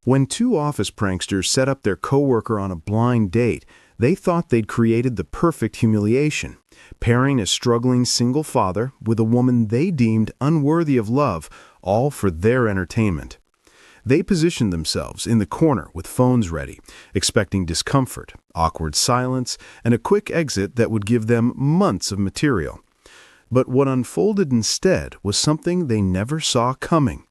When two office pranksters set up their coworker on a blind date, they thought they'd created the perfect humiliation, pairing a struggling single father with a woman they deemed unworthy of love, all for their entertainment. They positioned themselves in the corner with phones ready, expecting discomfort, awkward silence, and a quick exit that would give them months of material. But what unfolded instead was something they never saw coming.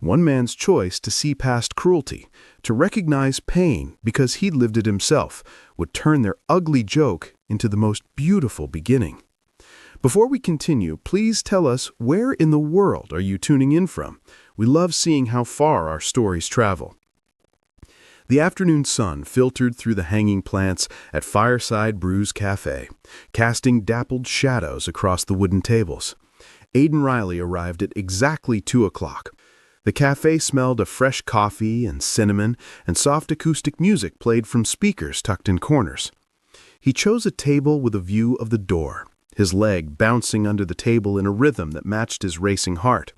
One man's choice to see past cruelty, to recognize pain because he'd lived it himself, would turn their ugly joke into the most beautiful beginning. Before we continue, please tell us, where in the world are you tuning in from? We love seeing how far our stories travel. The afternoon sun filtered through the hanging plants at Fireside Brews Cafe, casting dappled shadows across the wooden tables. Aidan Riley arrived at exactly 2 o'clock. The cafe smelled of fresh coffee and cinnamon, and soft acoustic music played from speakers tucked in corners. He chose a table with a view of the door, his leg bouncing under the table in a rhythm that matched his racing heart.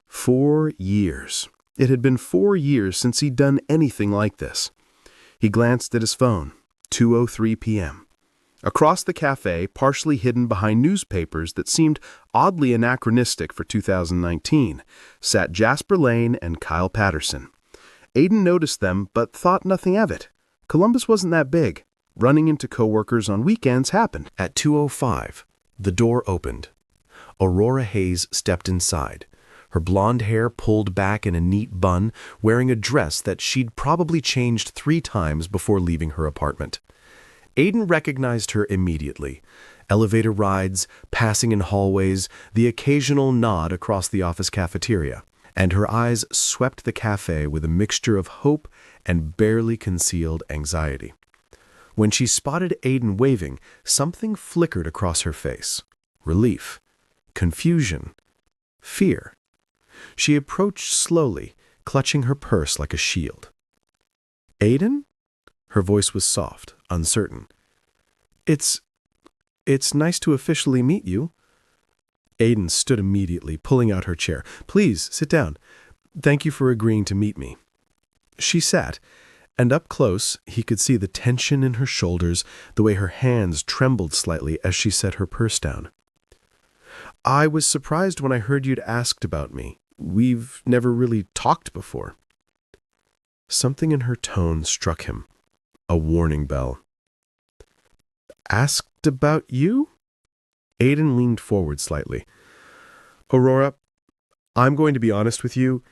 4 years. It had been 4 years since he'd done anything like this. He glanced at his phone. 2:03 p.m. Across the cafe, partially hidden behind newspapers that seemed oddly anachronistic for 2019, sat Jasper Lane and Kyle Patterson. Aidan noticed them, but thought nothing of it. Columbus wasn't that big. Running into coworkers on weekends happened. At 2:05, the door opened. Aurora Hayes stepped inside, her blonde hair pulled back in a neat bun, wearing a dress that she'd probably changed 3 times before leaving her apartment. Aidan recognized her immediately. Elevator rides, passing in hallways, the occasional nod across the office cafeteria, and her eyes swept the cafe with a mixture of hope and barely concealed anxiety. When she spotted Aidan waving, something flickered across her face. Relief, confusion, fear. She approached slowly, clutching her purse like a shield. "Aidan?" Her voice was soft, uncertain. It's nice to officially meet you." Aidan stood immediately, pulling out her chair. "Please, sit down. Thank you for agreeing to meet me." She sat, and up close he could see the tension in her shoulders, the way her hands trembled slightly as she set her purse down. "I was surprised when I heard you'd asked about me. We've never really talked before." Something in her tone struck him. A warning bell. "Asked about you?" Aidan leaned forward slightly. "Aurora, I'm going to be honest with you.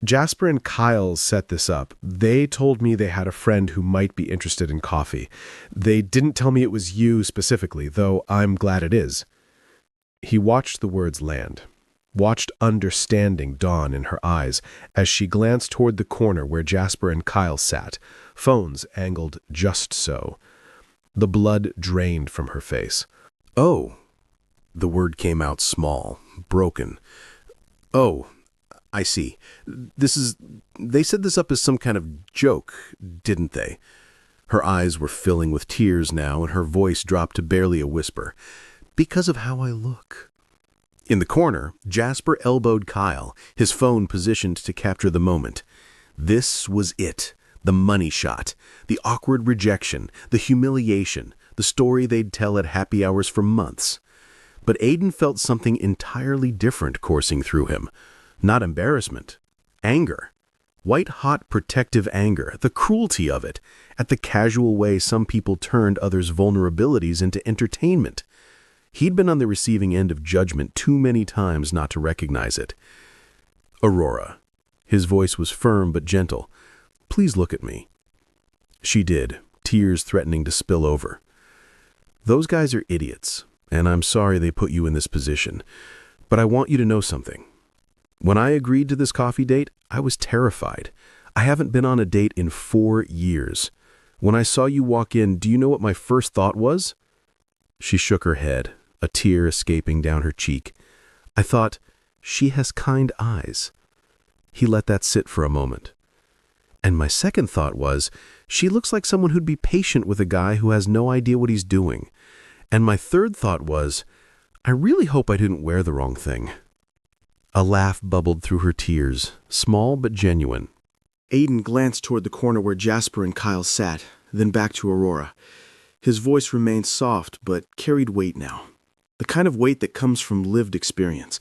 Jasper and Kyle set this up. They told me they had a friend who might be interested in coffee. They didn't tell me it was you specifically, though I'm glad it is." He watched the words land, watched understanding dawn in her eyes as she glanced toward the corner where Jasper and Kyle sat, phones angled just so. The blood drained from her face. "Oh," the word came out small, broken. "Oh, I see. They set this up as some kind of joke, didn't they?" Her eyes were filling with tears now, and her voice dropped to barely a whisper. "Because of how I look." In the corner, Jasper elbowed Kyle, his phone positioned to capture the moment. This was it. The money shot, the awkward rejection, the humiliation, the story they'd tell at happy hours for months. But Aidan felt something entirely different coursing through him. Not embarrassment, anger. White-hot protective anger, the cruelty of it, at the casual way some people turned others' vulnerabilities into entertainment. He'd been on the receiving end of judgment too many times not to recognize it. "Aurora." His voice was firm but gentle. "Please look at me." She did, tears threatening to spill over. "Those guys are idiots, and I'm sorry they put you in this position. But I want you to know something. When I agreed to this coffee date, I was terrified. I haven't been on a date in 4 years. When I saw you walk in, do you know what my first thought was?" She shook her head, a tear escaping down her cheek. "I thought, she has kind eyes." He let that sit for a moment. "And my second thought was, she looks like someone who'd be patient with a guy who has no idea what he's doing. And my third thought was, I really hope I didn't wear the wrong thing." A laugh bubbled through her tears, small but genuine. Aiden glanced toward the corner where Jasper and Kyle sat, then back to Aurora. His voice remained soft, but carried weight now. The kind of weight that comes from lived experience.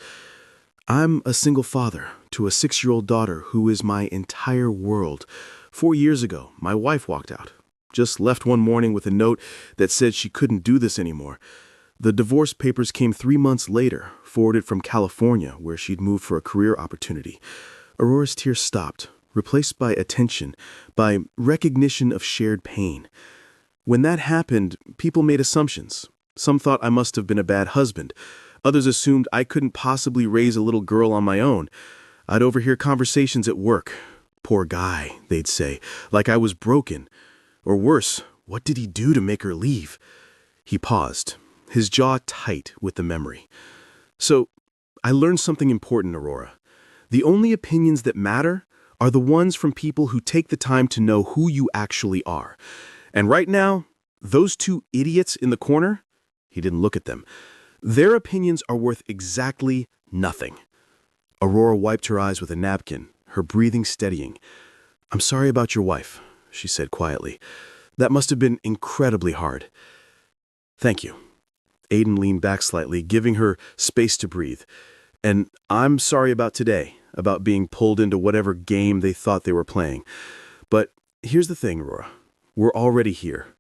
I'm a single father to a 6-year-old daughter who is my entire world. 4 years ago, my wife walked out. Just left one morning with a note that said she couldn't do this anymore. The divorce papers came 3 months later, forwarded from California, where she'd moved for a career opportunity. Aurora's tears stopped, replaced by attention, by recognition of shared pain. When that happened, people made assumptions. Some thought I must have been a bad husband. Others assumed I couldn't possibly raise a little girl on my own. I'd overhear conversations at work. Poor guy, they'd say, like I was broken. Or worse, what did he do to make her leave? He paused, his jaw tight with the memory. So, I learned something important, Aurora. The only opinions that matter are the ones from people who take the time to know who you actually are. And right now, those 2 idiots in the corner, he didn't look at them, their opinions are worth exactly nothing. Aurora wiped her eyes with a napkin, her breathing steadying. I'm sorry about your wife, she said quietly. That must have been incredibly hard. Thank you. Aiden leaned back slightly, giving her space to breathe. And I'm sorry about today, about being pulled into whatever game they thought they were playing. But here's the thing, Aurora. We're already here.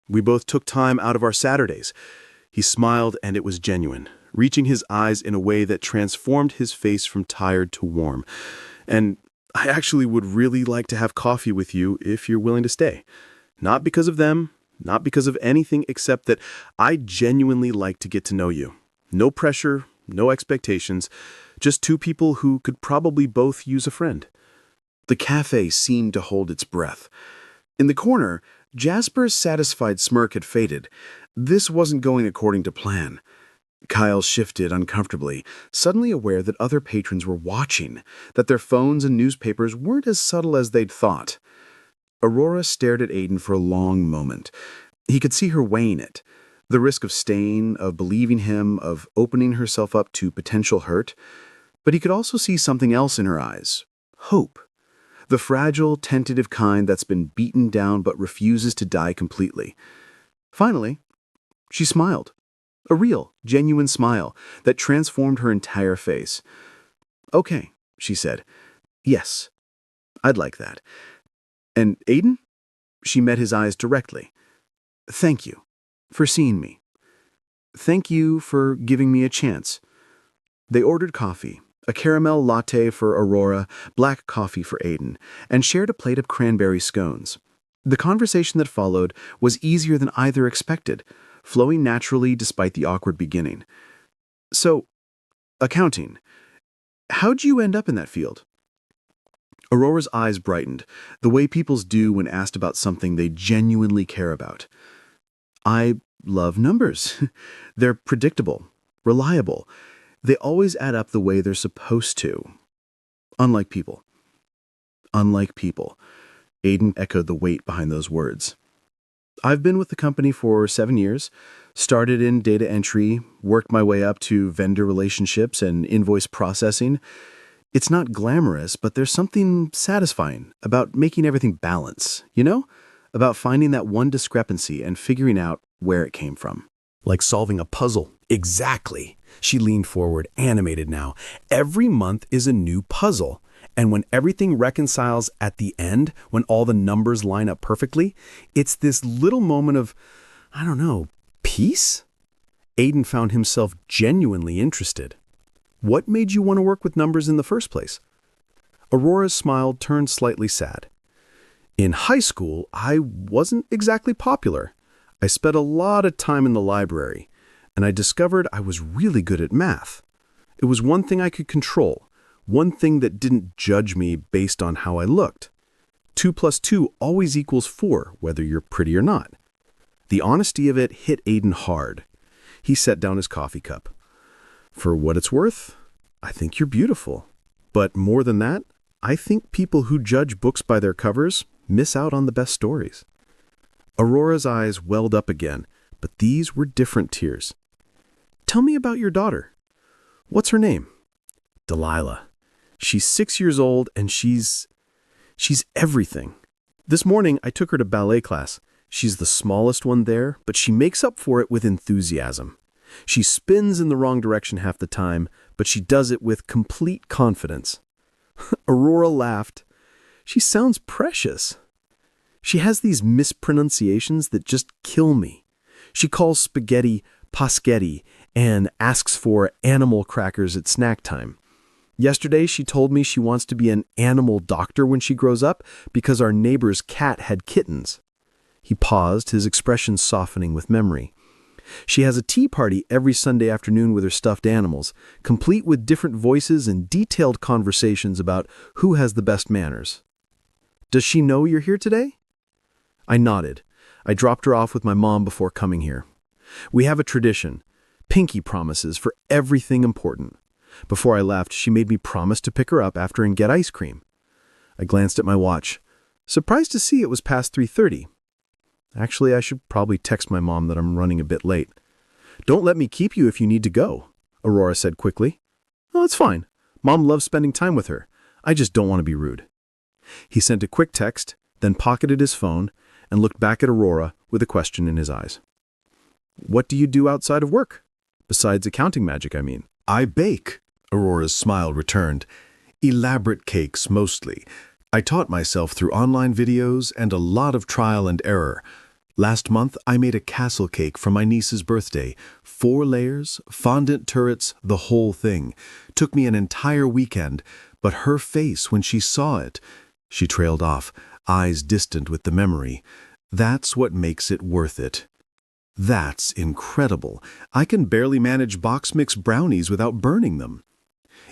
We both took time out of our Saturdays. He smiled, and it was genuine, reaching his eyes in a way that transformed his face from tired to warm. And I actually would really like to have coffee with you if you're willing to stay. Not because of them, not because of anything except that I genuinely like to get to know you. No pressure, no expectations, just 2 people who could probably both use a friend. The cafe seemed to hold its breath. In the corner, Jasper's satisfied smirk had faded. This wasn't going according to plan. Kyle shifted uncomfortably, suddenly aware that other patrons were watching, that their phones and newspapers weren't as subtle as they'd thought. Aurora stared at Aiden for a long moment. He could see her weighing it. The risk of staying, of believing him, of opening herself up to potential hurt. But he could also see something else in her eyes. Hope. The fragile, tentative kind that's been beaten down but refuses to die completely. Finally, she smiled. A real, genuine smile that transformed her entire face. Okay, she said. Yes, I'd like that. And Aiden? She met his eyes directly. Thank you for seeing me. Thank you for giving me a chance. They ordered coffee, a caramel latte for Aurora, black coffee for Aiden, and shared a plate of cranberry scones. The conversation that followed was easier than either expected, flowing naturally despite the awkward beginning. So, accounting. How'd you end up in that field? Aurora's eyes brightened, the way people's do when asked about something they genuinely care about. I love numbers. They're predictable, reliable. They always add up the way they're supposed to. Unlike people. Unlike people. Aiden echoed the weight behind those words. I've been with the company for 7 years, started in data entry, worked my way up to vendor relationships and invoice processing. It's not glamorous, but there's something satisfying about making everything balance, you know? About finding that one discrepancy and figuring out where it came from. Like solving a puzzle. Exactly. She leaned forward, animated now. Every month is a new puzzle. And when everything reconciles at the end, when all the numbers line up perfectly, it's this little moment of, peace? Aiden found himself genuinely interested. What made you want to work with numbers in the first place? Aurora's smile turned slightly sad. In high school, I wasn't exactly popular. I spent a lot of time in the library, and I discovered I was really good at math. It was one thing I could control, one thing that didn't judge me based on how I looked. 2 + 2 always equals 4, whether you're pretty or not. The honesty of it hit Aiden hard. He set down his coffee cup. For what it's worth, I think you're beautiful. But more than that, I think people who judge books by their covers miss out on the best stories. Aurora's eyes welled up again, but these were different tears. Tell me about your daughter. What's her name? Delilah. She's 6 years old and she's She's everything. This morning, I took her to ballet class. She's the smallest one there, but she makes up for it with enthusiasm. She spins in the wrong direction half the time, but she does it with complete confidence. Aurora laughed. She sounds precious. She has these mispronunciations that just kill me. She calls spaghetti paschetti and asks for animal crackers at snack time. Yesterday, she told me she wants to be an animal doctor when she grows up because our neighbor's cat had kittens. He paused, his expression softening with memory. She has a tea party every Sunday afternoon with her stuffed animals, complete with different voices and detailed conversations about who has the best manners. Does she know you're here today? I nodded. I dropped her off with my mom before coming here. We have a tradition, pinky promises for everything important. Before I left, she made me promise to pick her up after and get ice cream. I glanced at my watch, surprised to see it was past 3:30. Actually, I should probably text my mom that I'm running a bit late. Don't let me keep you if you need to go, Aurora said quickly. Oh, it's fine. Mom loves spending time with her. I just don't want to be rude. He sent a quick text, then pocketed his phone and looked back at Aurora with a question in his eyes. What do you do outside of work? Besides accounting magic, I mean. I bake, Aurora's smile returned. Elaborate cakes, mostly. I taught myself through online videos and a lot of trial and error. Last month, I made a castle cake for my niece's birthday. 4 layers, fondant turrets, the whole thing. Took me an entire weekend, but her face when she saw it... She trailed off, eyes distant with the memory. That's what makes it worth it. That's incredible. I can barely manage box mix brownies without burning them.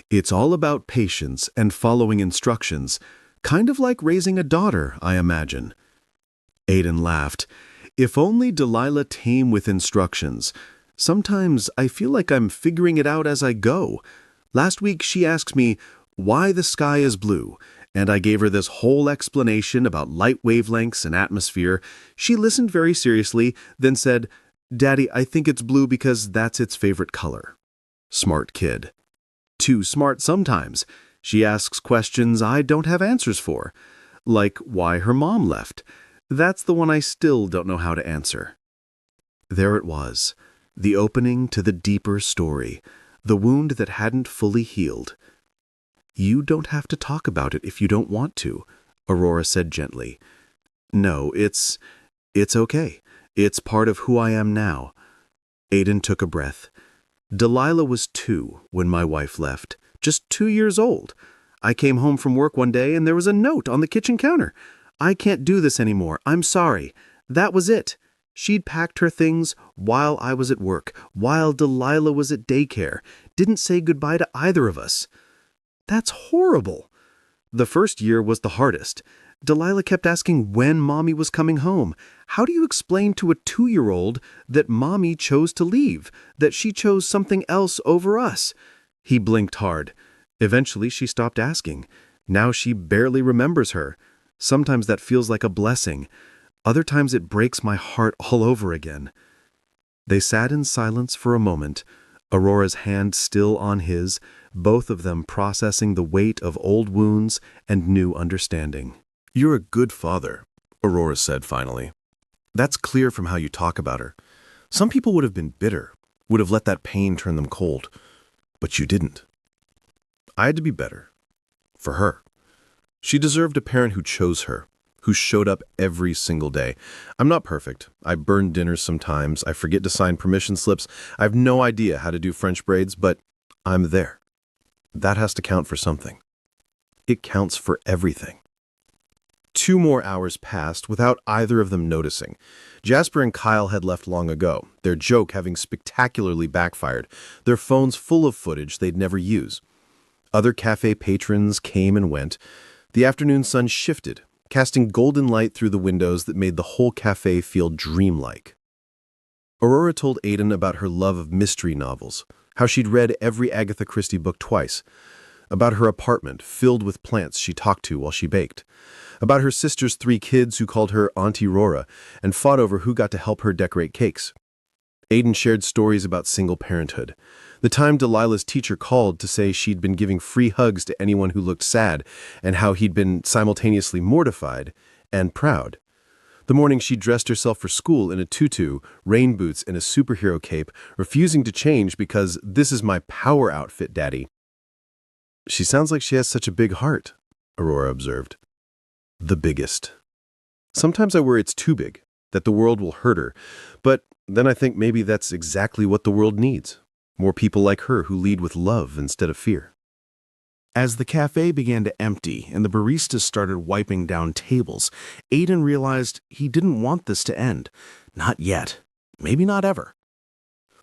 It's all about patience and following instructions, kind of like raising a daughter, I imagine. Aiden laughed. If only Delilah tame with instructions. Sometimes I feel like I'm figuring it out as I go. Last week she asked me why the sky is blue, and I gave her this whole explanation about light wavelengths and atmosphere. She listened very seriously, then said, Daddy, I think it's blue because that's its favorite color. Smart kid. Too smart sometimes. She asks questions I don't have answers for, like why her mom left. That's the one I still don't know how to answer. There it was, the opening to the deeper story, the wound that hadn't fully healed. You don't have to talk about it if you don't want to, Aurora said gently. No, it's okay. It's part of who I am now. Aiden took a breath. Delilah was 2 when my wife left, just 2 years old. I came home from work one day and there was a note on the kitchen counter. I can't do this anymore. I'm sorry. That was it. She'd packed her things while I was at work, while Delilah was at daycare. Didn't say goodbye to either of us. That's horrible. The first year was the hardest. Delilah kept asking when Mommy was coming home. How do you explain to a 2-year-old that Mommy chose to leave, that she chose something else over us? He blinked hard. Eventually, she stopped asking. Now she barely remembers her. Sometimes that feels like a blessing. Other times it breaks my heart all over again. They sat in silence for a moment, Aurora's hand still on his, both of them processing the weight of old wounds and new understanding. You're a good father, Aurora said finally. That's clear from how you talk about her. Some people would have been bitter, would have let that pain turn them cold. But you didn't. I had to be better. For her. She deserved a parent who chose her, who showed up every single day. I'm not perfect. I burn dinners sometimes. I forget to sign permission slips. I have no idea how to do French braids, but I'm there. That has to count for something. It counts for everything. 2 more hours passed without either of them noticing. Jasper and Kyle had left long ago, their joke having spectacularly backfired, their phones full of footage they'd never use. Other cafe patrons came and went. The afternoon sun shifted, casting golden light through the windows that made the whole cafe feel dreamlike. Aurora told Aiden about her love of mystery novels, how she'd read every Agatha Christie book twice, about her apartment filled with plants she talked to while she baked, about her sister's 3 kids who called her Auntie Rora and fought over who got to help her decorate cakes. Aiden shared stories about single parenthood. The time Delilah's teacher called to say she'd been giving free hugs to anyone who looked sad, and how he'd been simultaneously mortified and proud. The morning she dressed herself for school in a tutu, rain boots, and a superhero cape, refusing to change because this is my power outfit, Daddy. She sounds like she has such a big heart, Aurora observed. The biggest. Sometimes I worry it's too big, that the world will hurt her, but then I think maybe that's exactly what the world needs. More people like her who lead with love instead of fear. As the cafe began to empty and the baristas started wiping down tables, Aiden realized he didn't want this to end. Not yet. Maybe not ever.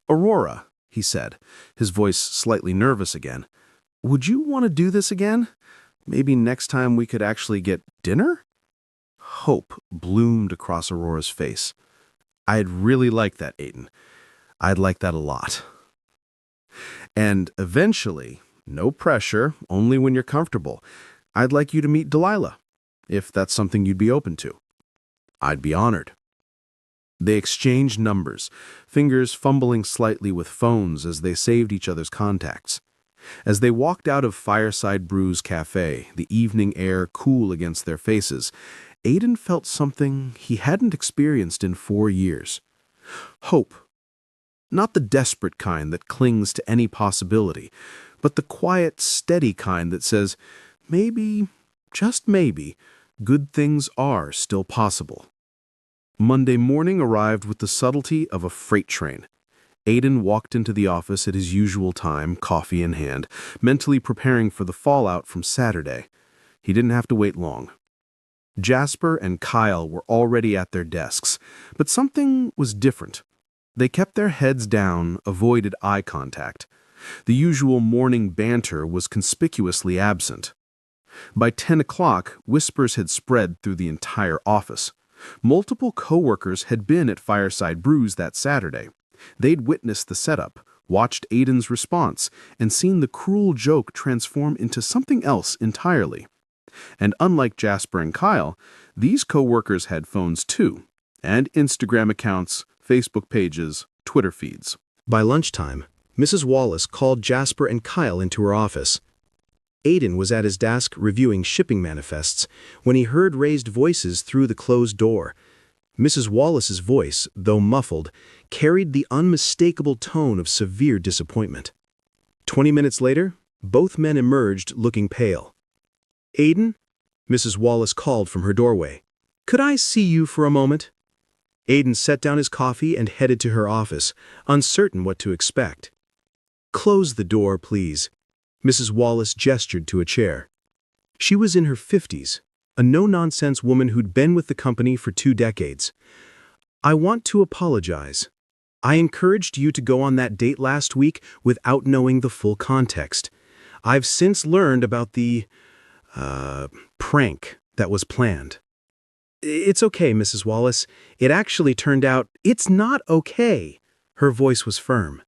"Aurora," he said, his voice slightly nervous again, "would you want to do this again? Maybe next time we could actually get dinner?" Hope bloomed across Aurora's face. "I'd really like that, Aiden. I'd like that a lot. And eventually, no pressure, only when you're comfortable, I'd like you to meet Delilah, if that's something you'd be open to. I'd be honored." They exchanged numbers, fingers fumbling slightly with phones as they saved each other's contacts. As they walked out of Fireside Brew's cafe, the evening air cool against their faces, Aiden felt something he hadn't experienced in 4 years. Hope. Not the desperate kind that clings to any possibility, but the quiet, steady kind that says, maybe, just maybe, good things are still possible. Monday morning arrived with the subtlety of a freight train. Aiden walked into the office at his usual time, coffee in hand, mentally preparing for the fallout from Saturday. He didn't have to wait long. Jasper and Kyle were already at their desks, but something was different. They kept their heads down, avoided eye contact. The usual morning banter was conspicuously absent. By 10 o'clock, whispers had spread through the entire office. Multiple coworkers had been at Fireside Brews that Saturday. They'd witnessed the setup, watched Aiden's response, and seen the cruel joke transform into something else entirely. And unlike Jasper and Kyle, these coworkers had phones too, and Instagram accounts, Facebook pages, Twitter feeds. By lunchtime, Mrs. Wallace called Jasper and Kyle into her office. Aiden was at his desk reviewing shipping manifests when he heard raised voices through the closed door. Mrs. Wallace's voice, though muffled, carried the unmistakable tone of severe disappointment. 20 minutes later, both men emerged looking pale. "Aiden?" Mrs. Wallace called from her doorway. "Could I see you for a moment?" Aiden set down his coffee and headed to her office, uncertain what to expect. "Close the door, please." Mrs. Wallace gestured to a chair. She was in her 50s, a no-nonsense woman who'd been with the company for 2 decades. "I want to apologize. I encouraged you to go on that date last week without knowing the full context. I've since learned about the, prank that was planned." "It's okay, Mrs. Wallace. It actually turned out it's not okay." Her voice was firm.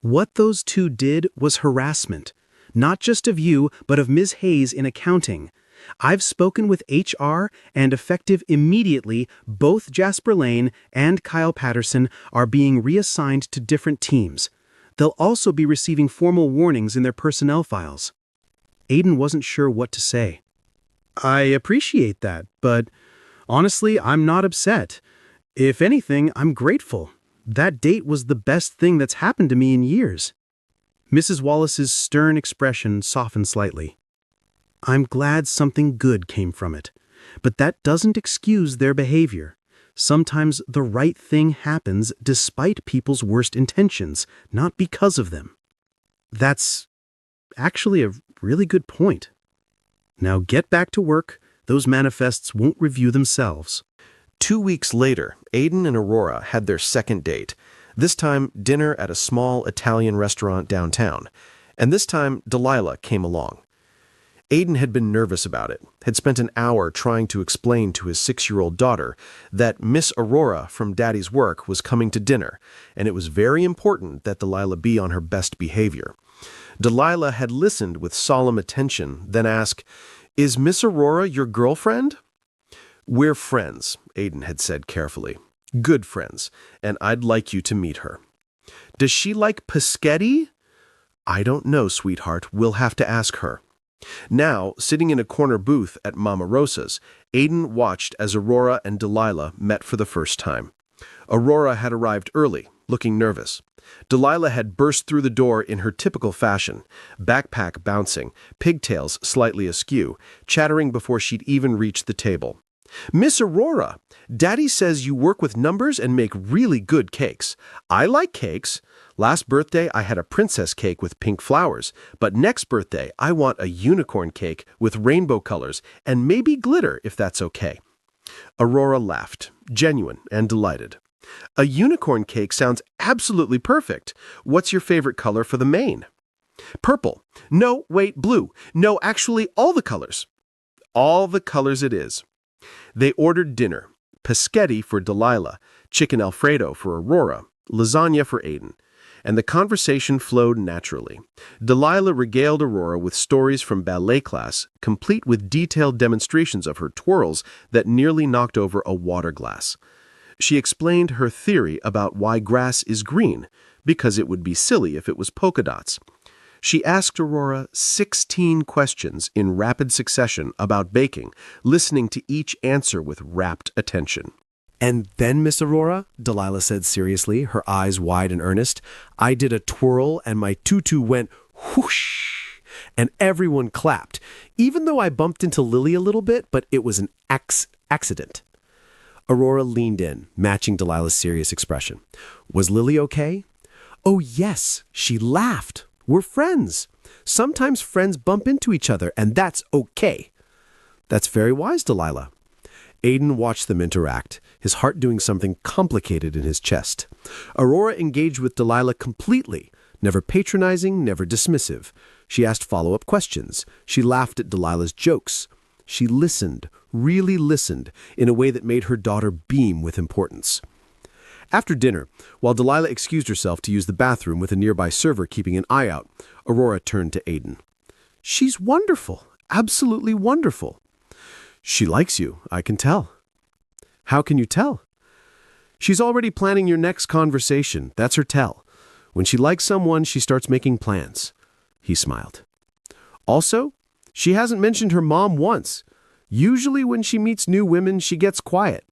"What those two did was harassment, not just of you, but of Ms. Hayes in accounting. I've spoken with HR, and effective immediately, both Jasper Lane and Kyle Patterson are being reassigned to different teams. They'll also be receiving formal warnings in their personnel files." Aiden wasn't sure what to say. "I appreciate that, but honestly, I'm not upset. If anything, I'm grateful. That date was the best thing that's happened to me in years." Mrs. Wallace's stern expression softened slightly. "I'm glad something good came from it, but that doesn't excuse their behavior. Sometimes the right thing happens despite people's worst intentions, not because of them." "That's actually a really good point. Now get back to work. Those manifests won't review themselves." 2 weeks later, Aiden and Aurora had their second date. This time, dinner at a small Italian restaurant downtown. And this time, Delilah came along. Aiden had been nervous about it, had spent an hour trying to explain to his 6-year-old daughter that Miss Aurora from Daddy's work was coming to dinner, and it was very important that Delilah be on her best behavior. Delilah had listened with solemn attention, then asked, "Is Miss Aurora your girlfriend?" "We're friends," Aiden had said carefully. Good friends, and I'd like you to meet her. Does she like Paschetti? I don't know, sweetheart. We'll have to ask her. Now, sitting in a corner booth at Mama Rosa's, Aiden watched as Aurora and Delilah met for the first time. Aurora had arrived early, looking nervous. Delilah had burst through the door in her typical fashion, backpack bouncing, pigtails slightly askew, chattering before she'd even reached the table. Miss Aurora, Daddy says you work with numbers and make really good cakes. I like cakes. Last birthday, I had a princess cake with pink flowers, but next birthday, I want a unicorn cake with rainbow colors and maybe glitter if that's okay. Aurora laughed, genuine and delighted. A unicorn cake sounds absolutely perfect. What's your favorite color for the main? Purple. No, wait, blue. No, actually, all the colors. All the colors it is. They ordered dinner. Paschetti for Delilah, chicken Alfredo for Aurora, lasagna for Aiden. And the conversation flowed naturally. Delilah regaled Aurora with stories from ballet class, complete with detailed demonstrations of her twirls that nearly knocked over a water glass. She explained her theory about why grass is green, because it would be silly if it was polka dots. She asked Aurora 16 questions in rapid succession about baking, listening to each answer with rapt attention. And then, Miss Aurora, Delilah said seriously, her eyes wide and earnest, I did a twirl and my tutu went whoosh, and everyone clapped, even though I bumped into Lily a little bit, but it was an accident. Aurora leaned in, matching Delilah's serious expression. Was Lily okay? Oh, yes, she laughed. We're friends. Sometimes friends bump into each other, and that's okay. That's very wise, Delilah. Aiden watched them interact, his heart doing something complicated in his chest. Aurora engaged with Delilah completely, never patronizing, never dismissive. She asked follow-up questions. She laughed at Delilah's jokes. She listened, really listened, in a way that made her daughter beam with importance. After dinner, while Delilah excused herself to use the bathroom with a nearby server keeping an eye out, Aurora turned to Aiden. She's wonderful, absolutely wonderful. She likes you, I can tell. How can you tell? She's already planning your next conversation. That's her tell. When she likes someone, she starts making plans. He smiled. Also, she hasn't mentioned her mom once. Usually when she meets new women, she gets quiet.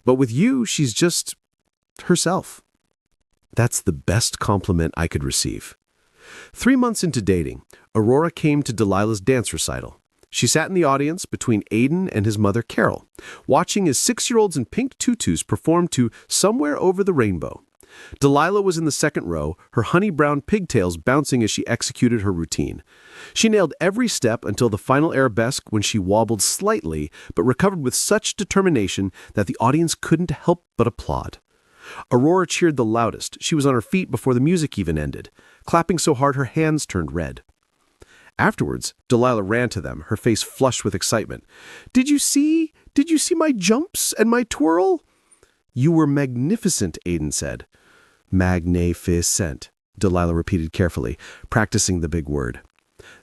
But with you, she's just herself. That's the best compliment I could receive. 3 months into dating, Aurora came to Delilah's dance recital. She sat in the audience between Aiden and his mother Carol, watching as 6-year-olds in pink tutus perform to Somewhere Over the Rainbow. Delilah was in the second row, her honey-brown pigtails bouncing as she executed her routine. She nailed every step until the final arabesque when she wobbled slightly, but recovered with such determination that the audience couldn't help but applaud. Aurora cheered the loudest. She was on her feet before the music even ended, clapping so hard her hands turned red. Afterwards, Delilah ran to them, her face flushed with excitement. Did you see my jumps and my twirl? You were magnificent, Aiden said. Magnificent, Delilah repeated carefully, practicing the big word.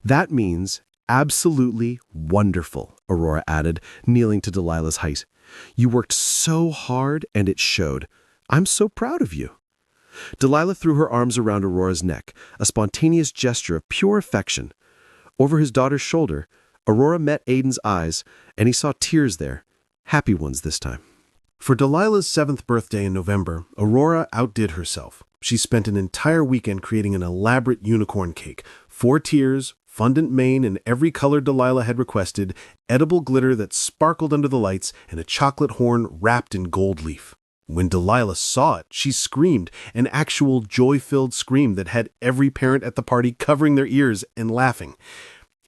That means absolutely wonderful, Aurora added, kneeling to Delilah's height. You worked so hard and it showed. I'm so proud of you. Delilah threw her arms around Aurora's neck, a spontaneous gesture of pure affection. Over his daughter's shoulder, Aurora met Aiden's eyes, and he saw tears there, happy ones this time. For Delilah's 7th birthday in November, Aurora outdid herself. She spent an entire weekend creating an elaborate unicorn cake, 4 tiers, fondant mane in every color Delilah had requested, edible glitter that sparkled under the lights, and a chocolate horn wrapped in gold leaf. When Delilah saw it, she screamed, an actual joy-filled scream that had every parent at the party covering their ears and laughing.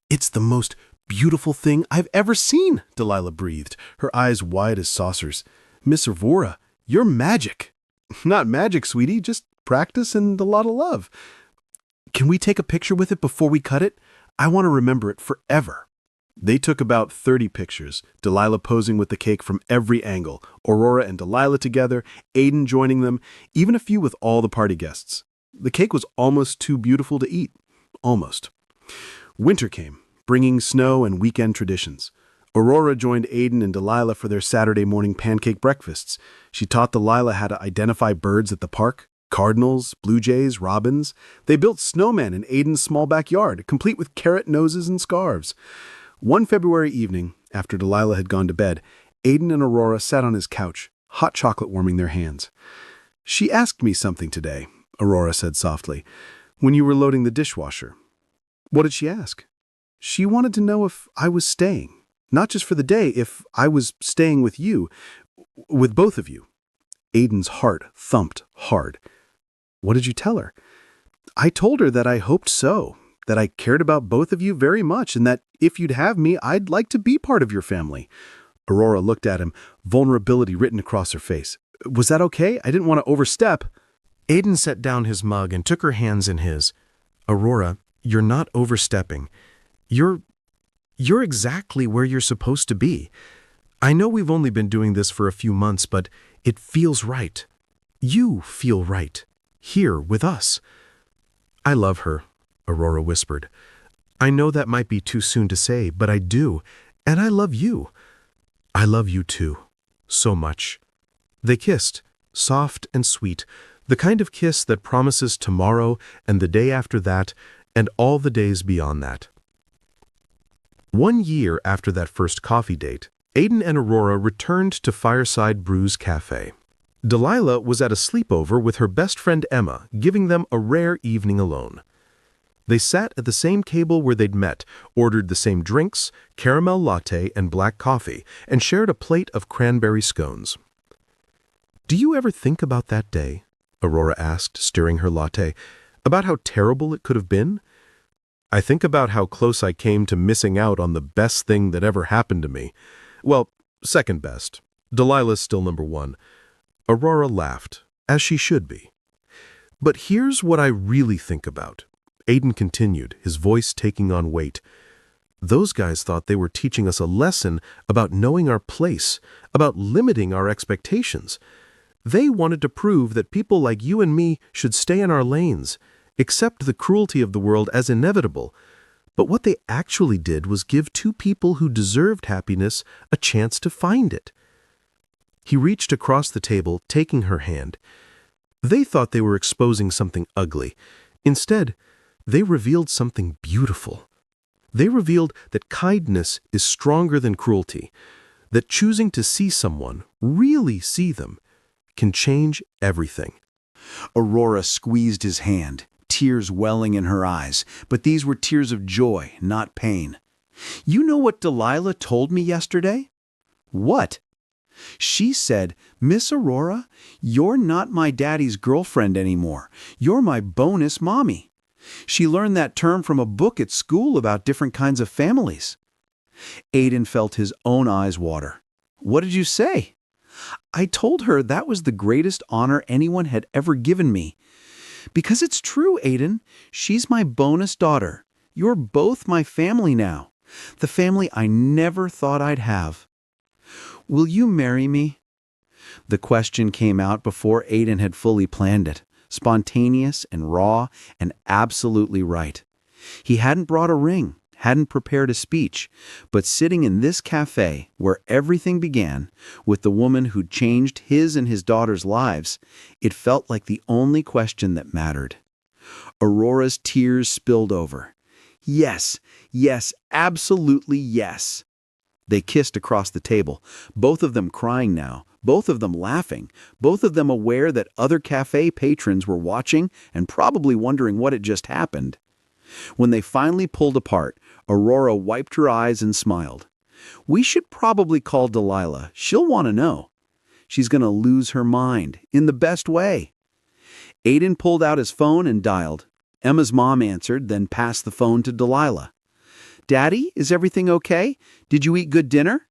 It's the most beautiful thing I've ever seen, Delilah breathed, her eyes wide as saucers. Miss Aurora, you're magic. Not magic, sweetie, just practice and a lot of love. Can we take a picture with it before we cut it? I want to remember it forever. They took about 30 pictures, Delilah posing with the cake from every angle, Aurora and Delilah together, Aiden joining them, even a few with all the party guests. The cake was almost too beautiful to eat. Almost. Winter came, bringing snow and weekend traditions. Aurora joined Aiden and Delilah for their Saturday morning pancake breakfasts. She taught Delilah how to identify birds at the park. Cardinals, blue jays, robins. They built snowmen in Aiden's small backyard, complete with carrot noses and scarves. One February evening, after Delilah had gone to bed, Aiden and Aurora sat on his couch, hot chocolate warming their hands. "She asked me something today," Aurora said softly, "when you were loading the dishwasher." "What did she ask?" "She wanted to know if I was staying. Not just for the day, if I was staying with you, with both of you." Aiden's heart thumped hard. "What did you tell her?" "I told her that I hoped so, that I cared about both of you very much, and that if you'd have me, I'd like to be part of your family." Aurora looked at him, vulnerability written across her face. "Was that okay? I didn't want to overstep." Aiden set down his mug and took her hands in his. "Aurora, you're not overstepping. You're exactly where you're supposed to be. I know we've only been doing this for a few months, but it feels right. You feel right. Here with us." "I love her," Aurora whispered. "I know that might be too soon to say, but I do, and I love you. I love you too, so much." They kissed, soft and sweet, the kind of kiss that promises tomorrow and the day after that and all the days beyond that. 1 year after that first coffee date, Aiden and Aurora returned to Fireside Brews Cafe. Delilah was at a sleepover with her best friend Emma, giving them a rare evening alone. They sat at the same table where they'd met, ordered the same drinks, caramel latte and black coffee, and shared a plate of cranberry scones. "Do you ever think about that day?" Aurora asked, stirring her latte. "About how terrible it could have been?" "I think about how close I came to missing out on the best thing that ever happened to me. Well, second best. Delilah's still number one." Aurora laughed, as she should be. "But here's what I really think about," Aiden continued, his voice taking on weight. "Those guys thought they were teaching us a lesson about knowing our place, about limiting our expectations. They wanted to prove that people like you and me should stay in our lanes, accept the cruelty of the world as inevitable. But what they actually did was give two people who deserved happiness a chance to find it." He reached across the table, taking her hand. "They thought they were exposing something ugly. Instead, they revealed something beautiful. They revealed that kindness is stronger than cruelty, that choosing to see someone, really see them, can change everything." Aurora squeezed his hand, tears welling in her eyes, but these were tears of joy, not pain. "You know what Delilah told me yesterday?" "What?" "She said, 'Miss Aurora, you're not my daddy's girlfriend anymore. You're my bonus mommy.' She learned that term from a book at school about different kinds of families." Aiden felt his own eyes water. "What did you say?" "I told her that was the greatest honor anyone had ever given me. Because it's true, Aiden. She's my bonus daughter. You're both my family now. The family I never thought I'd have. Will you marry me?" The question came out before Aiden had fully planned it, spontaneous and raw and absolutely right. He hadn't brought a ring, hadn't prepared a speech, but sitting in this cafe where everything began, with the woman who'd changed his and his daughter's lives, it felt like the only question that mattered. Aurora's tears spilled over. Yes, yes, absolutely yes. They kissed across the table, both of them crying now, both of them laughing, both of them aware that other cafe patrons were watching and probably wondering what had just happened. When they finally pulled apart, Aurora wiped her eyes and smiled. "We should probably call Delilah. She'll want to know. She's going to lose her mind, in the best way." Aiden pulled out his phone and dialed. Emma's mom answered, then passed the phone to Delilah. "Daddy, is everything okay? Did you eat good dinner?"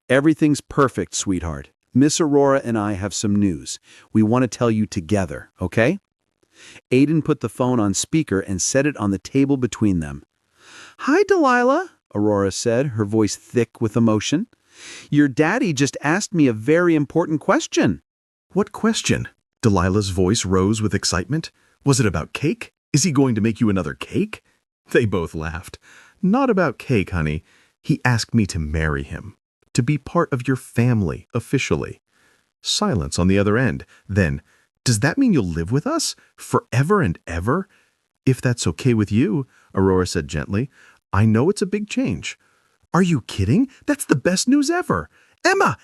"Everything's perfect, sweetheart. Miss Aurora and I have some news. We want to tell you together, okay?" Aiden put the phone on speaker and set it on the table between them. "Hi, Delilah," Aurora said, her voice thick with emotion. "Your daddy just asked me a very important question." "What question?" Delilah's voice rose with excitement. "Was it about cake? Is he going to make you another cake?" They both laughed. "Not about cake, honey. He asked me to marry him, to be part of your family officially. Silence on the other end. Then, does that mean you'll live with us? Forever and ever? If that's okay with you, Aurora said gently. I know it's a big change. Are you kidding? That's the best news ever. Emma,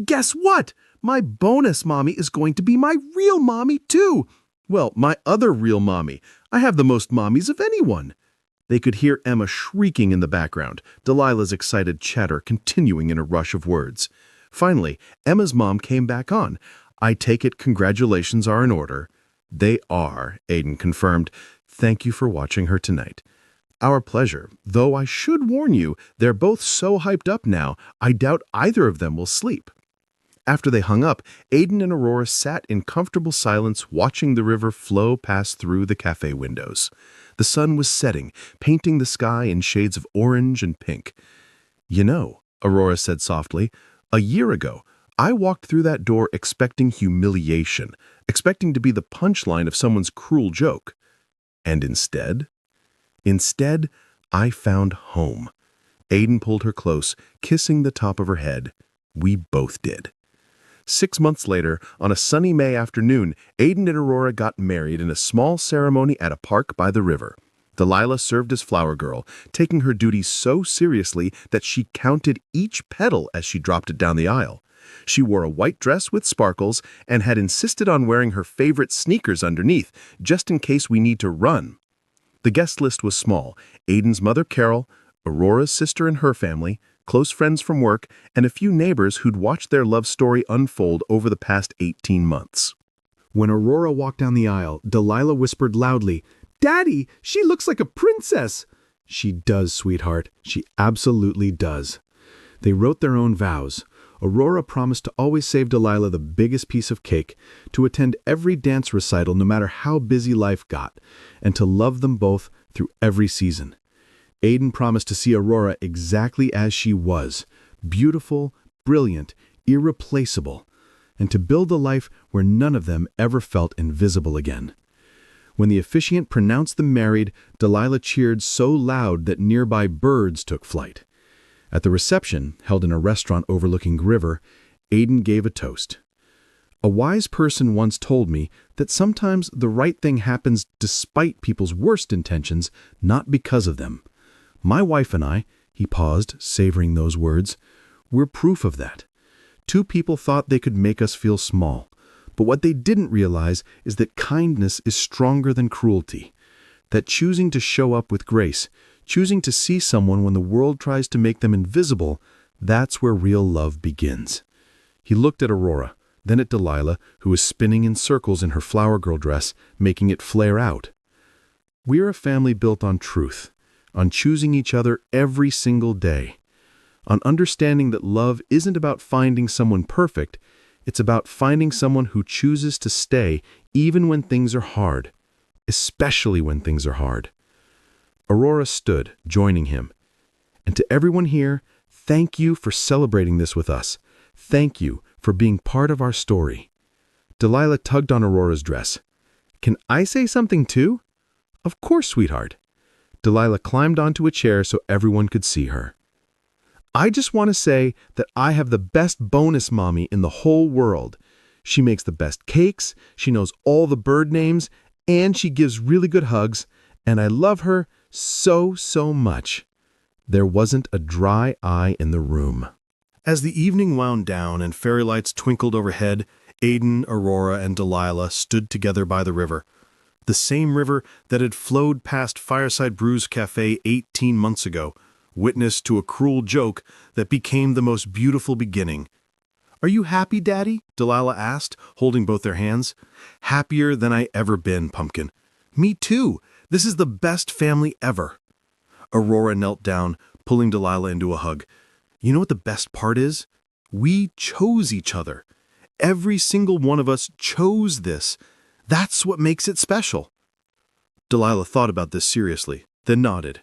guess what? My bonus mommy is going to be my real mommy too. Well, my other real mommy. I have the most mommies of anyone. They could hear Emma shrieking in the background, Delilah's excited chatter continuing in a rush of words. Finally, Emma's mom came back on. I take it congratulations are in order. They are, Aiden confirmed. Thank you for watching her tonight. Our pleasure, though I should warn you, they're both so hyped up now, I doubt either of them will sleep. After they hung up, Aiden and Aurora sat in comfortable silence watching the river flow past through the cafe windows. The sun was setting, painting the sky in shades of orange and pink. You know, Aurora said softly, a year ago, I walked through that door expecting humiliation, expecting to be the punchline of someone's cruel joke. And instead, I found home. Aiden pulled her close, kissing the top of her head. We both did. 6 months later, on a sunny May afternoon, Aiden and Aurora got married in a small ceremony at a park by the river. Delilah served as flower girl, taking her duties so seriously that she counted each petal as she dropped it down the aisle. She wore a white dress with sparkles and had insisted on wearing her favorite sneakers underneath, just in case we need to run. The guest list was small: Aiden's mother Carol, Aurora's sister and her family, close friends from work, and a few neighbors who'd watched their love story unfold over the past 18 months. When Aurora walked down the aisle, Delilah whispered loudly, "Daddy, she looks like a princess!" She does, sweetheart. She absolutely does. They wrote their own vows. Aurora promised to always save Delilah the biggest piece of cake, to attend every dance recital no matter how busy life got, and to love them both through every season. Aiden promised to see Aurora exactly as she was, beautiful, brilliant, irreplaceable, and to build a life where none of them ever felt invisible again. When the officiant pronounced them married, Delilah cheered so loud that nearby birds took flight. At the reception, held in a restaurant overlooking the river, Aiden gave a toast. A wise person once told me that sometimes the right thing happens despite people's worst intentions, not because of them. My wife and I, he paused, savoring those words, we're proof of that. Two people thought they could make us feel small, but what they didn't realize is that kindness is stronger than cruelty, that choosing to show up with grace, choosing to see someone when the world tries to make them invisible, that's where real love begins. He looked at Aurora, then at Delilah, who was spinning in circles in her flower girl dress, making it flare out. We're a family built on truth, on choosing each other every single day, on understanding that love isn't about finding someone perfect, it's about finding someone who chooses to stay even when things are hard, especially when things are hard. Aurora stood, joining him. And to everyone here, thank you for celebrating this with us. Thank you for being part of our story. Delilah tugged on Aurora's dress. Can I say something too? Of course, sweetheart. Delilah climbed onto a chair so everyone could see her. I just want to say that I have the best bonus mommy in the whole world. She makes the best cakes, she knows all the bird names, and she gives really good hugs, and I love her so much. There wasn't a dry eye in the room. As the evening wound down and fairy lights twinkled overhead, Aiden, Aurora, and Delilah stood together by the river. The same river that had flowed past Fireside Brew's Cafe 18 months ago, witness to a cruel joke that became the most beautiful beginning. Are you happy, Daddy? Delilah asked, holding both their hands. Happier than I ever been, Pumpkin. Me too. This is the best family ever. Aurora knelt down, pulling Delilah into a hug. You know what the best part is? We chose each other. Every single one of us chose this. That's what makes it special. Delilah thought about this seriously, then nodded.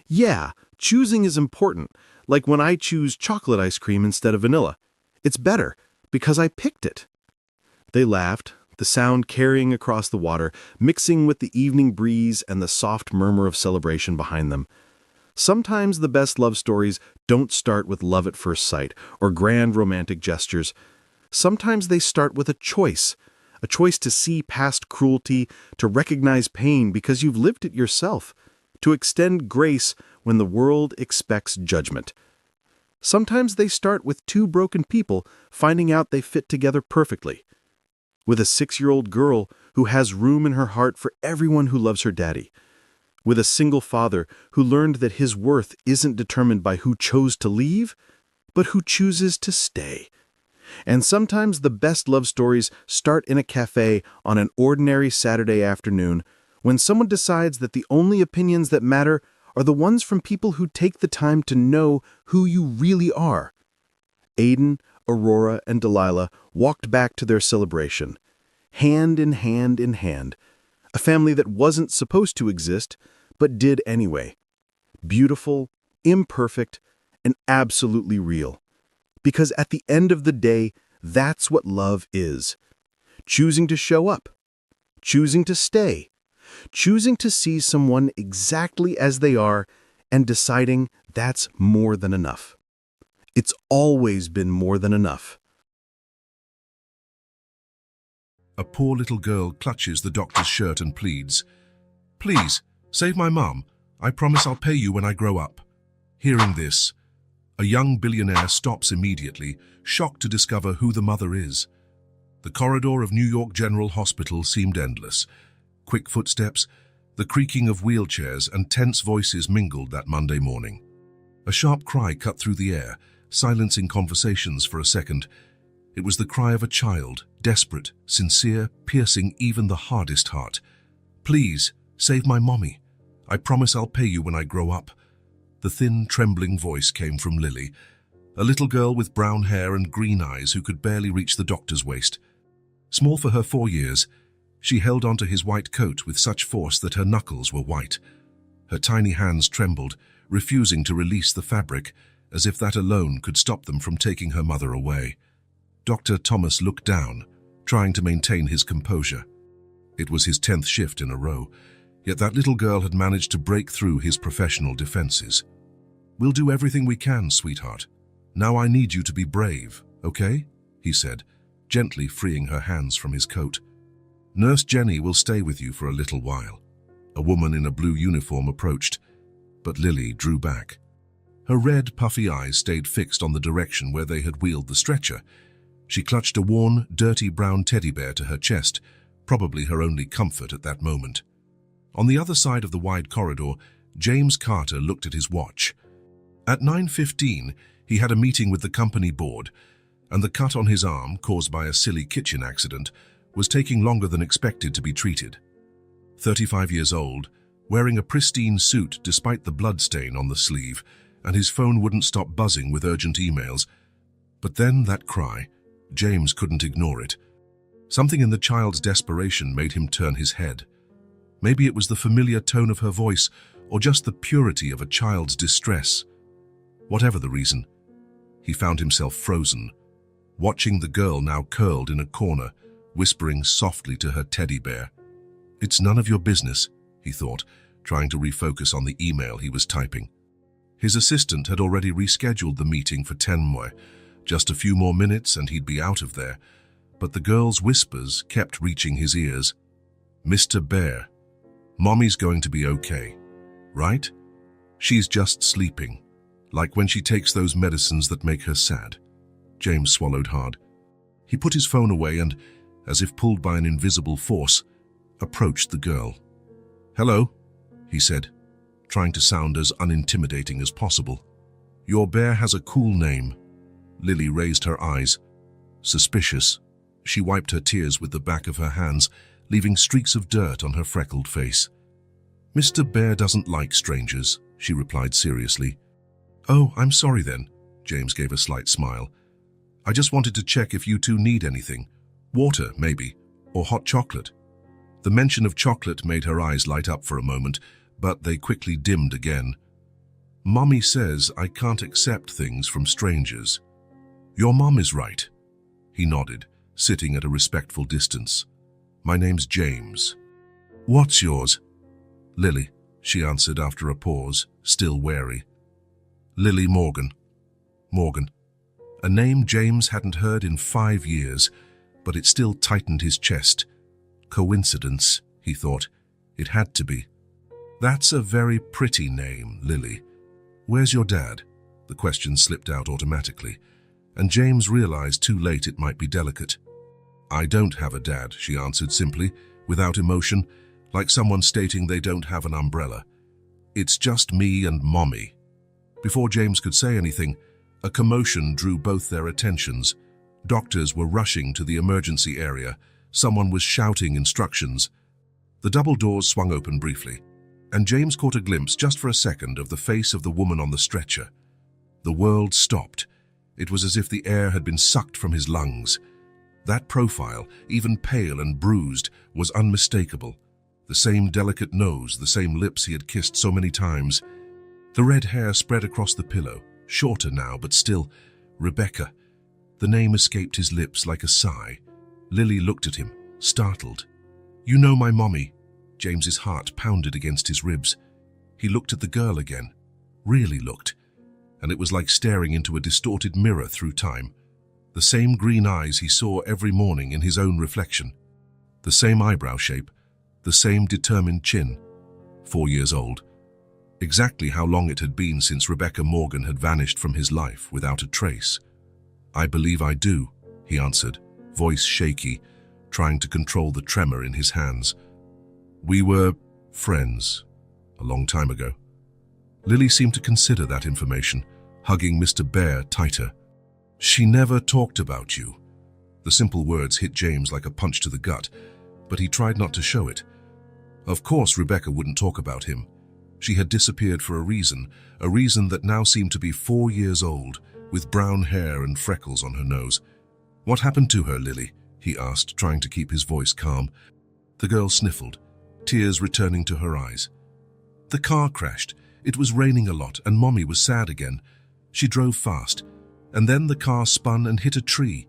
Yeah, choosing is important, like when I choose chocolate ice cream instead of vanilla. It's better, because I picked it. They laughed, the sound carrying across the water, mixing with the evening breeze and the soft murmur of celebration behind them. Sometimes the best love stories don't start with love at first sight or grand romantic gestures. Sometimes they start with a choice to see past cruelty, to recognize pain because you've lived it yourself, to extend grace when the world expects judgment. Sometimes they start with two broken people finding out they fit together perfectly. With a 6-year-old girl who has room in her heart for everyone who loves her daddy. With a single father who learned that his worth isn't determined by who chose to leave, but who chooses to stay. And sometimes the best love stories start in a cafe on an ordinary Saturday afternoon when someone decides that the only opinions that matter are the ones from people who take the time to know who you really are. Aiden, Aurora, and Delilah walked back to their celebration, hand in hand in hand, a family that wasn't supposed to exist, but did anyway. Beautiful, imperfect, and absolutely real. Because at the end of the day, that's what love is. Choosing to show up. Choosing to stay. Choosing to see someone exactly as they are and deciding that's more than enough. It's always been more than enough. A poor little girl clutches the doctor's shirt and pleads, "Please, save my mum. I promise I'll pay you when I grow up." Hearing this, a young billionaire stops immediately, shocked to discover who the mother is. The corridor of New York General Hospital seemed endless. Quick footsteps, the creaking of wheelchairs, and tense voices mingled that Monday morning. A sharp cry cut through the air, silencing conversations for a second. It was the cry of a child, desperate, sincere, piercing even the hardest heart. "Please, save my mommy. I promise I'll pay you when I grow up." The thin, trembling voice came from Lily, a little girl with brown hair and green eyes who could barely reach the doctor's waist. Small for her 4 years, she held onto his white coat with such force that her knuckles were white. Her tiny hands trembled, refusing to release the fabric, as if that alone could stop them from taking her mother away. Dr. Thomas looked down, trying to maintain his composure. It was his 10th shift in a row, yet that little girl had managed to break through his professional defenses. "We'll do everything we can, sweetheart. Now I need you to be brave, okay?" he said, gently freeing her hands from his coat. "Nurse Jenny will stay with you for a little while." A woman in a blue uniform approached, but Lily drew back. Her red, puffy eyes stayed fixed on the direction where they had wheeled the stretcher. She clutched a worn, dirty brown teddy bear to her chest, probably her only comfort at that moment. On the other side of the wide corridor, James Carter looked at his watch. At 9:15, he had a meeting with the company board, and the cut on his arm, caused by a silly kitchen accident, was taking longer than expected to be treated. 35 years old, wearing a pristine suit despite the blood stain on the sleeve, and his phone wouldn't stop buzzing with urgent emails. But then that cry, James couldn't ignore it. Something in the child's desperation made him turn his head. Maybe it was the familiar tone of her voice, or just the purity of a child's distress. Whatever the reason, he found himself frozen, watching the girl now curled in a corner, whispering softly to her teddy bear. "It's none of your business," he thought, trying to refocus on the email he was typing. His assistant had already rescheduled the meeting for 10 just a few more minutes and he'd be out of there, but the girl's whispers kept reaching his ears. "Mr. Bear, Mommy's going to be okay, right? She's just sleeping, like when she takes those medicines that make her sad." James swallowed hard. He put his phone away and, as if pulled by an invisible force, approached the girl. "Hello," he said, trying to sound as unintimidating as possible. "Your bear has a cool name." Lily raised her eyes. Suspicious, she wiped her tears with the back of her hands, leaving streaks of dirt on her freckled face. "Mr. Bear doesn't like strangers," she replied seriously. "Oh, I'm sorry then," James gave a slight smile. "I just wanted to check if you two need anything. Water, maybe, or hot chocolate." The mention of chocolate made her eyes light up for a moment, but they quickly dimmed again. "Mommy says I can't accept things from strangers." "Your mom is right." He nodded, sitting at a respectful distance. "My name's James." "What's yours?" "Lily," she answered after a pause. still wary. Lily Morgan. Morgan. A name James hadn't heard in 5 years, but it still tightened his chest. Coincidence, he thought. It had to be. That's a very pretty name, Lily. Where's your dad? The question slipped out automatically, and James realized too late it might be delicate. I don't have a dad, she answered simply, without emotion, like someone stating they don't have an umbrella. It's just me and Mommy. Before James could say anything, a commotion drew both their attentions. Doctors were rushing to the emergency area. Someone was shouting instructions. The double doors swung open briefly, and James caught a glimpse just for a second of the face of the woman on the stretcher. The world stopped. It was as if the air had been sucked from his lungs. That profile, even pale and bruised, was unmistakable. The same delicate nose, the same lips he had kissed so many times. The red hair spread across the pillow, shorter now, but still. Rebecca. The name escaped his lips like a sigh. Lily looked at him, startled. You know my mommy. James's heart pounded against his ribs. He looked at the girl again. Really looked. And it was like staring into a distorted mirror through time. The same green eyes he saw every morning in his own reflection. The same eyebrow shape. The same determined chin. 4 years old. Exactly how long it had been since Rebecca Morgan had vanished from his life without a trace. I believe I do, he answered, voice shaky, trying to control the tremor in his hands. We were friends a long time ago. Lily seemed to consider that information, hugging Mr. Bear tighter. She never talked about you. The simple words hit James like a punch to the gut, but he tried not to show it. Of course Rebecca wouldn't talk about him. She had disappeared for a reason that now seemed to be 4 years old, with brown hair and freckles on her nose. What happened to her, Lily? He asked, trying to keep his voice calm. The girl sniffled, tears returning to her eyes. The car crashed. It was raining a lot, and Mommy was sad again. She drove fast, and then the car spun and hit a tree.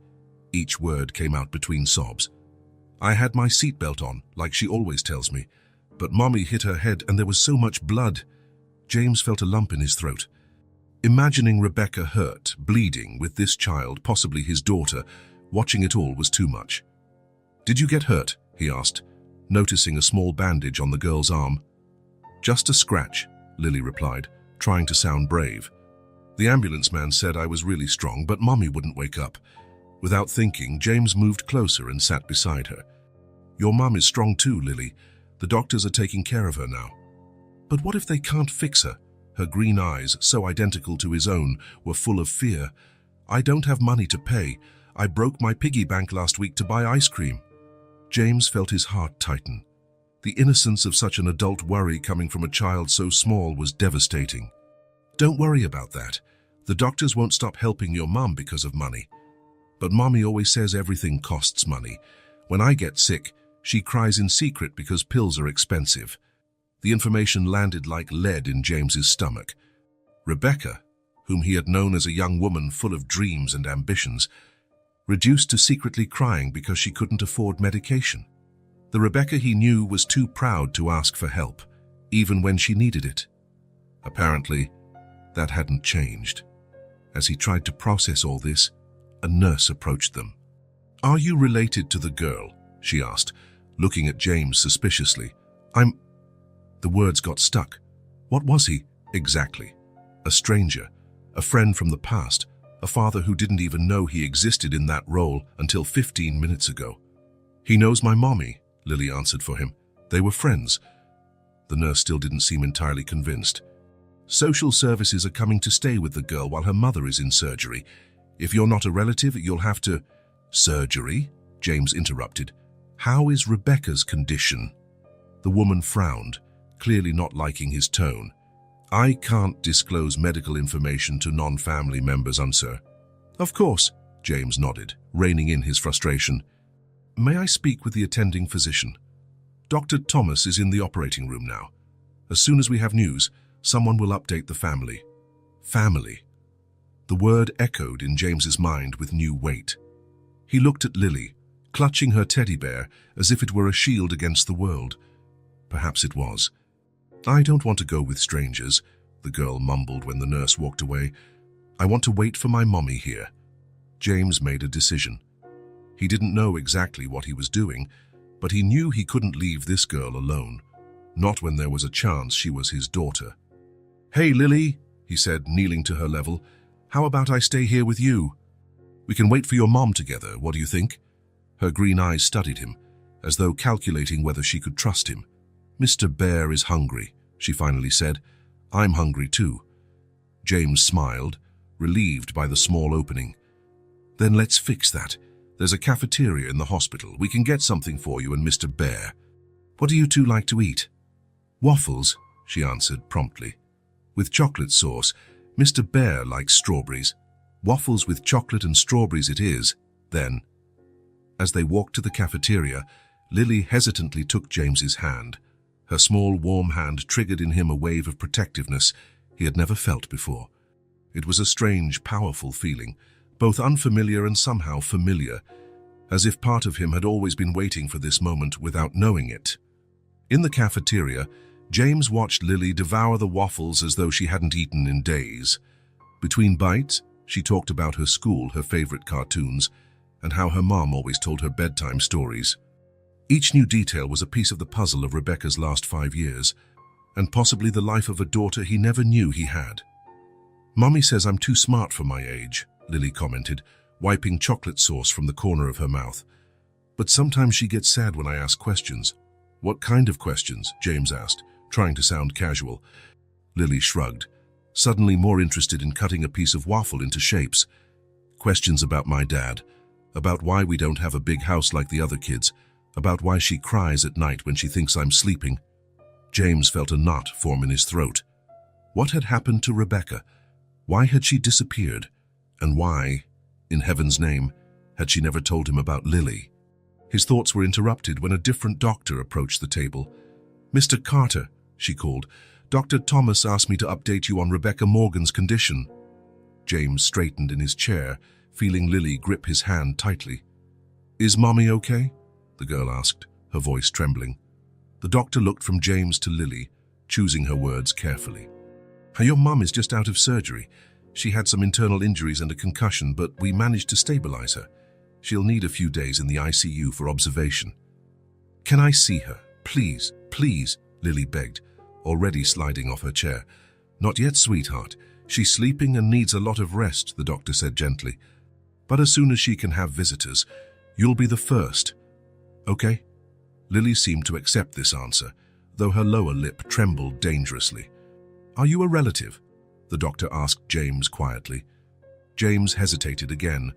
Each word came out between sobs. I had my seatbelt on, like she always tells me, but Mommy hit her head and there was so much blood. James felt a lump in his throat. Imagining Rebecca hurt, bleeding, with this child, possibly his daughter, watching it all was too much. Did you get hurt? He asked, noticing a small bandage on the girl's arm. Just a scratch, Lily replied, trying to sound brave. The ambulance man said I was really strong, but Mommy wouldn't wake up. Without thinking, James moved closer and sat beside her. Your mum is strong too, Lily. The doctors are taking care of her now. But what if they can't fix her? Her green eyes, so identical to his own, were full of fear. I don't have money to pay. I broke my piggy bank last week to buy ice cream. James felt his heart tighten. The innocence of such an adult worry coming from a child so small was devastating. Don't worry about that. The doctors won't stop helping your mum because of money. But Mommy always says everything costs money. When I get sick, she cries in secret because pills are expensive. The information landed like lead in James's stomach. Rebecca, whom he had known as a young woman full of dreams and ambitions, reduced to secretly crying because she couldn't afford medication. The Rebecca he knew was too proud to ask for help, even when she needed it. Apparently, that hadn't changed. As he tried to process all this, a nurse approached them. Are you related to the girl? She asked, looking at James suspiciously. The words got stuck. What was he, exactly? A stranger, a friend from the past, a father who didn't even know he existed in that role until 15 minutes ago. He knows my mommy, Lily answered for him. They were friends. The nurse still didn't seem entirely convinced. Social services are coming to stay with the girl while her mother is in surgery. If you're not a relative, you'll have to... Surgery? James interrupted. How is Rebecca's condition? The woman frowned, clearly not liking his tone. I can't disclose medical information to non-family members, sir. Of course, James nodded, reining in his frustration. May I speak with the attending physician? Dr. Thomas is in the operating room now. As soon as we have news, someone will update the family. Family. The word echoed in James's mind with new weight. He looked at Lily, clutching her teddy bear as if it were a shield against the world. Perhaps it was. I don't want to go with strangers. the girl mumbled when the nurse walked away. "I want to wait for my mommy here." James made a decision. He didn't know exactly what he was doing, but he knew he couldn't leave this girl alone, not when there was a chance she was his daughter. "Hey, Lily," he said, kneeling to her level. "How about I stay here with you? We can wait for your mom together, what do you think?" Her green eyes studied him, as though calculating whether she could trust him. "Mr. Bear is hungry," she finally said. "I'm hungry too." James smiled, relieved by the small opening. "Then let's fix that. There's a cafeteria in the hospital. We can get something for you and Mr. Bear. What do you two like to eat?" "Waffles," she answered promptly. "With chocolate sauce. Mr. Bear likes strawberries. Waffles with chocolate and strawberries it is, then." As they walked to the cafeteria, Lily hesitantly took James's hand. Her small, warm hand triggered in him a wave of protectiveness he had never felt before. It was a strange, powerful feeling, both unfamiliar and somehow familiar, as if part of him had always been waiting for this moment without knowing it. In the cafeteria, James watched Lily devour the waffles as though she hadn't eaten in days. Between bites, she talked about her school, her favorite cartoons, and how her mom always told her bedtime stories. Each new detail was a piece of the puzzle of Rebecca's last 5 years, and possibly the life of a daughter he never knew he had. "Mommy says I'm too smart for my age," Lily commented, wiping chocolate sauce from the corner of her mouth. "But sometimes she gets sad when I ask questions." "What kind of questions?" James asked, trying to sound casual. Lily shrugged, suddenly more interested in cutting a piece of waffle into shapes. "Questions about my dad, about why we don't have a big house like the other kids, about why she cries at night when she thinks I'm sleeping." James felt a knot form in his throat. What had happened to Rebecca? Why had she disappeared? And why, in heaven's name, had she never told him about Lily? His thoughts were interrupted when a different doctor approached the table. "Mr. Carter," she called, "Dr. Thomas asked me to update you on Rebecca Morgan's condition." James straightened in his chair, feeling Lily grip his hand tightly. "Is Mommy okay?" the girl asked, her voice trembling. The doctor looked from James to Lily, choosing her words carefully. "Your mum is just out of surgery. She had some internal injuries and a concussion, but we managed to stabilize her. She'll need a few days in the ICU for observation." "Can I see her? Please, please," Lily begged, already sliding off her chair. "Not yet, sweetheart. She's sleeping and needs a lot of rest," the doctor said gently. "But as soon as she can have visitors, you'll be the first. Okay?" Lily seemed to accept this answer, though her lower lip trembled dangerously. "Are you a relative?" the doctor asked James quietly. James hesitated again.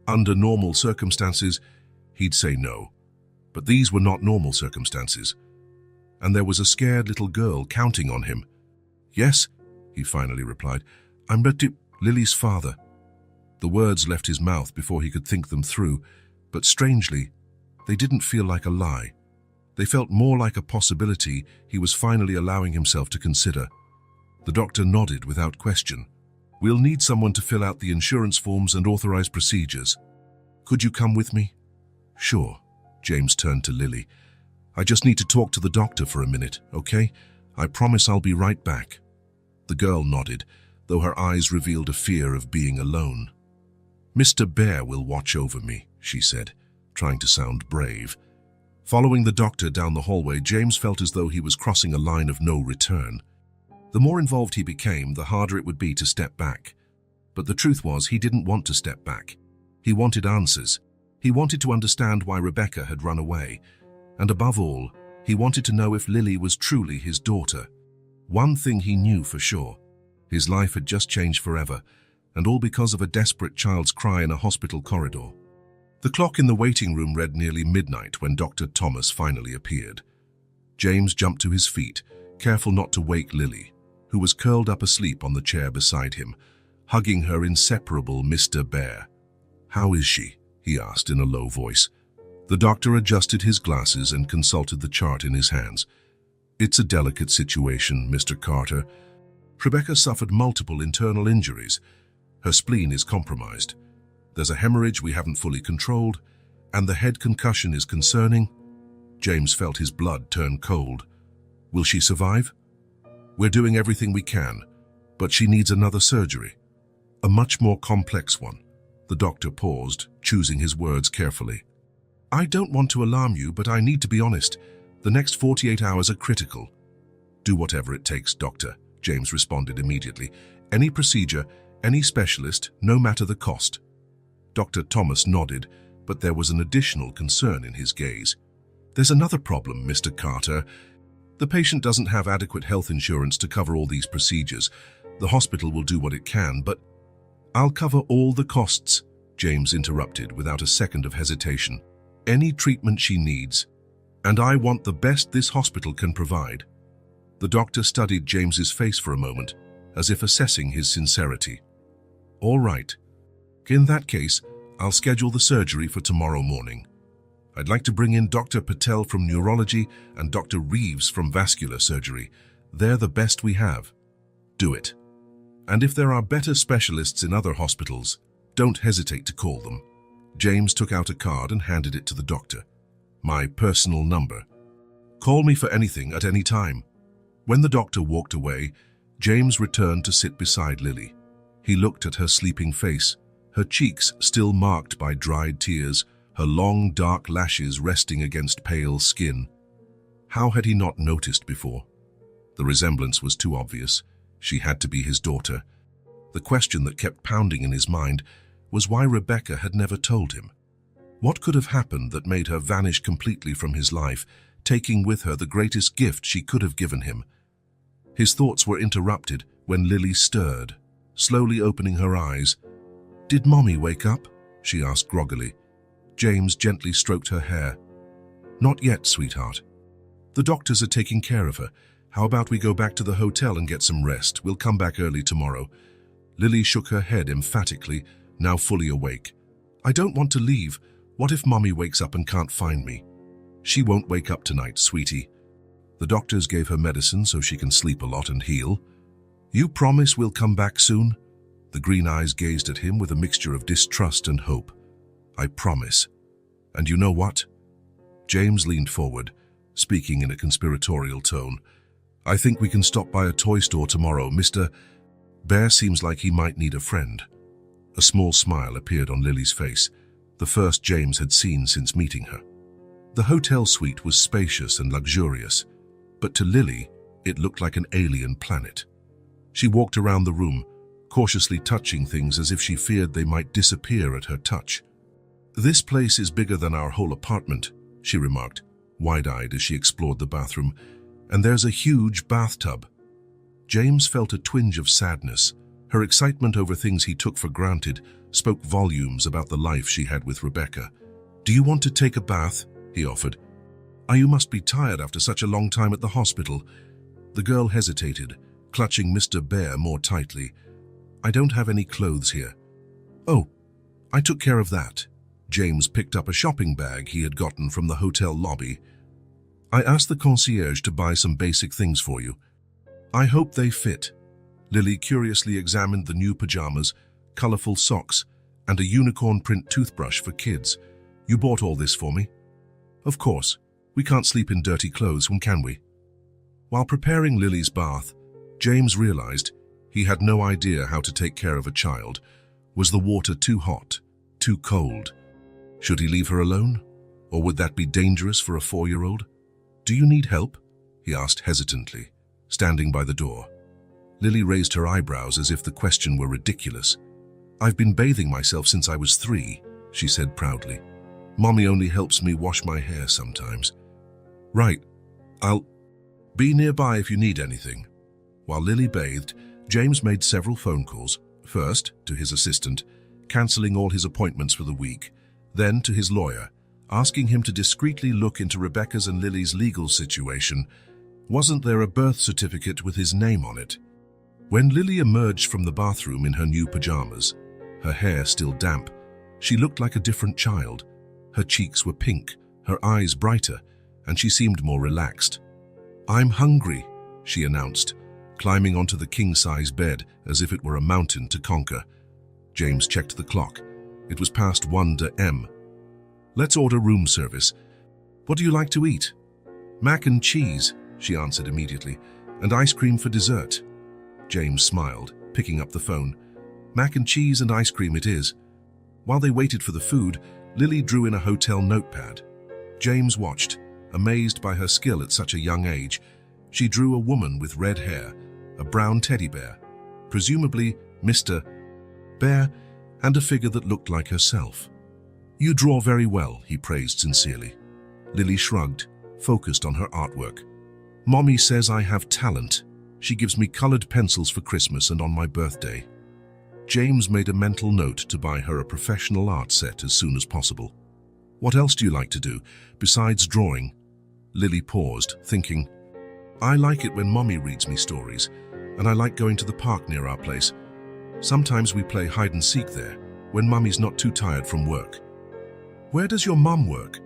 Under normal circumstances, he'd say no. But these were not normal circumstances. And there was a scared little girl counting on him. "Yes," he finally replied. "I'm Lily's father." The words left his mouth before he could think them through, but strangely, they didn't feel like a lie. They felt more like a possibility he was finally allowing himself to consider. The doctor nodded without question. "We'll need someone to fill out the insurance forms and authorize procedures. Could you come with me?" "Sure." James turned to Lily. "I just need to talk to the doctor for a minute, okay? I promise I'll be right back." The girl nodded, though her eyes revealed a fear of being alone. "Mr. Bear will watch over me," she said, trying to sound brave. Following the doctor down the hallway, James felt as though he was crossing a line of no return. The more involved he became, the harder it would be to step back. But the truth was, he didn't want to step back. He wanted answers. He wanted to understand why Rebecca had run away. And above all, he wanted to know if Lily was truly his daughter. One thing he knew for sure. His life had just changed forever, and all because of a desperate child's cry in a hospital corridor. The clock in the waiting room read nearly midnight when Dr. Thomas finally appeared. James jumped to his feet, careful not to wake Lily, who was curled up asleep on the chair beside him, hugging her inseparable Mr. Bear. "How is she?" he asked in a low voice. The doctor adjusted his glasses and consulted the chart in his hands. "It's a delicate situation, Mr. Carter. Rebecca suffered multiple internal injuries. Her spleen is compromised. There's a hemorrhage we haven't fully controlled, and the head concussion is concerning." James felt his blood turn cold. "Will she survive?" "We're doing everything we can. But she needs another surgery, a much more complex one. The doctor paused, choosing his words carefully. I don't want to alarm you, but I need to be honest. The next 48 hours are critical. Do whatever it takes, doctor, James responded immediately. Any procedure, any specialist, no matter the cost. Dr. Thomas nodded, but there was an additional concern in his gaze. There's another problem, Mr. Carter. The patient doesn't have adequate health insurance to cover all these procedures. The hospital will do what it can, but I'll cover all the costs, James interrupted without a second of hesitation. Any treatment she needs, and I want the best this hospital can provide. The doctor studied James's face for a moment, as if assessing his sincerity. All right. In that case, I'll schedule the surgery for tomorrow morning. I'd like to bring in Dr. Patel from neurology and Dr. Reeves from vascular surgery. They're the best we have. Do it. And if there are better specialists in other hospitals, don't hesitate to call them. James took out a card and handed it to the doctor. My personal number. Call me for anything at any time. When the doctor walked away, James returned to sit beside Lily. He looked at her sleeping face, her cheeks still marked by dried tears, her long dark lashes resting against pale skin. How had he not noticed before? The resemblance was too obvious. She had to be his daughter. The question that kept pounding in his mind was why Rebecca had never told him. What could have happened that made her vanish completely from his life, taking with her the greatest gift she could have given him? His thoughts were interrupted when Lily stirred, slowly opening her eyes. Did Mommy wake up? She asked groggily. James gently stroked her hair. Not yet, sweetheart. The doctors are taking care of her. How about we go back to the hotel and get some rest? We'll come back early tomorrow. Lily shook her head emphatically, now fully awake. I don't want to leave. What if Mommy wakes up and can't find me? She won't wake up tonight, sweetie. The doctors gave her medicine so she can sleep a lot and heal. You promise we'll come back soon? The green eyes gazed at him with a mixture of distrust and hope. I promise. And you know what? James leaned forward, speaking in a conspiratorial tone. I think we can stop by a toy store tomorrow. Mr. Bear seems like he might need a friend. A small smile appeared on Lily's face, the first James had seen since meeting her. The hotel suite was spacious and luxurious, but to Lily, it looked like an alien planet. She walked around the room, cautiously touching things as if she feared they might disappear at her touch. This place is bigger than our whole apartment, she remarked, wide-eyed as she explored the bathroom, and there's a huge bathtub. James felt a twinge of sadness. Her excitement over things he took for granted spoke volumes about the life she had with Rebecca. Do you want to take a bath? He offered. You must be tired after such a long time at the hospital. The girl hesitated, clutching Mr. Bear more tightly. I don't have any clothes here. Oh, I took care of that. James picked up a shopping bag he had gotten from the hotel lobby. I asked the concierge to buy some basic things for you. I hope they fit. Lily curiously examined the new pajamas, colorful socks, and a unicorn print toothbrush for kids. You bought all this for me? Of course. We can't sleep in dirty clothes, can we? While preparing Lily's bath, James realized he had no idea how to take care of a child. Was the water too hot, too cold? Should he leave her alone? Or would that be dangerous for a 4-year-old? Do you need help? He asked hesitantly, standing by the door. Lily raised her eyebrows as if the question were ridiculous. I've been bathing myself since I was 3, she said proudly. Mommy only helps me wash my hair sometimes. Right, I'll be nearby if you need anything. While Lily bathed, James made several phone calls. First, to his assistant, cancelling all his appointments for the week. Then to his lawyer, asking him to discreetly look into Rebecca's and Lily's legal situation. Wasn't there a birth certificate with his name on it? When Lily emerged from the bathroom in her new pajamas, her hair still damp, she looked like a different child. Her cheeks were pink, her eyes brighter, and she seemed more relaxed. I'm hungry, she announced, climbing onto the king-size bed as if it were a mountain to conquer. James checked the clock. It was past 1 a.m. Let's order room service. What do you like to eat? Mac and cheese, she answered immediately, and ice cream for dessert. James smiled, picking up the phone. Mac and cheese and ice cream it is. While they waited for the food, Lily drew in a hotel notepad. James watched, amazed by her skill at such a young age. She drew a woman with red hair, a brown teddy bear, presumably Mr. Bear, and a figure that looked like herself. You draw very well, he praised sincerely. Lily shrugged, focused on her artwork. Mommy says I have talent. She gives me colored pencils for Christmas and on my birthday. James made a mental note to buy her a professional art set as soon as possible. What else do you like to do, besides drawing? Lily paused, thinking. I like it when Mommy reads me stories, and I like going to the park near our place. Sometimes we play hide and seek there, when Mummy's not too tired from work. Where does your mum work?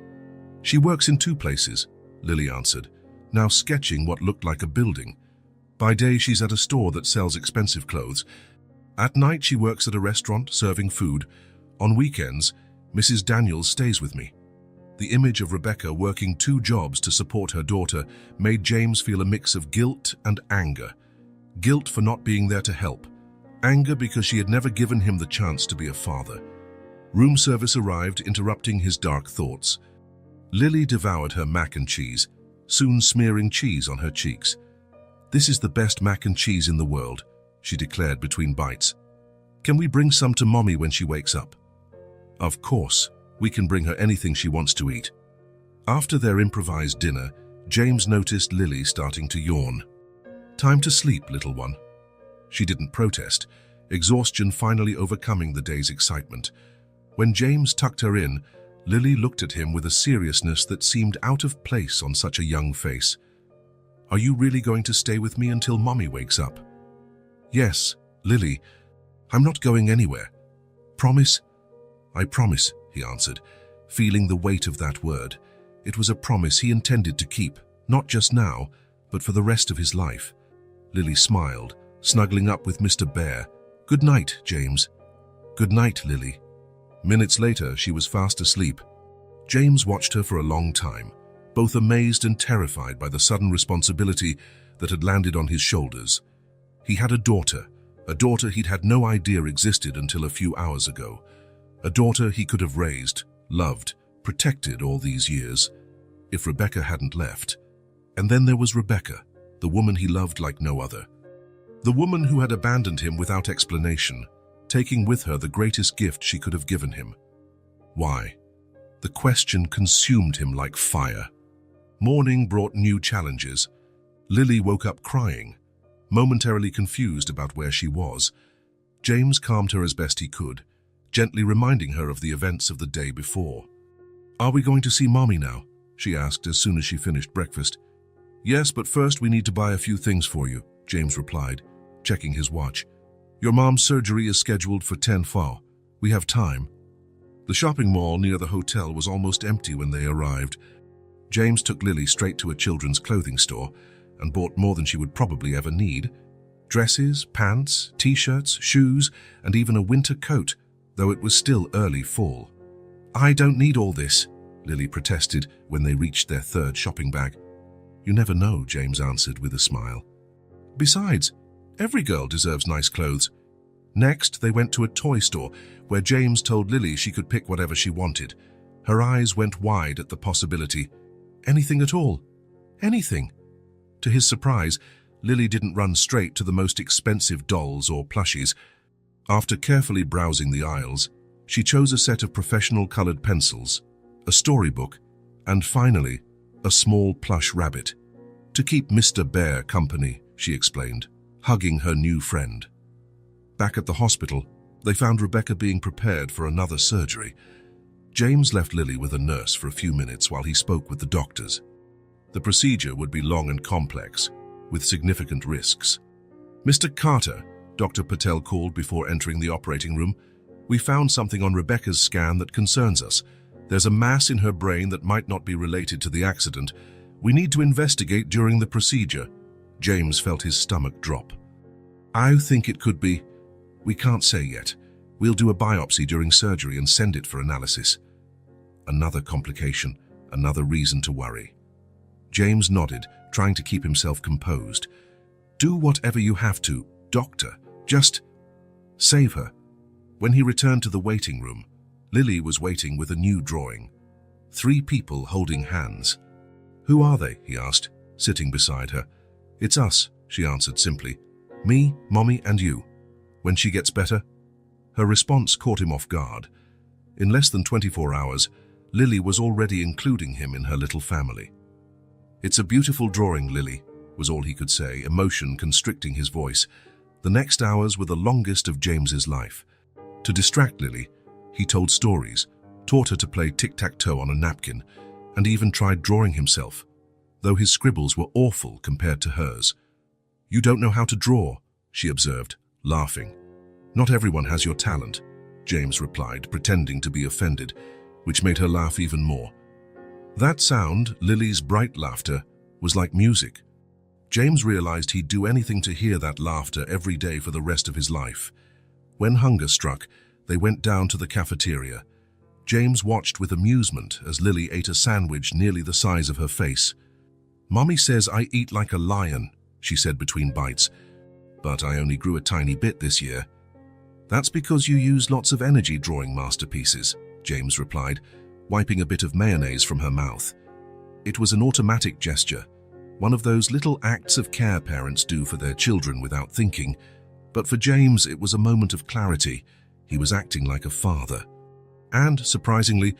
She works in 2 places, Lily answered, now sketching what looked like a building. By day she's at a store that sells expensive clothes. At night she works at a restaurant serving food. On weekends, Mrs. Daniels stays with me. The image of Rebecca working 2 jobs to support her daughter made James feel a mix of guilt and anger. Guilt for not being there to help. Anger because she had never given him the chance to be a father. Room service arrived, interrupting his dark thoughts. Lily devoured her mac and cheese, soon smearing cheese on her cheeks. This is the best mac and cheese in the world, she declared between bites. Can we bring some to Mommy when she wakes up? Of course, we can bring her anything she wants to eat. After their improvised dinner, James noticed Lily starting to yawn. Time to sleep, little one. She didn't protest, exhaustion finally overcoming the day's excitement. When James tucked her in, Lily looked at him with a seriousness that seemed out of place on such a young face. Are you really going to stay with me until Mommy wakes up? Yes, Lily. I'm not going anywhere. Promise? I promise, he answered, feeling the weight of that word. It was a promise he intended to keep, not just now, but for the rest of his life. Lily smiled, snuggling up with Mr. Bear. Good night, James. Good night, Lily. Minutes later, she was fast asleep. James watched her for a long time, both amazed and terrified by the sudden responsibility that had landed on his shoulders. He had a daughter he'd had no idea existed until a few hours ago. A daughter he could have raised, loved, protected all these years, if Rebecca hadn't left. And then there was Rebecca, the woman he loved like no other. The woman who had abandoned him without explanation, taking with her the greatest gift she could have given him. Why? The question consumed him like fire. Morning brought new challenges. Lily woke up crying, momentarily confused about where she was. James calmed her as best he could, gently reminding her of the events of the day before. Are we going to see Mommy now? She asked as soon as she finished breakfast. Yes, but first we need to buy a few things for you, James replied, checking his watch. Your mom's surgery is scheduled for 10:00. We have time. The shopping mall near the hotel was almost empty when they arrived. James took Lily straight to a children's clothing store and bought more than she would probably ever need. Dresses, pants, t-shirts, shoes, and even a winter coat, though it was still early fall. I don't need all this, Lily protested when they reached their 3rd shopping bag. You never know, James answered with a smile. Besides, every girl deserves nice clothes. Next, they went to a toy store where James told Lily she could pick whatever she wanted. Her eyes went wide at the possibility. Anything at all. Anything. To his surprise, Lily didn't run straight to the most expensive dolls or plushies. After carefully browsing the aisles, she chose a set of professional colored pencils, a storybook, and finally, a small plush rabbit. To keep Mr. Bear company, she explained, hugging her new friend. Back at the hospital, they found Rebecca being prepared for another surgery. James left Lily with a nurse for a few minutes while he spoke with the doctors. The procedure would be long and complex, with significant risks. Mr. Carter, Dr. Patel called before entering the operating room. We found something on Rebecca's scan that concerns us. There's a mass in her brain that might not be related to the accident. We need to investigate during the procedure. James felt his stomach drop. I think it could be. We can't say yet. We'll do a biopsy during surgery and send it for analysis. Another complication, another reason to worry. James nodded, trying to keep himself composed. Do whatever you have to. Doctor, just save her. When he returned to the waiting room, Lily was waiting with a new drawing. 3 people holding hands. "Who are they?" he asked, sitting beside her. "It's us," she answered simply. "Me, Mommy, and you. When she gets better?" Her response caught him off guard. In less than 24 hours, Lily was already including him in her little family. "It's a beautiful drawing, Lily," was all he could say, emotion constricting his voice. The next hours were the longest of James's life. To distract Lily, he told stories, taught her to play tic-tac-toe on a napkin, and even tried drawing himself, though his scribbles were awful compared to hers. "You don't know how to draw," she observed, laughing. "Not everyone has your talent," James replied, pretending to be offended, which made her laugh even more. That sound, Lily's bright laughter, was like music. James realized he'd do anything to hear that laughter every day for the rest of his life. When hunger struck, they went down to the cafeteria. James watched with amusement as Lily ate a sandwich nearly the size of her face. "Mommy says I eat like a lion," she said between bites, "but I only grew a tiny bit this year." "That's because you use lots of energy drawing masterpieces," James replied, wiping a bit of mayonnaise from her mouth. It was an automatic gesture, one of those little acts of care parents do for their children without thinking, but for James it was a moment of clarity. He was acting like a father. And, surprisingly,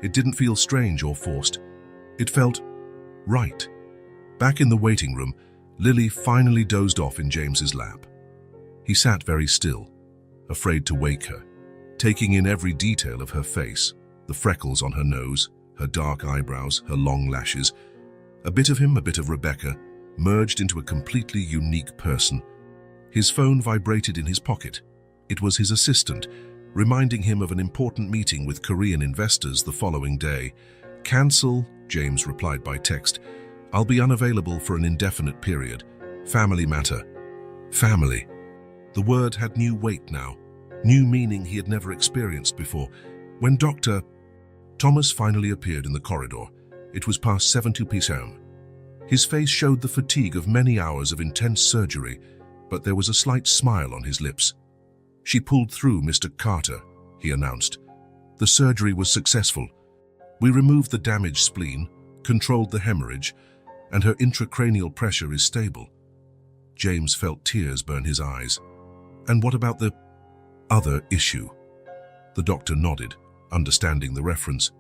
it didn't feel strange or forced. It felt right. Back in the waiting room, Lily finally dozed off in James's lap. He sat very still, afraid to wake her, taking in every detail of her face, the freckles on her nose, her dark eyebrows, her long lashes. A bit of him, a bit of Rebecca, merged into a completely unique person. His phone vibrated in his pocket. It was his assistant, reminding him of an important meeting with Korean investors the following day. "Cancel," James replied by text. "I'll be unavailable for an indefinite period. Family matter." Family. The word had new weight now, new meaning he had never experienced before. When Dr. Thomas finally appeared in the corridor, it was past 7 p.m. His face showed the fatigue of many hours of intense surgery, but there was a slight smile on his lips. "She pulled through, Mr. Carter," he announced. "The surgery was successful. We removed the damaged spleen, controlled the hemorrhage, and her intracranial pressure is stable." James felt tears burn his eyes. "And what about the other issue?" The doctor nodded, understanding the reference.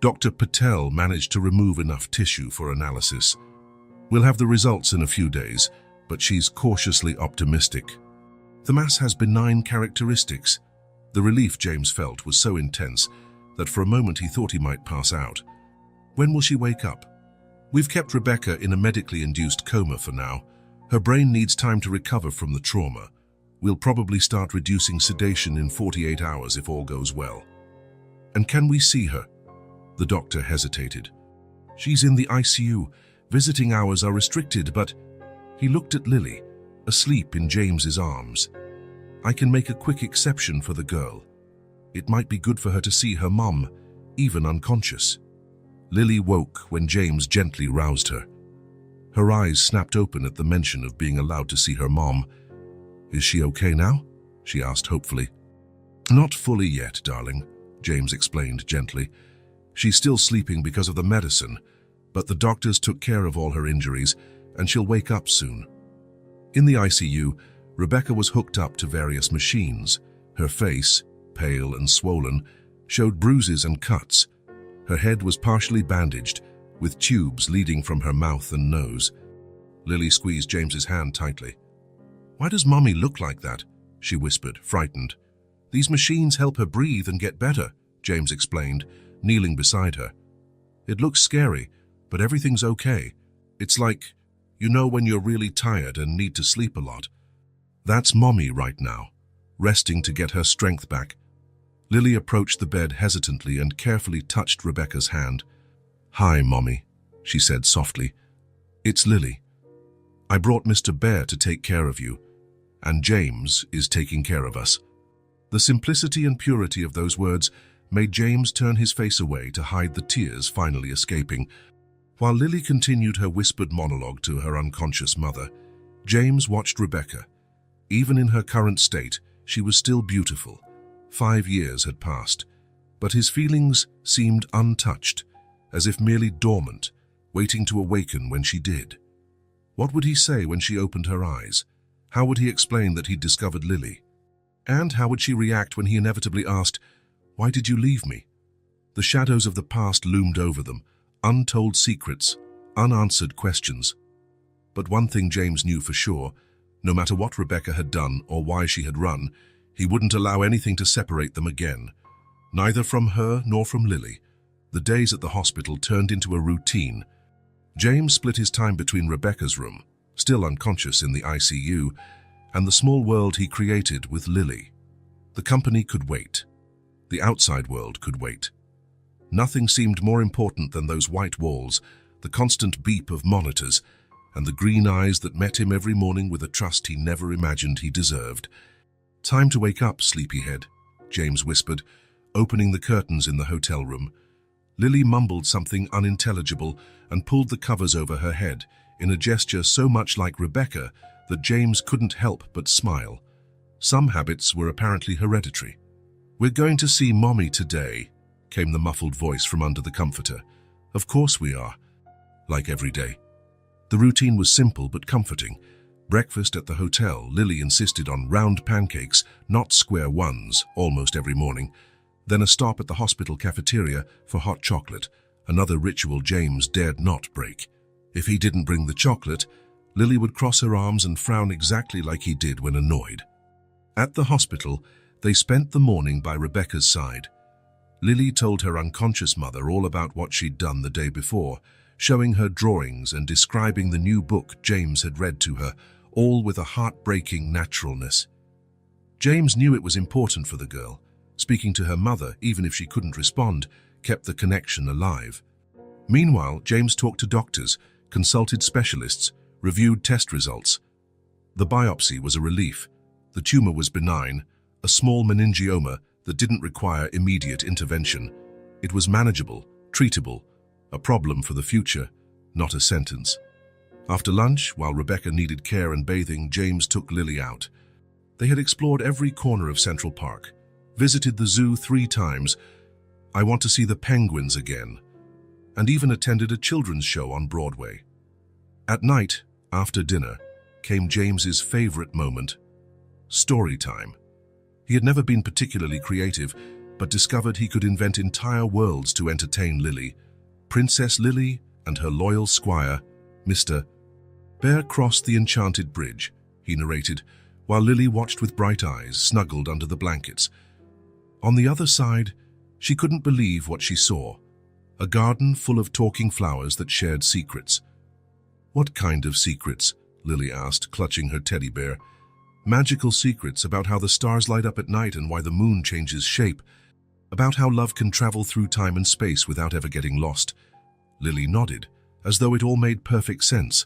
"Dr. Patel managed to remove enough tissue for analysis. We'll have the results in a few days, but she's cautiously optimistic. The mass has benign characteristics." The relief James felt was so intense that for a moment he thought he might pass out. "When will she wake up?" "We've kept Rebecca in a medically induced coma for now. Her brain needs time to recover from the trauma. We'll probably start reducing sedation in 48 hours if all goes well." "And can we see her?" The doctor hesitated. "She's in the ICU. Visiting hours are restricted, but..." He looked at Lily, asleep in James's arms. "I can make a quick exception for the girl. It might be good for her to see her mum, even unconscious." Lily woke when James gently roused her. Her eyes snapped open at the mention of being allowed to see her mom. "Is she okay now?" she asked hopefully. "Not fully yet, darling," James explained gently. "She's still sleeping because of the medicine, but the doctors took care of all her injuries, and she'll wake up soon." In the ICU, Rebecca was hooked up to various machines. Her face, pale and swollen, showed bruises and cuts. Her head was partially bandaged, with tubes leading from her mouth and nose. Lily squeezed James's hand tightly. "Why does Mommy look like that?" she whispered, frightened. "These machines help her breathe and get better," James explained, kneeling beside her. "It looks scary, but everything's okay. It's like, you know when you're really tired and need to sleep a lot. That's Mommy right now, resting to get her strength back." Lily approached the bed hesitantly and carefully touched Rebecca's hand. "Hi, Mommy," she said softly. "It's Lily. I brought Mr. Bear to take care of you, and James is taking care of us." The simplicity and purity of those words made James turn his face away to hide the tears finally escaping. While Lily continued her whispered monologue to her unconscious mother, James watched Rebecca. Even in her current state, she was still beautiful. 5 years had passed, but his feelings seemed untouched, as if merely dormant, waiting to awaken when she did. What would he say when she opened her eyes? How would he explain that he'd discovered Lily? And how would she react when he inevitably asked, "Why did you leave me?" The shadows of the past loomed over them, untold secrets, unanswered questions. But one thing James knew for sure: no matter what Rebecca had done or why she had run, he wouldn't allow anything to separate them again. Neither from her nor from Lily. The days at the hospital turned into a routine. James split his time between Rebecca's room, still unconscious in the ICU, and the small world he created with Lily. The company could wait. The outside world could wait. Nothing seemed more important than those white walls, the constant beep of monitors, and the green eyes that met him every morning with a trust he never imagined he deserved. "Time to wake up, sleepyhead," James whispered, opening the curtains in the hotel room. Lily mumbled something unintelligible and pulled the covers over her head in a gesture so much like Rebecca that James couldn't help but smile. Some habits were apparently hereditary. "We're going to see Mommy today," came the muffled voice from under the comforter. "Of course we are." Like every day. The routine was simple but comforting. Breakfast at the hotel. Lily insisted on round pancakes, not square ones, almost every morning. Then a stop at the hospital cafeteria for hot chocolate, another ritual James dared not break. If he didn't bring the chocolate, Lily would cross her arms and frown exactly like he did when annoyed. At the hospital, they spent the morning by Rebecca's side. Lily told her unconscious mother all about what she'd done the day before, showing her drawings and describing the new book James had read to her, all with a heartbreaking naturalness. James knew it was important for the girl. Speaking to her mother, even if she couldn't respond, kept the connection alive. Meanwhile, James talked to doctors, consulted specialists, reviewed test results. The biopsy was a relief. The tumor was benign, a small meningioma that didn't require immediate intervention. It was manageable, treatable, a problem for the future, not a sentence. After lunch, while Rebecca needed care and bathing, James took Lily out. They had explored every corner of Central Park, visited the zoo 3 times, I want to see the penguins again, and even attended a children's show on Broadway. At night, after dinner, came James's favorite moment: story time. He had never been particularly creative, but discovered he could invent entire worlds to entertain Lily. Princess Lily and her loyal squire, Mr. Bear, crossed the enchanted bridge, he narrated, while Lily watched with bright eyes, snuggled under the blankets. On the other side, she couldn't believe what she saw: a garden full of talking flowers that shared secrets. "What kind of secrets?" Lily asked, clutching her teddy bear. "Magical secrets about how the stars light up at night and why the moon changes shape, about how love can travel through time and space without ever getting lost." Lily nodded, as though it all made perfect sense.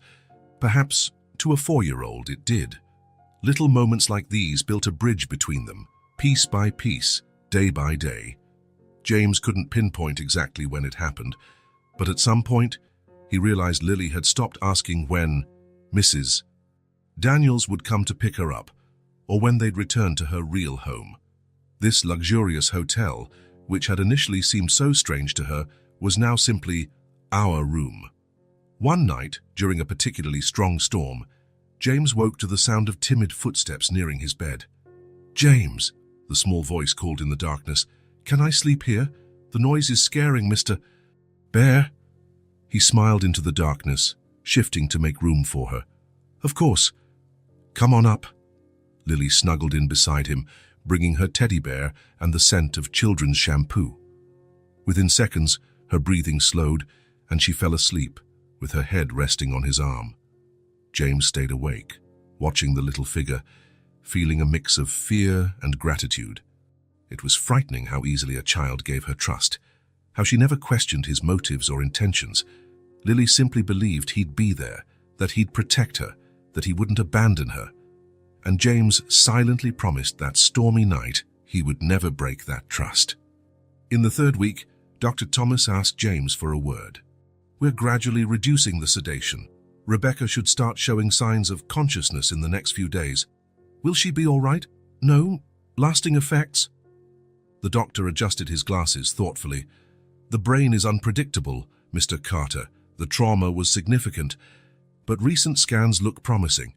Perhaps, to a 4-year-old, it did. Little moments like these built a bridge between them, piece by piece, day by day. James couldn't pinpoint exactly when it happened, but at some point, he realized Lily had stopped asking when Mrs. Daniels would come to pick her up, or when they'd return to her real home. This luxurious hotel, which had initially seemed so strange to her, was now simply our room. One night, during a particularly strong storm, James woke to the sound of timid footsteps nearing his bed. "James," the small voice called in the darkness, "can I sleep here? The noise is scaring Mr. Bear." He smiled into the darkness, shifting to make room for her. "Of course. Come on up." Lily snuggled in beside him, bringing her teddy bear and the scent of children's shampoo. Within seconds, her breathing slowed, and she fell asleep, with her head resting on his arm. James stayed awake, watching the little figure, feeling a mix of fear and gratitude. It was frightening how easily a child gave her trust, how she never questioned his motives or intentions. Lily simply believed he'd be there, that he'd protect her, that he wouldn't abandon her. And James silently promised that stormy night he would never break that trust. In the 3rd week, Dr. Thomas asked James for a word. "We're gradually reducing the sedation. Rebecca should start showing signs of consciousness in the next few days." Will she be all right? No? Lasting effects? The doctor adjusted his glasses thoughtfully. The brain is unpredictable, Mr. Carter. The trauma was significant, but recent scans look promising.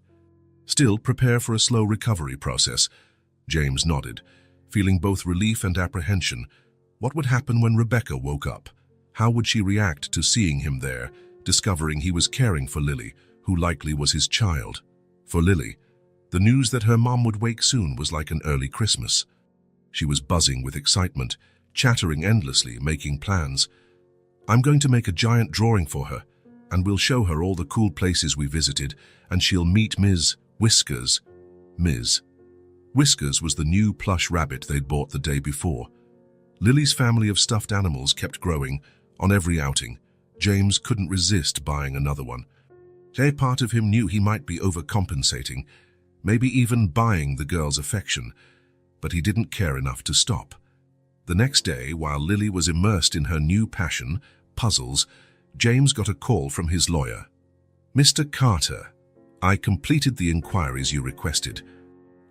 Still, prepare for a slow recovery process. James nodded, feeling both relief and apprehension. What would happen when Rebecca woke up? How would she react to seeing him there, discovering he was caring for Lily, who likely was his child? For Lily, the news that her mom would wake soon was like an early Christmas. She was buzzing with excitement, chattering endlessly, making plans. I'm going to make a giant drawing for her, and we'll show her all the cool places we visited, and she'll meet Ms. Whiskers. Ms. Whiskers was the new plush rabbit they'd bought the day before. Lily's family of stuffed animals kept growing. On every outing, James couldn't resist buying another one. A part of him knew he might be overcompensating, maybe even buying the girl's affection, but he didn't care enough to stop. The next day, while Lily was immersed in her new passion, puzzles, James got a call from his lawyer. Mr. Carter, I completed the inquiries you requested.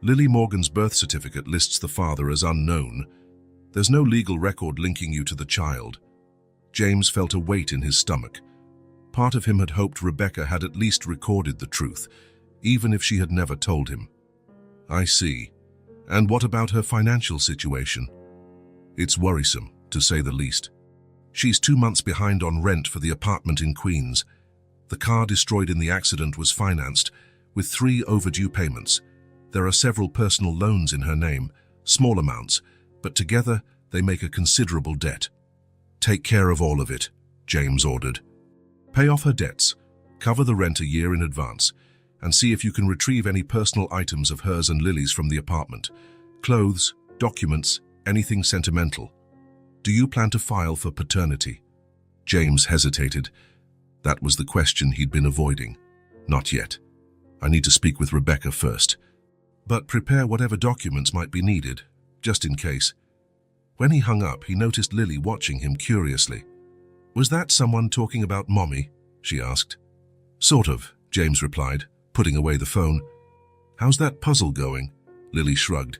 Lily Morgan's birth certificate lists the father as unknown. There's no legal record linking you to the child. James felt a weight in his stomach. Part of him had hoped Rebecca had at least recorded the truth, even if she had never told him. I see. And what about her financial situation? It's worrisome, to say the least. She's 2 months behind on rent for the apartment in Queens. The car destroyed in the accident was financed, with 3 overdue payments. There are several personal loans in her name, small amounts, but together they make a considerable debt. Take care of all of it, James ordered. Pay off her debts, cover the rent a year in advance, and see if you can retrieve any personal items of hers and Lily's from the apartment. Clothes, documents, anything sentimental. Do you plan to file for paternity? James hesitated. That was the question he'd been avoiding. Not yet. I need to speak with Rebecca first. But prepare whatever documents might be needed, just in case. When he hung up, he noticed Lily watching him curiously. Was that someone talking about Mommy? She asked. Sort of, James replied, putting away the phone. How's that puzzle going? Lily shrugged,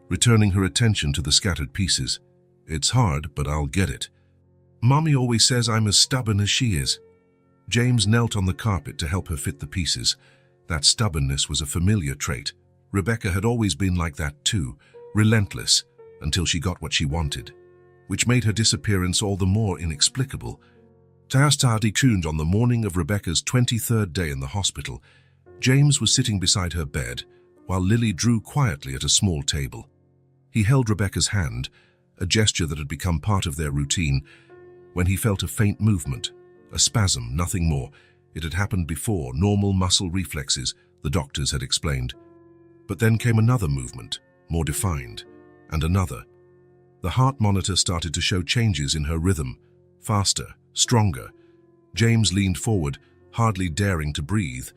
returning her attention to the scattered pieces. It's hard, but I'll get it. Mommy always says I'm as stubborn as she is. James knelt on the carpet to help her fit the pieces. That stubbornness was a familiar trait. Rebecca had always been like that too, relentless, until she got what she wanted, which made her disappearance all the more inexplicable. Taastadi tuned on the morning of Rebecca's 23rd day in the hospital. James was sitting beside her bed, while Lily drew quietly at a small table. He held Rebecca's hand, a gesture that had become part of their routine, when he felt a faint movement, a spasm, nothing more. It had happened before, normal muscle reflexes, the doctors had explained. But then came another movement, more defined, and another. The heart monitor started to show changes in her rhythm, faster, stronger. James leaned forward, hardly daring to breathe.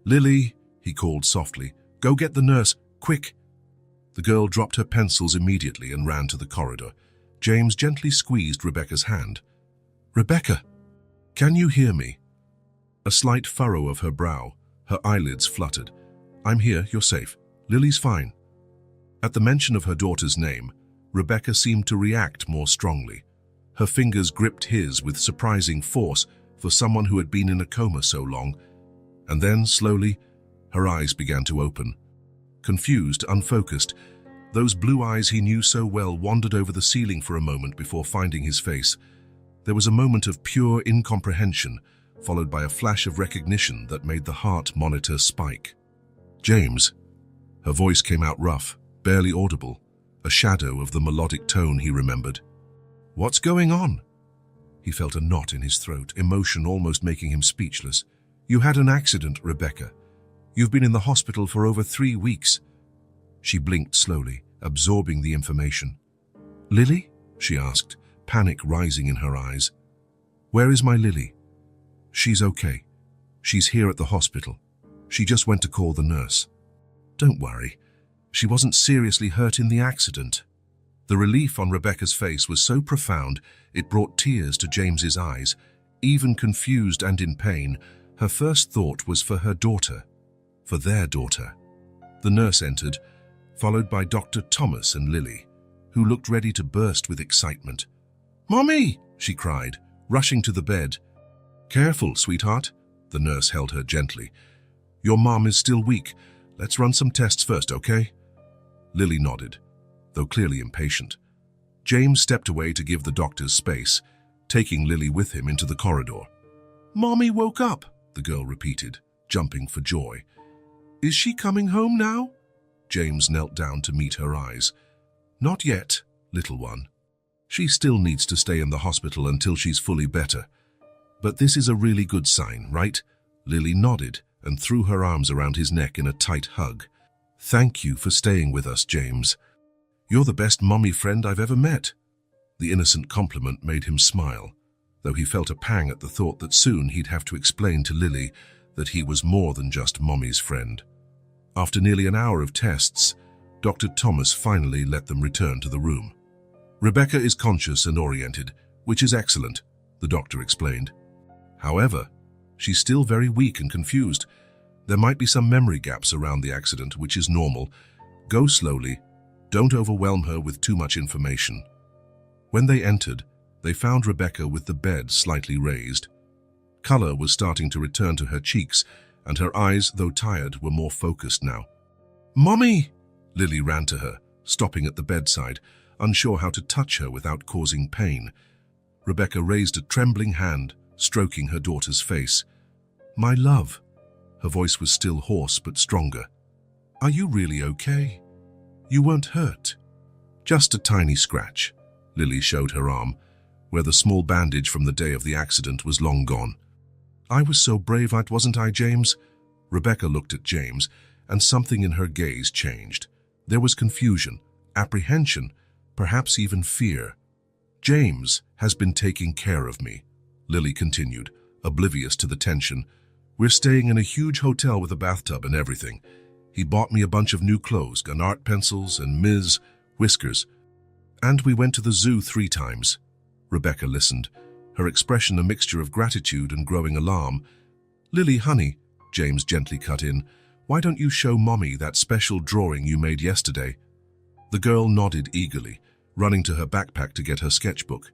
Lily, he called softly, go get the nurse, quick. The girl dropped her pencils immediately and ran to the corridor. James gently squeezed Rebecca's hand. Rebecca, can you hear me? A slight furrow of her brow, her eyelids fluttered. I'm here, you're safe. Lily's fine. At the mention of her daughter's name, Rebecca seemed to react more strongly. Her fingers gripped his with surprising force for someone who had been in a coma so long. And then, slowly, her eyes began to open. Confused, unfocused, those blue eyes he knew so well wandered over the ceiling for a moment before finding his face. There was a moment of pure incomprehension, followed by a flash of recognition that made the heart monitor spike. James. Her voice came out rough, barely audible, a shadow of the melodic tone he remembered. What's going on? He felt a knot in his throat, emotion almost making him speechless. You had an accident, Rebecca. You've been in the hospital for over 3 weeks. She blinked slowly, absorbing the information. Lily? She asked, panic rising in her eyes. Where is my Lily? She's okay. She's here at the hospital. She just went to call the nurse. Don't worry. She wasn't seriously hurt in the accident. The relief on Rebecca's face was so profound it brought tears to James's eyes. Even confused and in pain, her first thought was for her daughter, for their daughter. The nurse entered, followed by Dr. Thomas and Lily, who looked ready to burst with excitement. "Mommy!" she cried, rushing to the bed. "Careful, sweetheart." The nurse held her gently. "Your mom is still weak. Let's run some tests first, okay?" Lily nodded, though clearly impatient. James stepped away to give the doctors space, taking Lily with him into the corridor. "Mommy woke up," the girl repeated, jumping for joy. "Is she coming home now?" James knelt down to meet her eyes. "Not yet, little one. She still needs to stay in the hospital until she's fully better. But this is a really good sign, right?" Lily nodded and threw her arms around his neck in a tight hug. "Thank you for staying with us, James. You're the best mommy friend I've ever met." The innocent compliment made him smile, though he felt a pang at the thought that soon he'd have to explain to Lily that he was more than just mommy's friend. After nearly an hour of tests, Dr. Thomas finally let them return to the room. "Rebecca is conscious and oriented, which is excellent," the doctor explained. "However, she's still very weak and confused. There might be some memory gaps around the accident, which is normal. Go slowly. Don't overwhelm her with too much information." When they entered, they found Rebecca with the bed slightly raised. Color was starting to return to her cheeks, and her eyes, though tired, were more focused now. "Mommy!" Lily ran to her, stopping at the bedside, unsure how to touch her without causing pain. Rebecca raised a trembling hand, stroking her daughter's face. "My love." Her voice was still hoarse but stronger. "Are you really okay? You weren't hurt?" "Just a tiny scratch." Lily showed her arm, where the small bandage from the day of the accident was long gone. "I was so brave, wasn't I, James?" Rebecca looked at James, and something in her gaze changed. There was confusion, apprehension, perhaps even fear. "James has been taking care of me," Lily continued, oblivious to the tension. "We're staying in a huge hotel with a bathtub and everything. He bought me a bunch of new clothes, got art pencils and Ms. whiskers. And we went to the zoo 3 times. Rebecca listened, her expression a mixture of gratitude and growing alarm. "Lily, honey," James gently cut in, "why don't you show Mommy that special drawing you made yesterday?" The girl nodded eagerly, running to her backpack to get her sketchbook.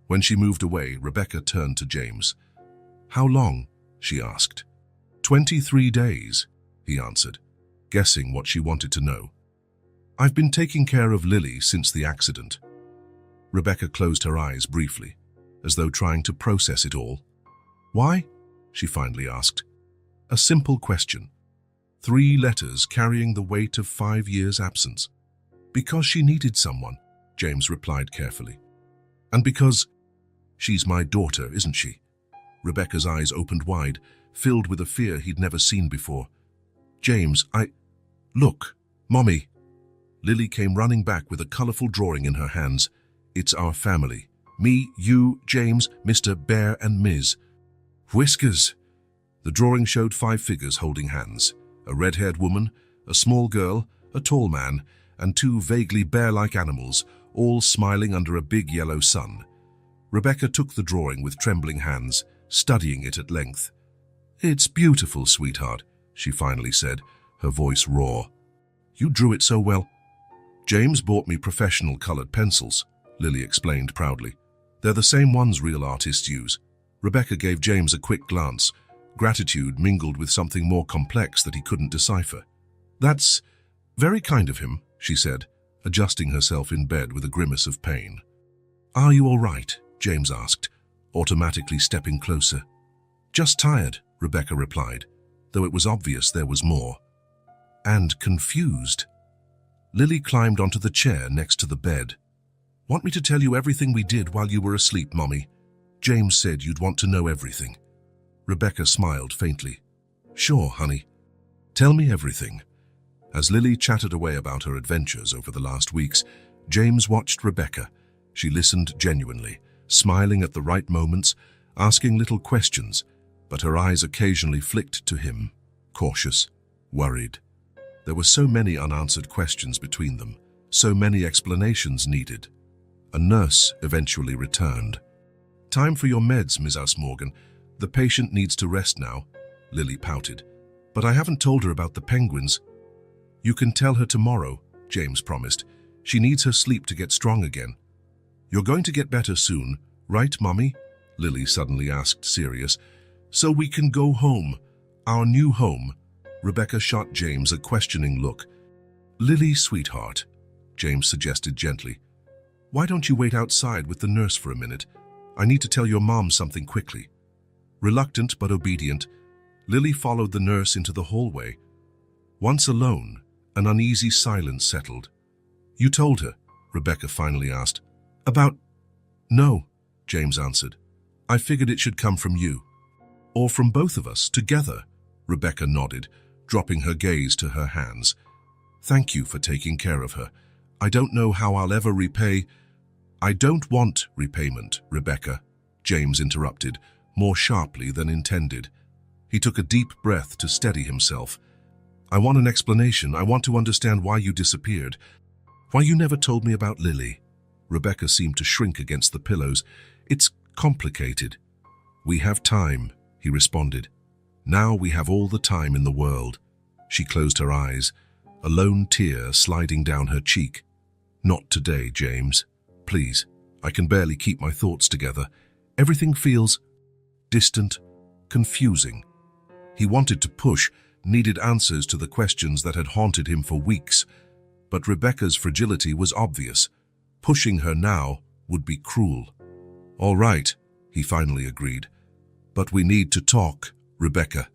When she moved away, Rebecca turned to James. "How long?" she asked. 23 days, he answered, guessing what she wanted to know. "I've been taking care of Lily since the accident." Rebecca closed her eyes briefly, as though trying to process it all. "Why?" she finally asked. A simple question. 3 letters carrying the weight of 5 years' absence. "Because she needed someone," James replied carefully. "And because she's my daughter, isn't she?" Rebecca's eyes opened wide, filled with a fear he'd never seen before. "James, Look, Mommy." Lily came running back with a colorful drawing in her hands. "It's our family. Me, you, James, Mr. Bear and Ms. Whiskers." The drawing showed 5 figures holding hands. A red-haired woman, a small girl, a tall man, and 2 vaguely bear-like animals, all smiling under a big yellow sun. Rebecca took the drawing with trembling hands, studying it at length. "It's beautiful, sweetheart," she finally said, her voice raw. "You drew it so well." "James bought me professional colored pencils," Lily explained proudly. "They're the same ones real artists use." Rebecca gave James a quick glance, gratitude mingled with something more complex that he couldn't decipher. "That's very kind of him," she said, adjusting herself in bed with a grimace of pain. "Are you all right?" James asked, automatically stepping closer. "Just tired," Rebecca replied, though it was obvious there was more. "And confused." Lily climbed onto the chair next to the bed. "Want me to tell you everything we did while you were asleep, Mommy? James said you'd want to know everything." Rebecca smiled faintly. "Sure, honey. Tell me everything." As Lily chattered away about her adventures over the last weeks, James watched Rebecca. She listened genuinely, smiling at the right moments, asking little questions, but her eyes occasionally flicked to him, cautious, worried. There were so many unanswered questions between them, so many explanations needed. A nurse eventually returned. "Time for your meds, Mrs. Morgan. The patient needs to rest now," Lily pouted. "But I haven't told her about the penguins." You can tell her tomorrow, James promised. She needs her sleep to get strong again. You're going to get better soon, right, Mummy? Lily suddenly asked, serious. So we can go home, our new home. Rebecca shot James a questioning look. Lily, sweetheart, James suggested gently. Why don't you wait outside with the nurse for a minute? I need to tell your mom something quickly. Reluctant but obedient, Lily followed the nurse into the hallway. Once alone, an uneasy silence settled. You told her, Rebecca finally asked. About... No, James answered. I figured it should come from you. Or from both of us, together, Rebecca nodded, dropping her gaze to her hands. Thank you for taking care of her. I don't know how I'll ever repay... I don't want repayment, Rebecca, James interrupted, more sharply than intended. He took a deep breath to steady himself. I want an explanation. I want to understand why you disappeared. Why you never told me about Lily. Rebecca seemed to shrink against the pillows. It's complicated. We have time, he responded. Now we have all the time in the world. She closed her eyes, a lone tear sliding down her cheek. Not today, James. Please, I can barely keep my thoughts together. Everything feels distant, confusing. He wanted to push, needed answers to the questions that had haunted him for weeks. But Rebecca's fragility was obvious. Pushing her now would be cruel. All right, he finally agreed. But we need to talk, Rebecca,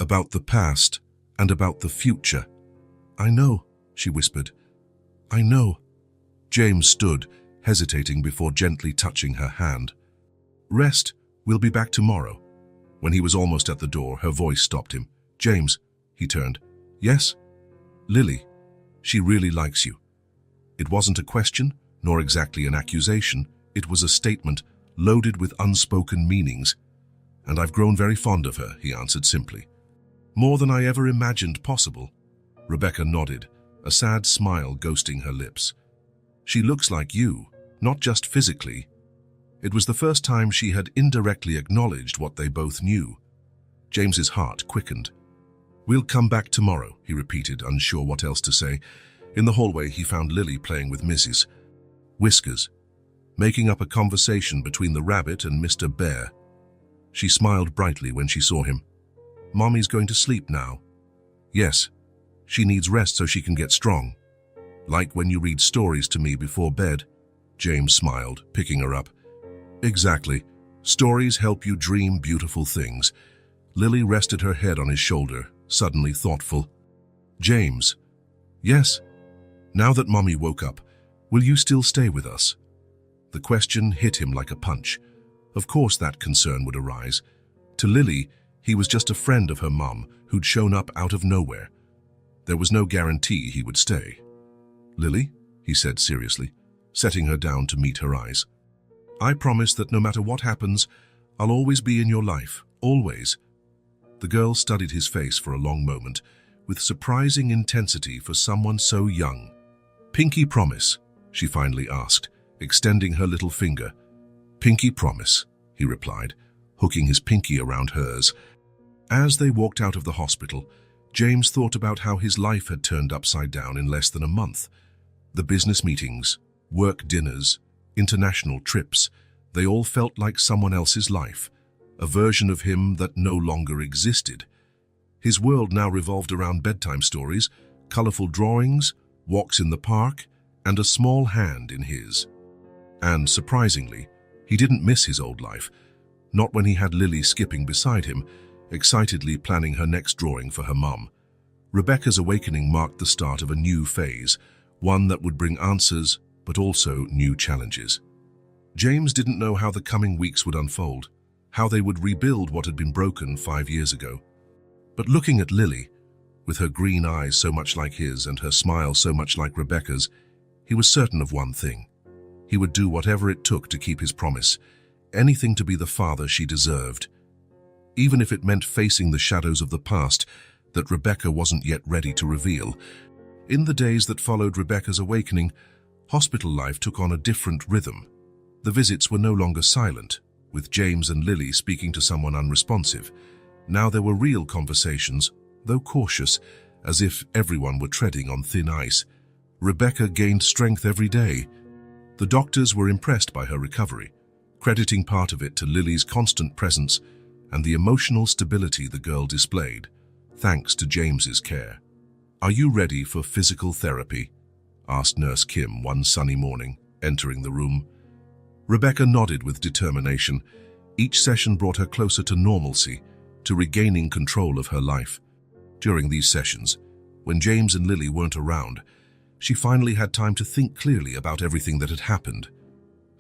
about the past and about the future. I know, she whispered. I know. James stood, hesitating before gently touching her hand. Rest, we'll be back tomorrow. When he was almost at the door, her voice stopped him. James, he turned. Yes? Lily, she really likes you. It wasn't a question, nor exactly an accusation. It was a statement, loaded with unspoken meanings. And I've grown very fond of her, he answered simply. More than I ever imagined possible. Rebecca nodded, a sad smile ghosting her lips. She looks like you, not just physically. It was the first time she had indirectly acknowledged what they both knew. James's heart quickened. We'll come back tomorrow, he repeated, unsure what else to say. In the hallway, he found Lily playing with Mrs. Whiskers, making up a conversation between the rabbit and Mr. Bear. She smiled brightly when she saw him. Mommy's going to sleep now. Yes, she needs rest so she can get strong. Like when you read stories to me before bed. James smiled, picking her up. Exactly. Stories help you dream beautiful things. Lily rested her head on his shoulder, suddenly thoughtful. James. Yes. Now that Mommy woke up, will you still stay with us? The question hit him like a punch. Of course that concern would arise. To Lily, he was just a friend of her mum who'd shown up out of nowhere. There was no guarantee he would stay. Lily, he said seriously, setting her down to meet her eyes. I promise that no matter what happens, I'll always be in your life, always. The girl studied his face for a long moment, with surprising intensity for someone so young. Pinky promise, she finally asked, extending her little finger. Pinky promise, he replied, hooking his pinky around hers. As they walked out of the hospital, James thought about how his life had turned upside down in less than a month. The business meetings, work dinners, international trips, they all felt like someone else's life, a version of him that no longer existed. His world now revolved around bedtime stories, colorful drawings, walks in the park, and a small hand in his. And surprisingly, he didn't miss his old life, not when he had Lily skipping beside him, excitedly planning her next drawing for her mum. Rebecca's awakening marked the start of a new phase, one that would bring answers, but also new challenges. James didn't know how the coming weeks would unfold, how they would rebuild what had been broken 5 years ago. But looking at Lily, with her green eyes so much like his and her smile so much like Rebecca's, he was certain of one thing. He would do whatever it took to keep his promise, anything to be the father she deserved, even if it meant facing the shadows of the past that Rebecca wasn't yet ready to reveal. In the days that followed Rebecca's awakening, hospital life took on a different rhythm. The visits were no longer silent, with James and Lily speaking to someone unresponsive. Now there were real conversations, though cautious, as if everyone were treading on thin ice. Rebecca gained strength every day. The doctors were impressed by her recovery, crediting part of it to Lily's constant presence and the emotional stability the girl displayed, thanks to James's care. "Are you ready for physical therapy?" asked Nurse Kim one sunny morning, entering the room. Rebecca nodded with determination. Each session brought her closer to normalcy, to regaining control of her life. During these sessions, when James and Lily weren't around, she finally had time to think clearly about everything that had happened.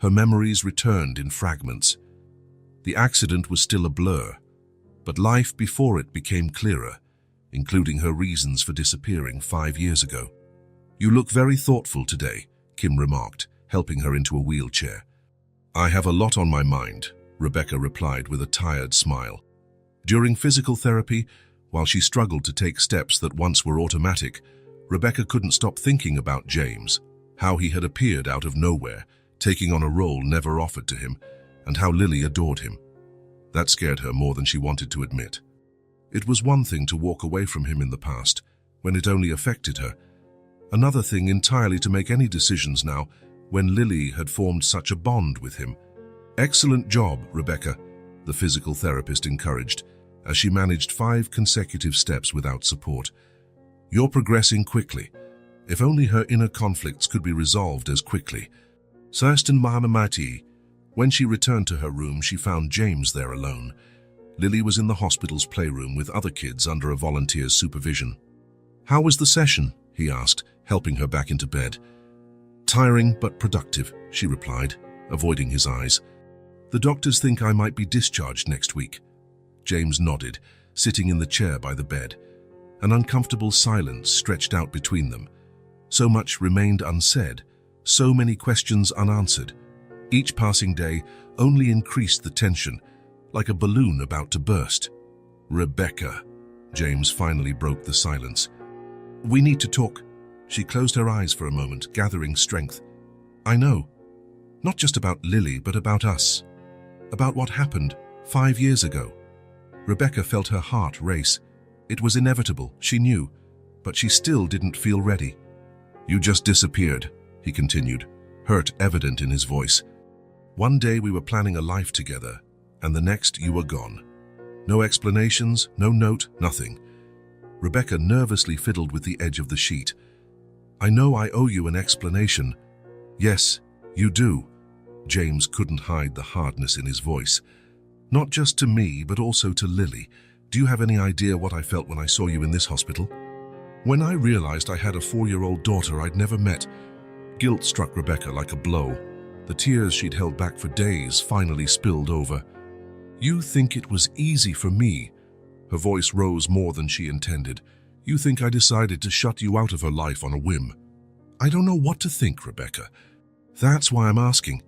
Her memories returned in fragments. The accident was still a blur, but life before it became clearer, including her reasons for disappearing 5 years ago. "You look very thoughtful today," Kim remarked, helping her into a wheelchair. "I have a lot on my mind," Rebecca replied with a tired smile. During physical therapy, while she struggled to take steps that once were automatic, Rebecca couldn't stop thinking about James, how he had appeared out of nowhere, taking on a role never offered to him, and how Lily adored him. That scared her more than she wanted to admit. It was one thing to walk away from him in the past, when it only affected her. Another thing entirely to make any decisions now, when Lily had formed such a bond with him. "Excellent job, Rebecca," the physical therapist encouraged, as she managed 5 consecutive steps without support. "You're progressing quickly. If only her inner conflicts could be resolved as quickly." Kirsten Mahanamati. When she returned to her room, she found James there alone. Lily was in the hospital's playroom with other kids under a volunteer's supervision. "How was the session?" he asked, helping her back into bed. "Tiring but productive," she replied, avoiding his eyes. "The doctors think I might be discharged next week." James nodded, sitting in the chair by the bed. An uncomfortable silence stretched out between them. So much remained unsaid, so many questions unanswered. Each passing day only increased the tension, like a balloon about to burst. "Rebecca," James finally broke the silence. "We need to talk." She closed her eyes for a moment, gathering strength. "I know. Not just about Lily, but about us. About what happened 5 years ago." Rebecca felt her heart race. It was inevitable, she knew, but she still didn't feel ready. "You just disappeared," he continued, hurt evident in his voice. "One day we were planning a life together, and the next you were gone. No explanations, no note, nothing." Rebecca nervously fiddled with the edge of the sheet. "I know I owe you an explanation." "Yes, you do." James couldn't hide the hardness in his voice. "Not just to me, but also to Lily. Do you have any idea what I felt when I saw you in this hospital? When I realized I had a 4-year-old daughter I'd never met." Guilt struck Rebecca like a blow. The tears she'd held back for days finally spilled over. "You think it was easy for me?" Her voice rose more than she intended. "You think I decided to shut you out of her life on a whim?" "I don't know what to think, Rebecca. That's why I'm asking."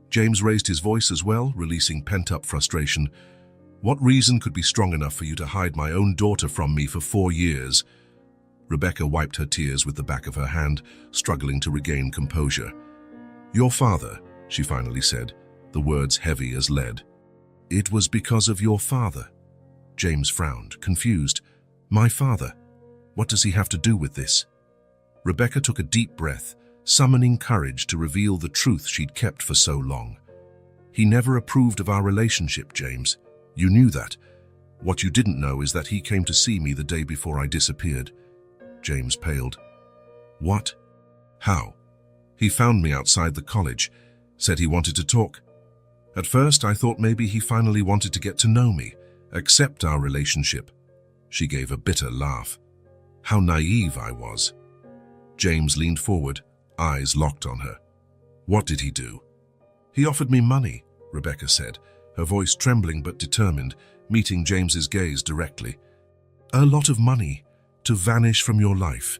James raised his voice as well, releasing pent-up frustration. "What reason could be strong enough for you to hide my own daughter from me for 4 years? Rebecca wiped her tears with the back of her hand, struggling to regain composure. "Your father," she finally said, the words heavy as lead. "It was because of your father." James frowned, confused. "My father? What does he have to do with this?" Rebecca took a deep breath, summoning courage to reveal the truth she'd kept for so long. "He never approved of our relationship, James. You knew that. What you didn't know is that he came to see me the day before I disappeared." James paled. "What? How?" "He found me outside the college, said he wanted to talk. At first I thought maybe he finally wanted to get to know me, accept our relationship." She gave a bitter laugh. How naive I was. James leaned forward, eyes locked on her. "What did he do?" "He offered me money," Rebecca said, her voice trembling but determined, meeting James's gaze directly. "A lot of money, to vanish from your life.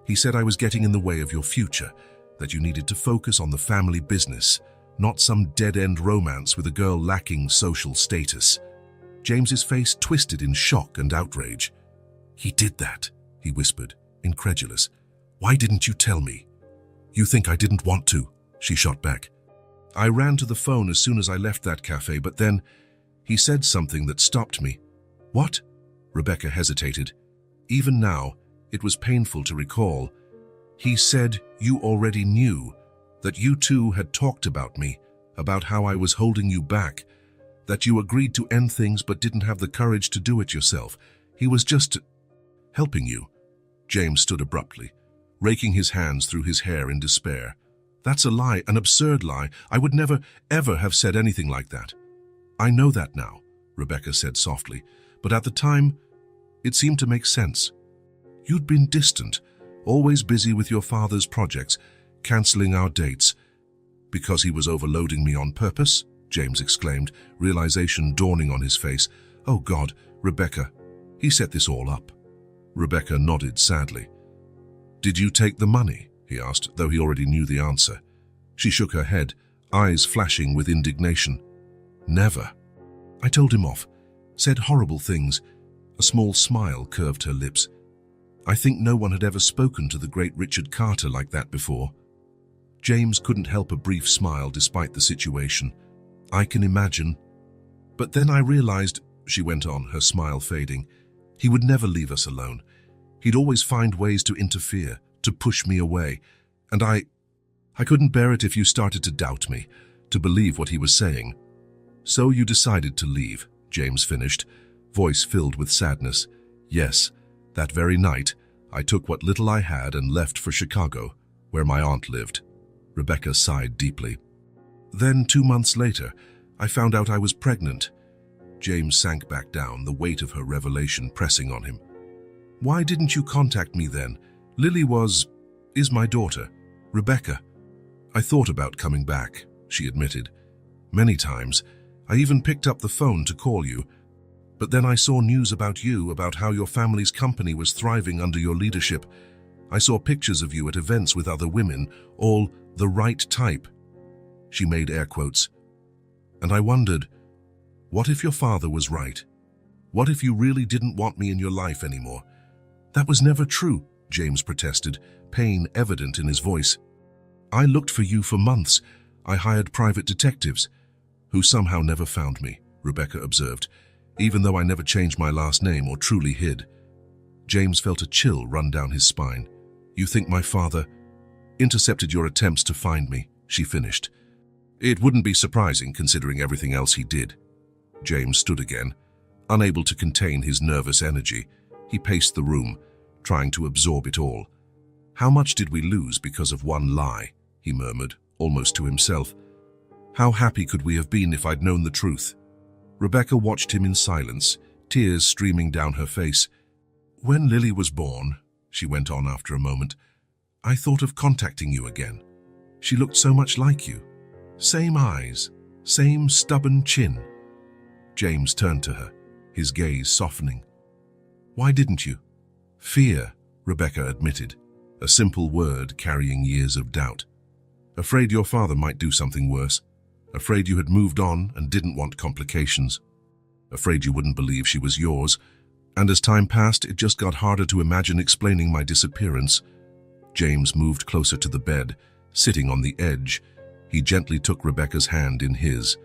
He said I was getting in the way of your future, that you needed to focus on the family business, not some dead-end romance with a girl lacking social status." James's face twisted in shock and outrage. "He did that," he whispered, incredulous. "Why didn't you tell me?" "You think I didn't want to?" she shot back. "I ran to the phone as soon as I left that cafe, but then he said something that stopped me." "What?" Rebecca hesitated. Even now, It was painful to recall. He said you already knew, that you two had talked about me, about how I was holding you back, that you agreed to end things but didn't have the courage to do it yourself. He was just helping you. James stood abruptly, raking his hands through his hair in despair. That's a lie, an absurd lie. I would never, ever have said anything like that. I know that now, Rebecca said softly, but at the time, it seemed to make sense. You'd been distant, always busy with your father's projects, cancelling our dates. Because he was overloading me on purpose? James exclaimed, realization dawning on his face. Oh God, Rebecca, he set this all up. Rebecca nodded sadly. Did you take the money? He asked, though he already knew the answer. She shook her head, eyes flashing with indignation. Never. I told him off, said horrible things. A small smile curved her lips. I think no one had ever spoken to the great Richard Carter like that before. James couldn't help a brief smile despite the situation. I can imagine. But then I realized, she went on, her smile fading, he would never leave us alone. He'd always find ways to interfere, to push me away. And I couldn't bear it if you started to doubt me, to believe what he was saying. So you decided to leave, James finished, voice filled with sadness. Yes, that very night, I took what little I had and left for Chicago, where my aunt lived. Rebecca sighed deeply. Then 2 months later, I found out I was pregnant. James sank back down, the weight of her revelation pressing on him. Why didn't you contact me then? Lily is my daughter, Rebecca. I thought about coming back, she admitted. Many times. I even picked up the phone to call you. But then I saw news about you, about how your family's company was thriving under your leadership. I saw pictures of you at events with other women, all the right type. She made air quotes. And I wondered, what if your father was right? What if you really didn't want me in your life anymore? That was never true, James protested, pain evident in his voice. I looked for you for months. I hired private detectives, who somehow never found me, Rebecca observed, even though I never changed my last name or truly hid. James felt a chill run down his spine. You think my father intercepted your attempts to find me, she finished. It wouldn't be surprising considering everything else he did. James stood again, unable to contain his nervous energy. He paced the room, trying to absorb it all. How much did we lose because of one lie? He murmured, almost to himself. How happy could we have been if I'd known the truth? Rebecca watched him in silence, tears streaming down her face. When Lily was born, she went on after a moment, I thought of contacting you again. She looked so much like you. Same eyes, same stubborn chin. James turned to her, his gaze softening. Why didn't you? Fear, Rebecca admitted, a simple word carrying years of doubt. Afraid your father might do something worse. Afraid you had moved on and didn't want complications. Afraid you wouldn't believe she was yours. And as time passed, it just got harder to imagine explaining my disappearance. James moved closer to the bed, sitting on the edge. He gently took Rebecca's hand in his.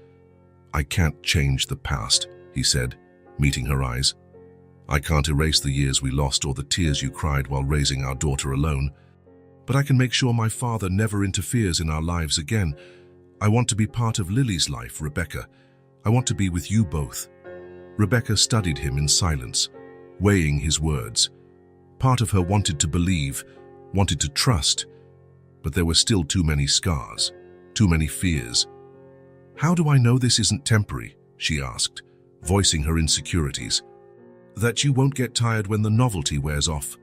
I can't change the past, he said, meeting her eyes. I can't erase the years we lost or the tears you cried while raising our daughter alone. But I can make sure my father never interferes in our lives again. I want to be part of Lily's life, Rebecca. I want to be with you both. Rebecca studied him in silence, weighing his words. Part of her wanted to believe, wanted to trust, but there were still too many scars, too many fears. How do I know this isn't temporary? She asked, voicing her insecurities. That you won't get tired when the novelty wears off.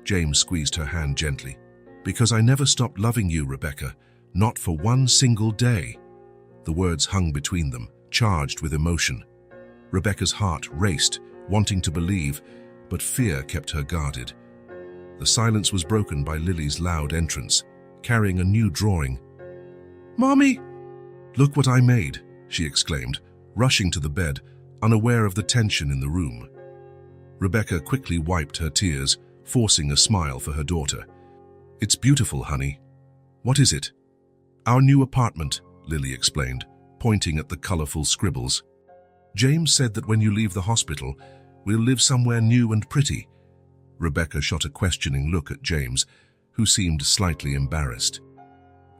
James squeezed her hand gently. Because I never stopped loving you, Rebecca. Not for one single day. The words hung between them, charged with emotion. Rebecca's heart raced, wanting to believe, but fear kept her guarded. The silence was broken by Lily's loud entrance, carrying a new drawing. Mommy! Look what I made, she exclaimed, rushing to the bed, unaware of the tension in the room. Rebecca quickly wiped her tears, forcing a smile for her daughter. It's beautiful, honey. What is it? Our new apartment, Lily explained, pointing at the colorful scribbles. James said that when you leave the hospital, we'll live somewhere new and pretty. Rebecca shot a questioning look at James, who seemed slightly embarrassed.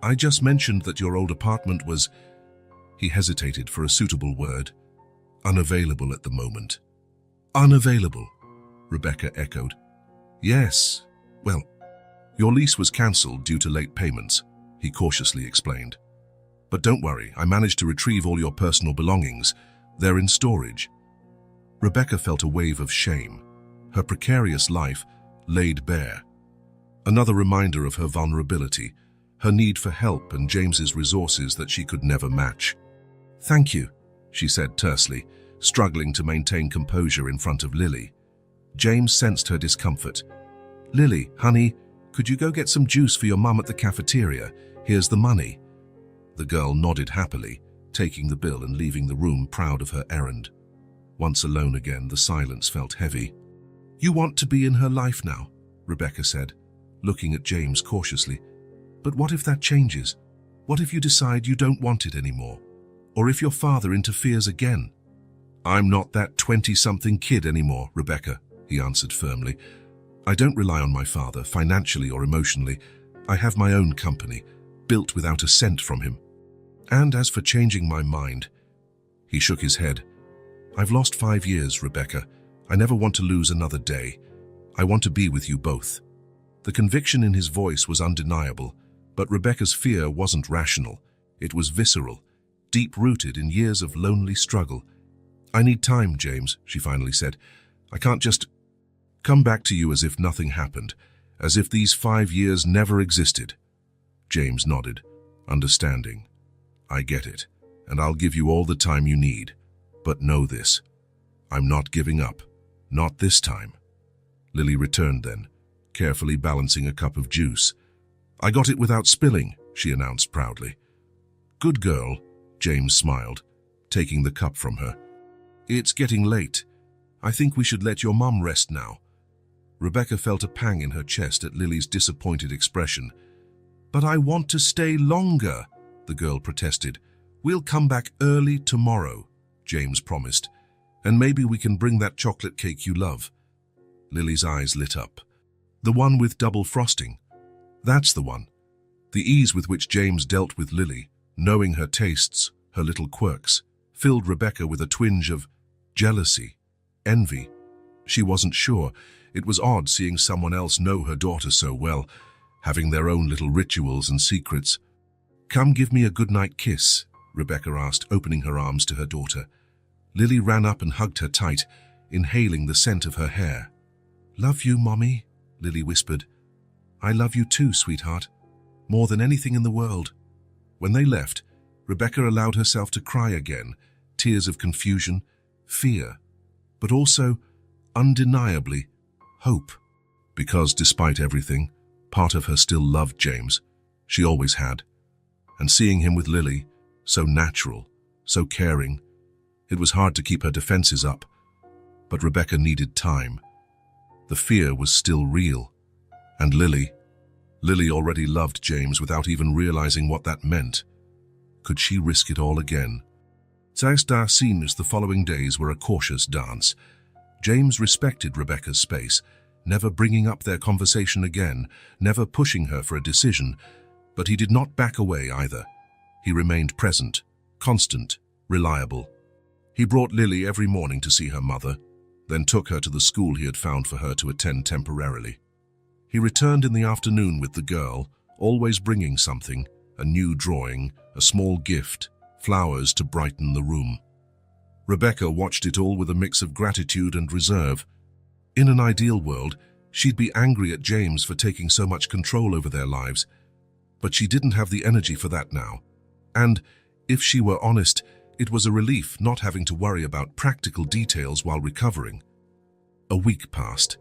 I just mentioned that your old apartment was... He hesitated for a suitable word. Unavailable at the moment. Unavailable, Rebecca echoed. Yes, well, your lease was cancelled due to late payments, he cautiously explained. But don't worry, I managed to retrieve all your personal belongings. They're in storage. Rebecca felt a wave of shame. Her precarious life laid bare. Another reminder of her vulnerability, her need for help and James's resources that she could never match. Thank you, she said tersely, struggling to maintain composure in front of Lily. James sensed her discomfort. Lily, honey, could you go get some juice for your mum at the cafeteria? Here's the money. The girl nodded happily, taking the bill and leaving the room proud of her errand. Once alone again, the silence felt heavy. You want to be in her life now, Rebecca said, looking at James cautiously. But what if that changes? What if you decide you don't want it anymore? Or if your father interferes again? I'm not that 20-something kid anymore, Rebecca, he answered firmly. I don't rely on my father, financially or emotionally. I have my own company, built without a cent from him. And as for changing my mind, he shook his head. I've lost 5 years, Rebecca. I never want to lose another day. I want to be with you both. The conviction in his voice was undeniable, but Rebecca's fear wasn't rational. It was visceral, deep-rooted in years of lonely struggle. I need time, James, she finally said. I can't just come back to you as if nothing happened, as if these 5 years never existed. James nodded, understanding. I get it, and I'll give you all the time you need. But know this, I'm not giving up. Not this time. Lily returned then, carefully balancing a cup of juice. I got it without spilling, she announced proudly. Good girl, James smiled, taking the cup from her. It's getting late. I think we should let your mum rest now. Rebecca felt a pang in her chest at Lily's disappointed expression. But I want to stay longer, the girl protested. We'll come back early tomorrow, James promised, and maybe we can bring that chocolate cake you love. Lily's eyes lit up. The one with double frosting. That's the one. The ease with which James dealt with Lily, knowing her tastes, her little quirks, filled Rebecca with a twinge of jealousy, envy. She wasn't sure. It was odd seeing someone else know her daughter so well, having their own little rituals and secrets. Come give me a goodnight kiss, Rebecca asked, opening her arms to her daughter. Lily ran up and hugged her tight, inhaling the scent of her hair. Love you, Mommy, Lily whispered. I love you too, sweetheart, more than anything in the world. When they left, Rebecca allowed herself to cry again, tears of confusion, fear, but also, undeniably, hope. Because despite everything, part of her still loved James. She always had. And seeing him with Lily, so natural, so caring, it was hard to keep her defenses up. But Rebecca needed time. The fear was still real. And Lily already loved James without even realizing what that meant. Could she risk it all again? xABC the following days were a cautious dance. James respected Rebecca's space, never bringing up their conversation again, never pushing her for a decision, but he did not back away either. He remained present, constant, reliable. He brought Lily every morning to see her mother, then took her to the school he had found for her to attend temporarily. He returned in the afternoon with the girl, always bringing something, a new drawing, a small gift, flowers to brighten the room. Rebecca watched it all with a mix of gratitude and reserve. In an ideal world, she'd be angry at James for taking so much control over their lives, but she didn't have the energy for that now. And, if she were honest, it was a relief not having to worry about practical details while recovering. A week passed,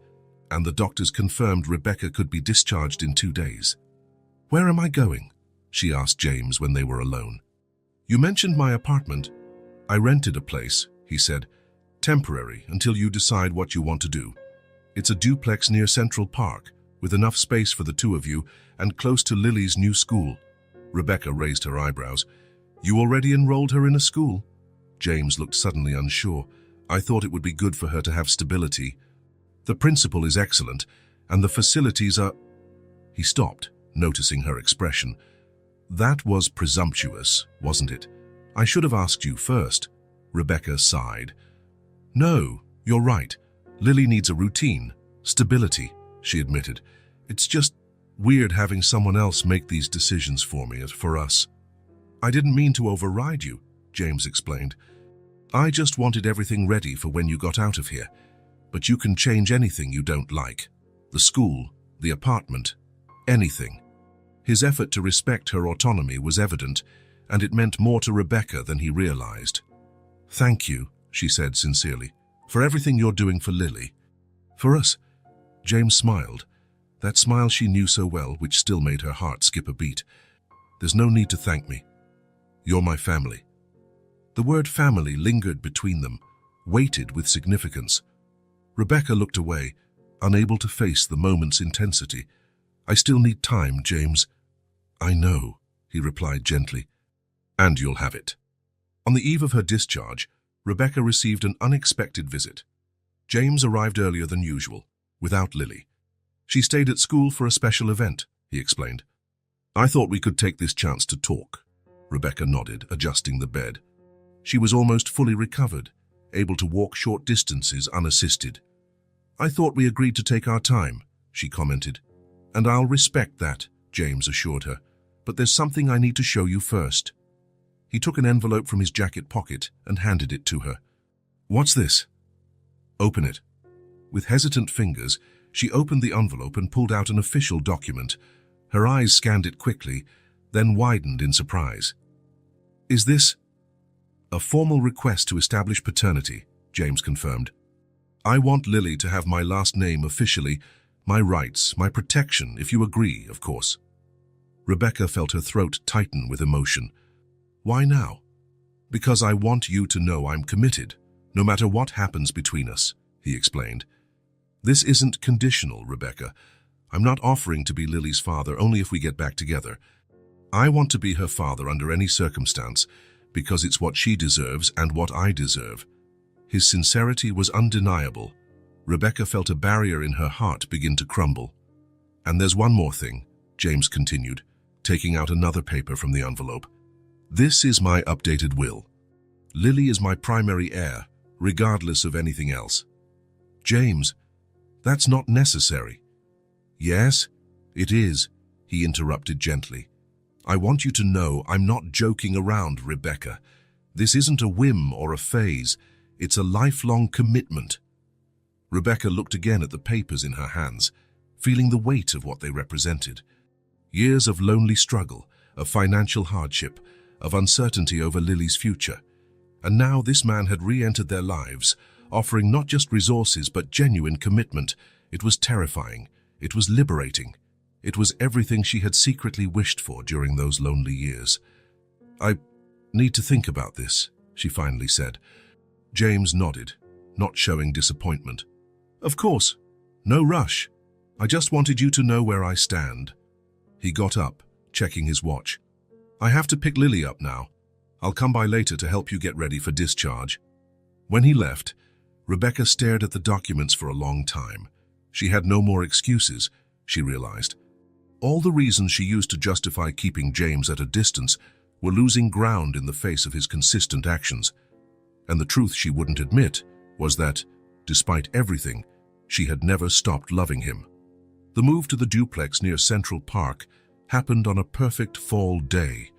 and the doctors confirmed Rebecca could be discharged in 2 days. Where am I going? She asked James when they were alone. You mentioned my apartment. I rented a place, he said. Temporary, until you decide what you want to do. It's a duplex near Central Park, with enough space for the two of you, and close to Lily's new school. Rebecca raised her eyebrows. You already enrolled her in a school? James looked suddenly unsure. I thought it would be good for her to have stability. The principal is excellent, and the facilities are—" He stopped, noticing her expression. "That was presumptuous, wasn't it? I should have asked you first." Rebecca sighed. "No, you're right. Lily needs a routine, stability," she admitted. "It's just weird having someone else make these decisions for us." "I didn't mean to override you," James explained. "I just wanted everything ready for when you got out of here. But you can change anything you don't like. The school, the apartment, anything." His effort to respect her autonomy was evident, and it meant more to Rebecca than he realized. "Thank you," she said sincerely, "for everything you're doing for Lily." "For us?" James smiled, that smile she knew so well, which still made her heart skip a beat. "There's no need to thank me. You're my family." The word family lingered between them, weighted with significance. Rebecca looked away, unable to face the moment's intensity. "I still need time, James." "I know," he replied gently. "And you'll have it." On the eve of her discharge, Rebecca received an unexpected visit. James arrived earlier than usual, without Lily. "She stayed at school for a special event," he explained. "I thought we could take this chance to talk." Rebecca nodded, adjusting the bed. She was almost fully recovered, able to walk short distances unassisted. "I thought we agreed to take our time," she commented. "And I'll respect that," James assured her. "But there's something I need to show you first." He took an envelope from his jacket pocket and handed it to her. "What's this?" "Open it." With hesitant fingers, she opened the envelope and pulled out an official document. Her eyes scanned it quickly, then widened in surprise. "Is this—" "A formal request to establish paternity," James confirmed. "I want Lily to have my last name officially, my rights, my protection, if you agree, of course." Rebecca felt her throat tighten with emotion. "Why now?" "Because I want you to know I'm committed, no matter what happens between us," he explained. "This isn't conditional, Rebecca. I'm not offering to be Lily's father only if we get back together. I want to be her father under any circumstance, because it's what she deserves and what I deserve." His sincerity was undeniable. Rebecca felt a barrier in her heart begin to crumble. "And there's one more thing," James continued, taking out another paper from the envelope. "This is my updated will. Lily is my primary heir, regardless of anything else." "James, that's not necessary." "Yes, it is," he interrupted gently. "I want you to know I'm not joking around, Rebecca. This isn't a whim or a phase. It's a lifelong commitment." Rebecca looked again at the papers in her hands, feeling the weight of what they represented. Years of lonely struggle, of financial hardship, of uncertainty over Lily's future. And now this man had re-entered their lives, offering not just resources but genuine commitment. It was terrifying. It was liberating. It was everything she had secretly wished for during those lonely years. "I need to think about this," she finally said. James nodded, not showing disappointment. "Of course. No rush. I just wanted you to know where I stand." He got up, checking his watch. "I have to pick Lily up now. I'll come by later to help you get ready for discharge." When he left, Rebecca stared at the documents for a long time. She had no more excuses, she realized. All the reasons she used to justify keeping James at a distance were losing ground in the face of his consistent actions. And the truth she wouldn't admit was that, despite everything, she had never stopped loving him. The move to the duplex near Central Park happened on a perfect fall day.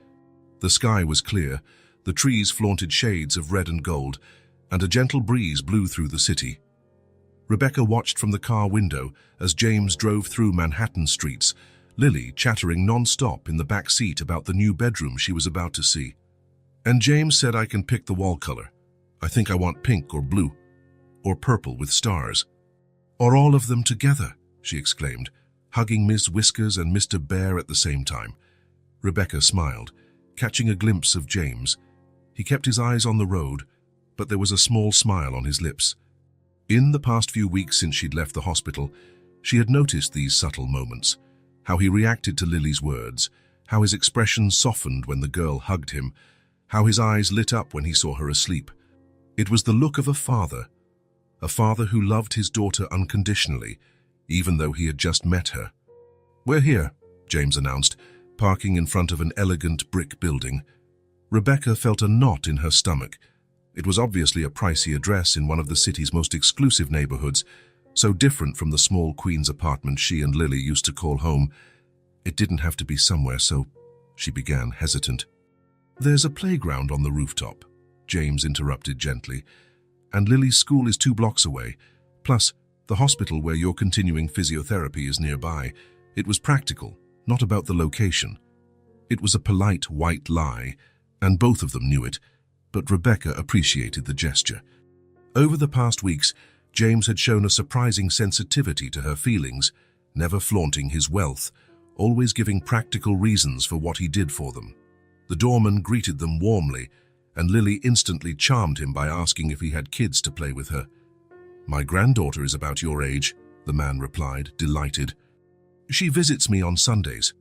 The sky was clear, the trees flaunted shades of red and gold, and a gentle breeze blew through the city. Rebecca watched from the car window as James drove through Manhattan streets, Lily chattering non-stop in the back seat about the new bedroom she was about to see. "And James said I can pick the wall color. I think I want pink or blue, or purple with stars. Or all of them together," she exclaimed, hugging Miss Whiskers and Mr. Bear at the same time. Rebecca smiled, catching a glimpse of James. He kept his eyes on the road, but there was a small smile on his lips. In the past few weeks since she'd left the hospital, she had noticed these subtle moments, how he reacted to Lily's words, how his expression softened when the girl hugged him, how his eyes lit up when he saw her asleep. It was the look of a a father who loved his daughter unconditionally, even though he had just met her. "We're here," James announced, parking in front of an elegant brick building. Rebecca felt a knot in her stomach. It was obviously a pricey address in one of the city's most exclusive neighborhoods, so different from the small Queen's apartment she and Lily used to call home. It didn't have to be somewhere, so she began, hesitant. "There's a playground on the rooftop," James interrupted gently, "and Lily's school is 2 blocks away. Plus, the hospital where you're continuing physiotherapy is nearby. It was practical, not about the location." It was a polite white lie, and both of them knew it, but Rebecca appreciated the gesture. Over the past weeks, James had shown a surprising sensitivity to her feelings, never flaunting his wealth, always giving practical reasons for what he did for them. The doorman greeted them warmly, and Lily instantly charmed him by asking if he had kids to play with her. "My granddaughter is about your age," the man replied, delighted. "She visits me on Sundays."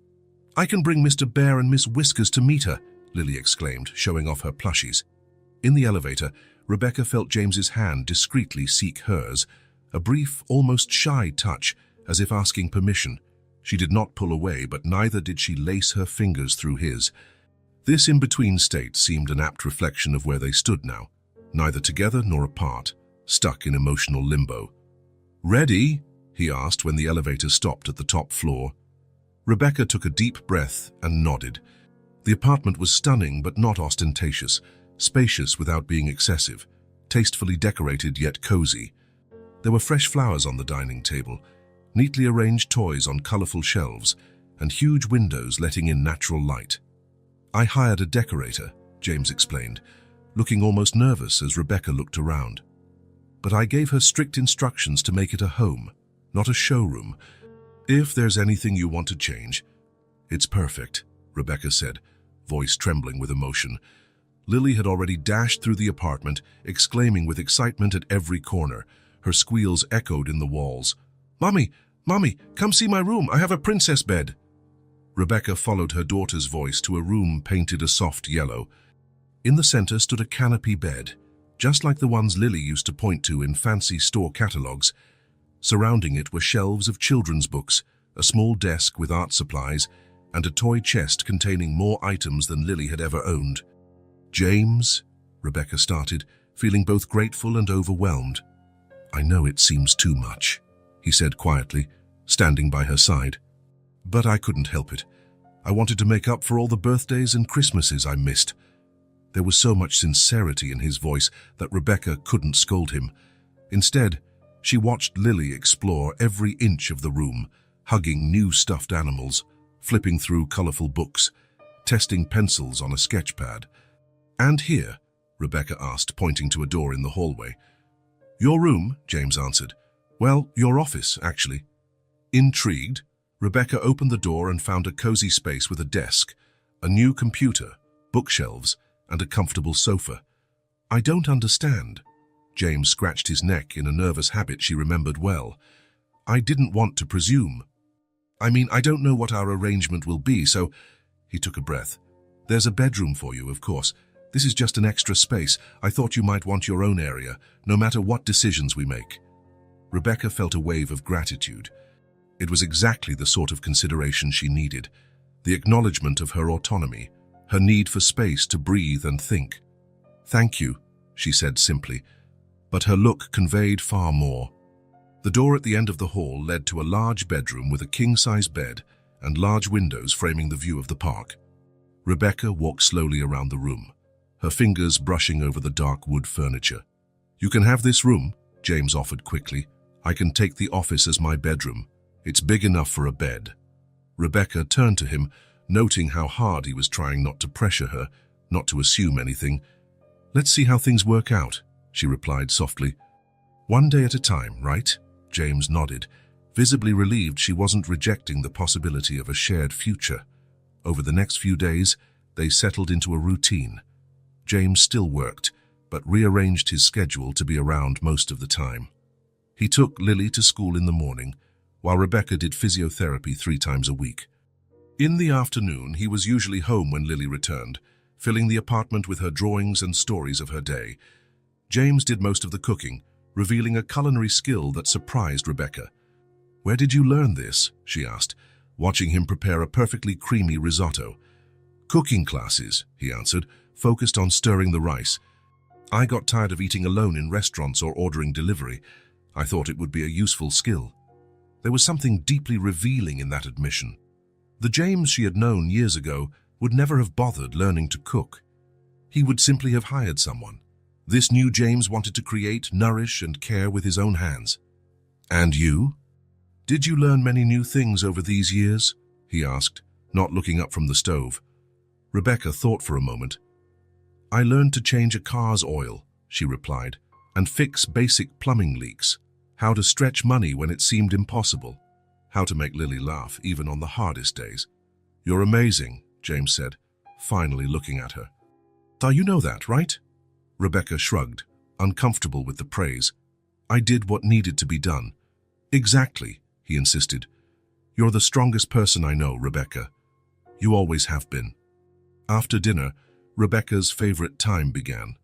"I can bring Mr. Bear and Miss Whiskers to meet her," Lily exclaimed, showing off her plushies. In the elevator, Rebecca felt James's hand discreetly seek hers, a brief, almost shy touch, as if asking permission. She did not pull away, but neither did she lace her fingers through his. This in-between state seemed an apt reflection of where they stood now, neither together nor apart, stuck in emotional limbo. "Ready?" he asked when the elevator stopped at the top floor. Rebecca took a deep breath and nodded. The apartment was stunning but not ostentatious, spacious without being excessive, tastefully decorated yet cozy. There were fresh flowers on the dining table, neatly arranged toys on colorful shelves, and huge windows letting in natural light. "I hired a decorator," James explained, looking almost nervous as Rebecca looked around. "But I gave her strict instructions to make it a home, not a showroom. If there's anything you want to change, it's perfect," Rebecca said, voice trembling with emotion. Lily had already dashed through the apartment, exclaiming with excitement at every corner. Her squeals echoed in the walls. "Mommy, Mommy, come see my room. I have a princess bed." Rebecca followed her daughter's voice to a room painted a soft yellow. In the center stood a canopy bed, just like the ones Lily used to point to in fancy store catalogs. Surrounding it were shelves of children's books, a small desk with art supplies, and a toy chest containing more items than Lily had ever owned. "James," Rebecca started, feeling both grateful and overwhelmed. "I know it seems too much," he said quietly, standing by her side. "But I couldn't help it. I wanted to make up for all the birthdays and Christmases I missed." There was so much sincerity in his voice that Rebecca couldn't scold him. Instead, she watched Lily explore every inch of the room, hugging new stuffed animals, flipping through colorful books, testing pencils on a sketch pad. "And here?" Rebecca asked, pointing to a door in the hallway. "Your room," James answered. "Well, your office, actually." Intrigued, Rebecca opened the door and found a cozy space with a desk, a new computer, bookshelves, and a comfortable sofa. "I don't understand." James scratched his neck in a nervous habit she remembered well. "I didn't want to presume. I mean, I don't know what our arrangement will be, so..." He took a breath. "There's a bedroom for you, of course. This is just an extra space. I thought you might want your own area, no matter what decisions we make." Rebecca felt a wave of gratitude. It was exactly the sort of consideration she needed, the acknowledgement of her autonomy, her need for space to breathe and think. "Thank you," she said simply, but her look conveyed far more. The door at the end of the hall led to a large bedroom with a king-size bed and large windows framing the view of the park. Rebecca walked slowly around the room, her fingers brushing over the dark wood furniture. "You can have this room," James offered quickly. "I can take the office as my bedroom. It's big enough for a bed." Rebecca turned to him, noting how hard he was trying not to pressure her, not to assume anything. "Let's see how things work out," she replied softly. "One day at a time, right?" James nodded, visibly relieved she wasn't rejecting the possibility of a shared future. Over the next few days, they settled into a routine. James still worked, but rearranged his schedule to be around most of the time. He took Lily to school in the morning, while Rebecca did physiotherapy 3 times a week. In the afternoon, he was usually home when Lily returned, filling the apartment with her drawings and stories of her day. James did most of the cooking, revealing a culinary skill that surprised Rebecca. "Where did you learn this?" she asked, watching him prepare a perfectly creamy risotto. "Cooking classes," he answered, focused on stirring the rice. "I got tired of eating alone in restaurants or ordering delivery. I thought it would be a useful skill." There was something deeply revealing in that admission. The James she had known years ago would never have bothered learning to cook. He would simply have hired someone. This new James wanted to create, nourish, and care with his own hands. "And you? Did you learn many new things over these years?" he asked, not looking up from the stove. Rebecca thought for a moment. "I learned to change a car's oil," she replied, "and fix basic plumbing leaks, how to stretch money when it seemed impossible, how to make Lily laugh even on the hardest days." "You're amazing," James said, finally looking at her. "You know that, right?" Rebecca shrugged, uncomfortable with the praise. "I did what needed to be done." "Exactly," he insisted. "You're the strongest person I know, Rebecca. You always have been." After dinner, Rebecca's favorite time began.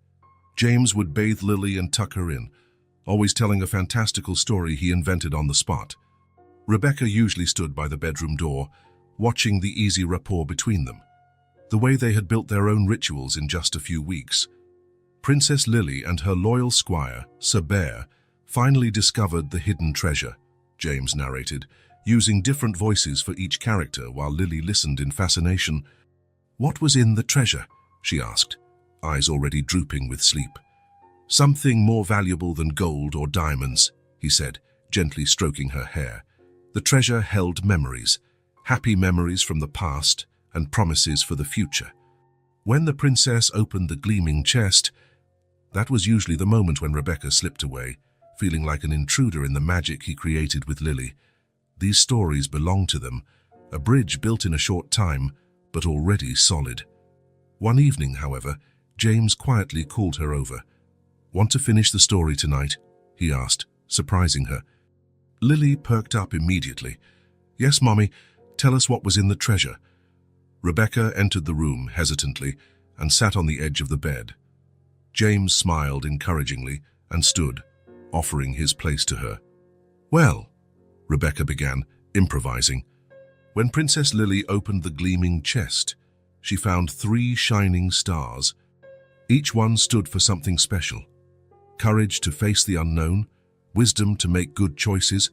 James would bathe Lily and tuck her in, always telling a fantastical story he invented on the spot. Rebecca usually stood by the bedroom door, watching the easy rapport between them. The way they had built their own rituals in just a few weeks. Princess Lily and her loyal squire, Sir Bear, finally discovered the hidden treasure, James narrated, using different voices for each character while Lily listened in fascination. "What was in the treasure?" she asked, eyes already drooping with sleep. "Something more valuable than gold or diamonds," he said, gently stroking her hair. "The treasure held memories, happy memories from the past and promises for the future." When the princess opened the gleaming chest, that was usually the moment when Rebecca slipped away, feeling like an intruder in the magic he created with Lily. These stories belonged to them, a bridge built in a short time, but already solid. One evening, however, James quietly called her over. "Want to finish the story tonight?" he asked, surprising her. Lily perked up immediately. "Yes, Mommy, tell us what was in the treasure." Rebecca entered the room hesitantly and sat on the edge of the bed. James smiled encouragingly and stood, offering his place to her. "Well," Rebecca began, improvising. When Princess Lily opened the gleaming chest, she found 3 shining stars. Each one stood for something special: courage to face the unknown, wisdom to make good choices,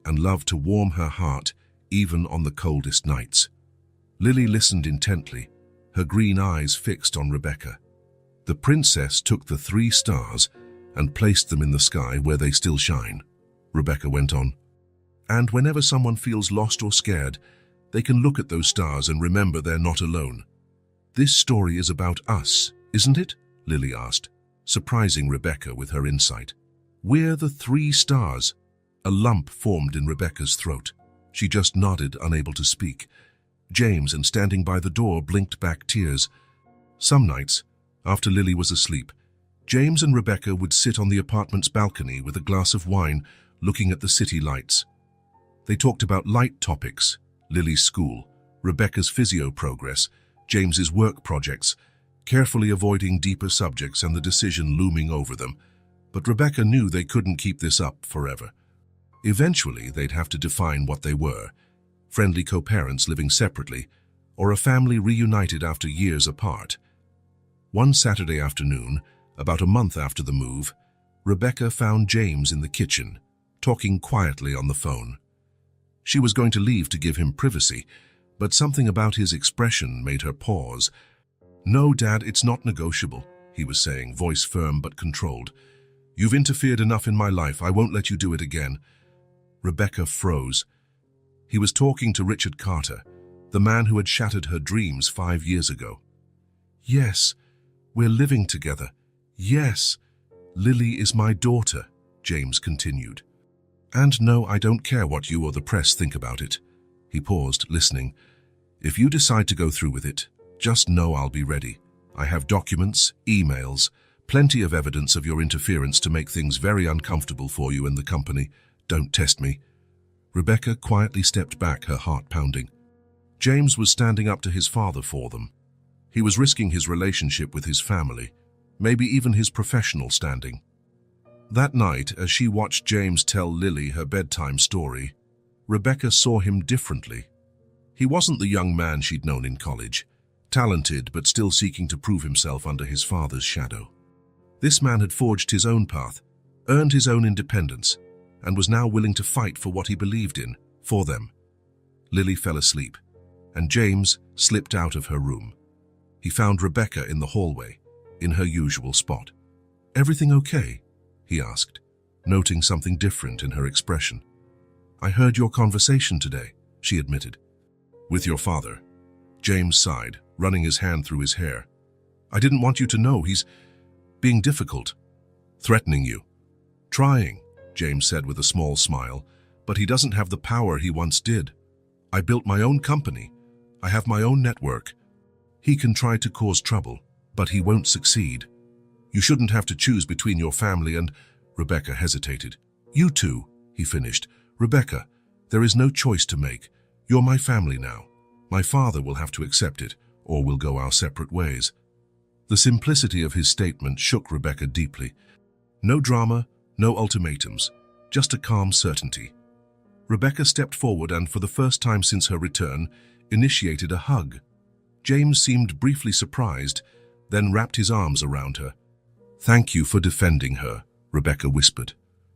and love to warm her heart even on the coldest nights. Lily listened intently, her green eyes fixed on Rebecca. The princess took the 3 stars and placed them in the sky where they still shine, Rebecca went on. "And whenever someone feels lost or scared, they can look at those stars and remember they're not alone." "This story is about us, isn't it?" Lily asked, surprising Rebecca with her insight. "We're the 3 stars." A lump formed in Rebecca's throat. She just nodded, unable to speak. James, and standing by the door, blinked back tears. Some nights, after Lily was asleep, James and Rebecca would sit on the apartment's balcony with a glass of wine, looking at the city lights. They talked about light topics: Lily's school, Rebecca's physio progress, James's work projects, carefully avoiding deeper subjects and the decision looming over them. But Rebecca knew they couldn't keep this up forever. Eventually, they'd have to define what they were: friendly co-parents living separately, or a family reunited after years apart. One Saturday afternoon, about a month after the move, Rebecca found James in the kitchen, talking quietly on the phone. She was going to leave to give him privacy, but something about his expression made her pause. "No, Dad, it's not negotiable," he was saying, voice firm but controlled. "You've interfered enough in my life. I won't let you do it again." Rebecca froze. He was talking to Richard Carter, the man who had shattered her dreams 5 years ago. "Yes, we're living together. Yes, Lily is my daughter," James continued. "And no, I don't care what you or the press think about it." He paused, listening. "If you decide to go through with it, just know I'll be ready. I have documents, emails, plenty of evidence of your interference to make things very uncomfortable for you and the company. Don't test me." Rebecca quietly stepped back, her heart pounding. James was standing up to his father for them. He was risking his relationship with his family, maybe even his professional standing. That night, as she watched James tell Lily her bedtime story, Rebecca saw him differently. He wasn't the young man she'd known in college, talented but still seeking to prove himself under his father's shadow. This man had forged his own path, earned his own independence, and was now willing to fight for what he believed in, for them. Lily fell asleep, and James slipped out of her room. He found Rebecca in the hallway, in her usual spot. "Everything okay?" he asked, noting something different in her expression. "I heard your conversation today," she admitted. "With your father?" James sighed, running his hand through his hair. "I didn't want you to know. He's being difficult, threatening you." "Trying," James said with a small smile, "but he doesn't have the power he once did. I built my own company. I have my own network. He can try to cause trouble, but he won't succeed. You shouldn't have to choose between your family and—" Rebecca hesitated. "You two," he finished. "Rebecca, there is no choice to make. You're my family now. My father will have to accept it, or we'll go our separate ways." The simplicity of his statement shook Rebecca deeply. No drama, no ultimatums, just a calm certainty. Rebecca stepped forward and, for the first time since her return, initiated a hug. James seemed briefly surprised, then wrapped his arms around her. "Thank you for defending her," Rebecca whispered.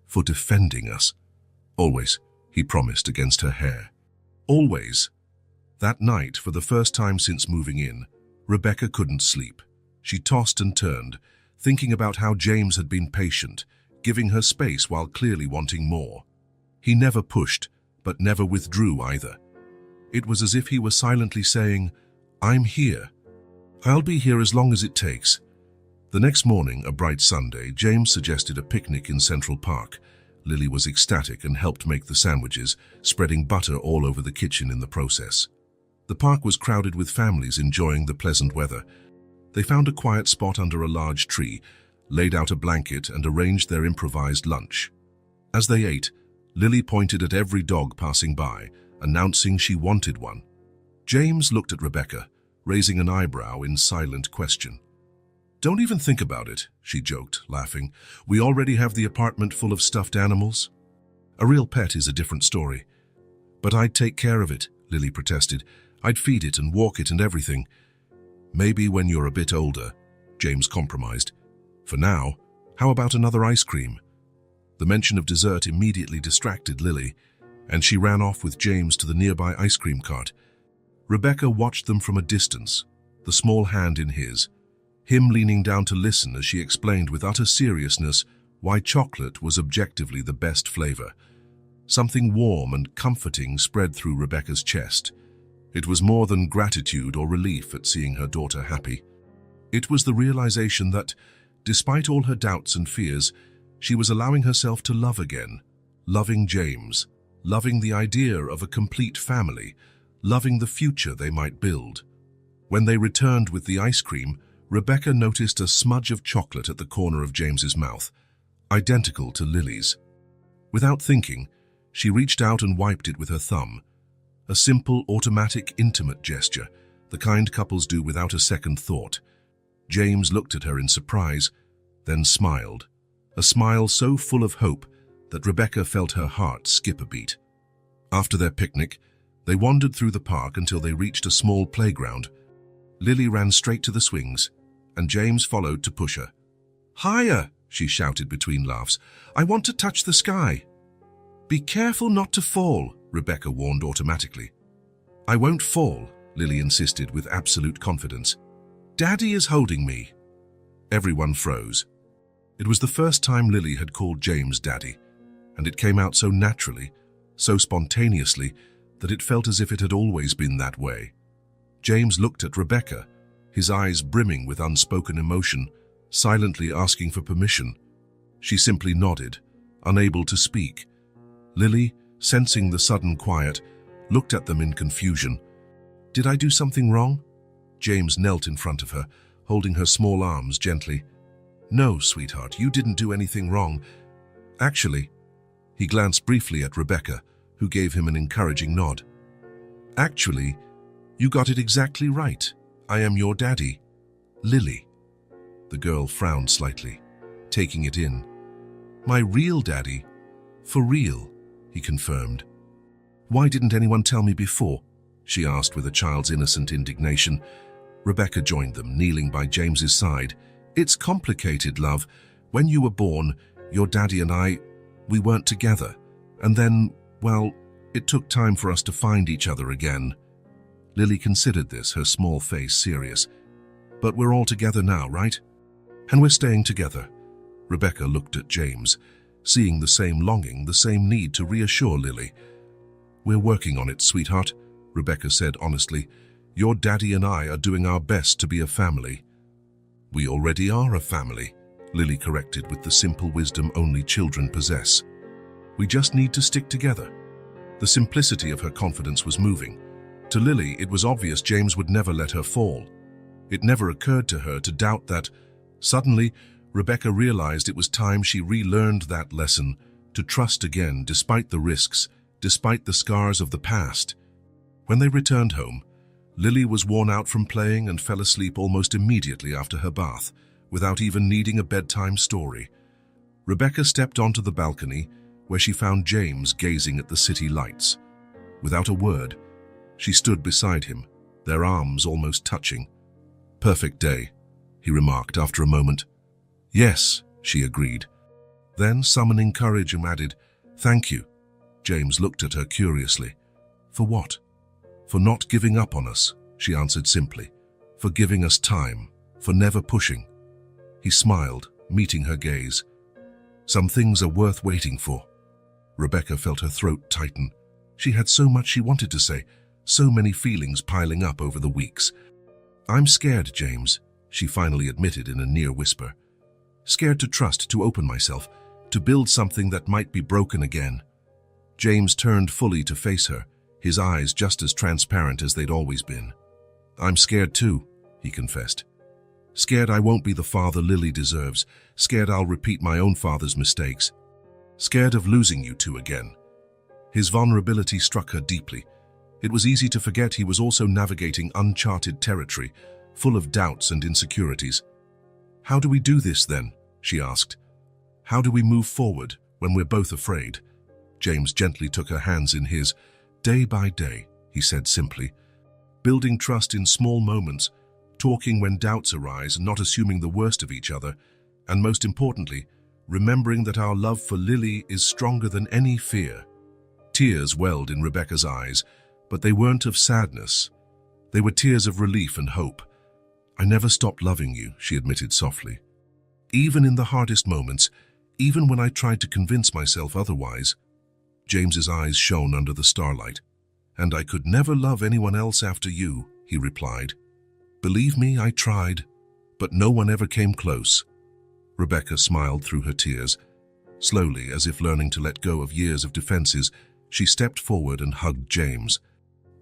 "For defending us." "Always," he promised against her hair. "Always." That night, for the first time since moving in, Rebecca couldn't sleep. She tossed and turned, thinking about how James had been patient, giving her space while clearly wanting more. He never pushed, but never withdrew either. It was as if he were silently saying, "I'm here. I'll be here as long as it takes." The next morning, a bright Sunday, James suggested a picnic in Central Park. Lily was ecstatic and helped make the sandwiches, spreading butter all over the kitchen in the process. The park was crowded with families enjoying the pleasant weather. They found a quiet spot under a large tree, laid out a blanket, and arranged their improvised lunch. As they ate, Lily pointed at every dog passing by, announcing she wanted one. James looked at Rebecca, raising an eyebrow in silent question. "Don't even think about it," she joked, laughing. "We already have the apartment full of stuffed animals." "A real pet is a different story." "But I'd take care of it," Lily protested. "I'd feed it and walk it and everything." "Maybe when you're a bit older," James compromised. "For now, how about another ice cream?" The mention of dessert immediately distracted Lily, and she ran off with James to the nearby ice cream cart. Rebecca watched them from a distance, the small hand in his, him leaning down to listen as she explained with utter seriousness why chocolate was objectively the best flavor. Something warm and comforting spread through Rebecca's chest. It was more than gratitude or relief at seeing her daughter happy. It was the realization that, despite all her doubts and fears, she was allowing herself to love again, loving James, loving the idea of a complete family, loving the future they might build. When they returned with the ice cream, Rebecca noticed a smudge of chocolate at the corner of James's mouth, identical to Lily's. Without thinking, she reached out and wiped it with her thumb. A simple, automatic, intimate gesture, the kind couples do without a second thought. James looked at her in surprise, then smiled. A smile so full of hope that Rebecca felt her heart skip a beat. After their picnic, they wandered through the park until they reached a small playground. Lily ran straight to the swings, and James followed to push her. "Higher!" she shouted between laughs. "I want to touch the sky." "Be careful not to fall," Rebecca warned automatically. "I won't fall," Lily insisted with absolute confidence. "Daddy is holding me." Everyone froze. It was the first time Lily had called James Daddy, and it came out so naturally, so spontaneously, that it felt as if it had always been that way. James looked at Rebecca, his eyes brimming with unspoken emotion, silently asking for permission. She simply nodded, unable to speak. Lily, sensing the sudden quiet, looked at them in confusion. "Did I do something wrong?" James knelt in front of her, holding her small arms gently. "No, sweetheart, you didn't do anything wrong. Actually," he glanced briefly at Rebecca, who gave him an encouraging nod. "Actually, you got it exactly right. I am your daddy, Lily." The girl frowned slightly, taking it in. My real daddy. For real, he confirmed. Why didn't anyone tell me before? She asked with a child's innocent indignation. Rebecca joined them, kneeling by James's side. It's complicated, love. When you were born, your daddy and I, we weren't together. And then, well, it took time for us to find each other again. Lily considered this, her small face serious. But we're all together now, right? And we're staying together. Rebecca looked at James, seeing the same longing, the same need to reassure Lily. We're working on it, sweetheart, Rebecca said honestly. Your daddy and I are doing our best to be a family. We already are a family, Lily corrected with the simple wisdom only children possess. We just need to stick together. The simplicity of her confidence was moving. To Lily, it was obvious James would never let her fall. It never occurred to her to doubt that. Suddenly, Rebecca realized it was time she relearned that lesson, to trust again despite the risks, despite the scars of the past. When they returned home, Lily was worn out from playing and fell asleep almost immediately after her bath, without even needing a bedtime story. Rebecca stepped onto the balcony, where she found James gazing at the city lights. Without a word, she stood beside him, their arms almost touching. Perfect day, he remarked after a moment. Yes, she agreed. Then, summoning courage, added, Thank you. James looked at her curiously. For what? For not giving up on us, she answered simply. For giving us time, for never pushing. He smiled, meeting her gaze. Some things are worth waiting for. Rebecca felt her throat tighten. She had so much she wanted to say, so many feelings piling up over the weeks. I'm scared, James, she finally admitted in a near whisper. Scared to trust, to open myself, to build something that might be broken again. James turned fully to face her, his eyes just as transparent as they'd always been. I'm scared too, he confessed. Scared I won't be the father Lily deserves, scared I'll repeat my own father's mistakes. Scared of losing you two again. His vulnerability struck her deeply. It was easy to forget he was also navigating uncharted territory, full of doubts and insecurities. How do we do this then? She asked. How do we move forward when we're both afraid? James gently took her hands in his. Day by day, he said simply. Building trust in small moments, talking when doubts arise and not assuming the worst of each other, and most importantly, remembering that our love for Lily is stronger than any fear. Tears welled in Rebecca's eyes, but they weren't of sadness. They were tears of relief and hope. I never stopped loving you, she admitted softly. Even in the hardest moments, even when I tried to convince myself otherwise. James's eyes shone under the starlight. And I could never love anyone else after you, he replied. Believe me, I tried, but no one ever came close. Rebecca smiled through her tears. Slowly, as if learning to let go of years of defenses, she stepped forward and hugged James.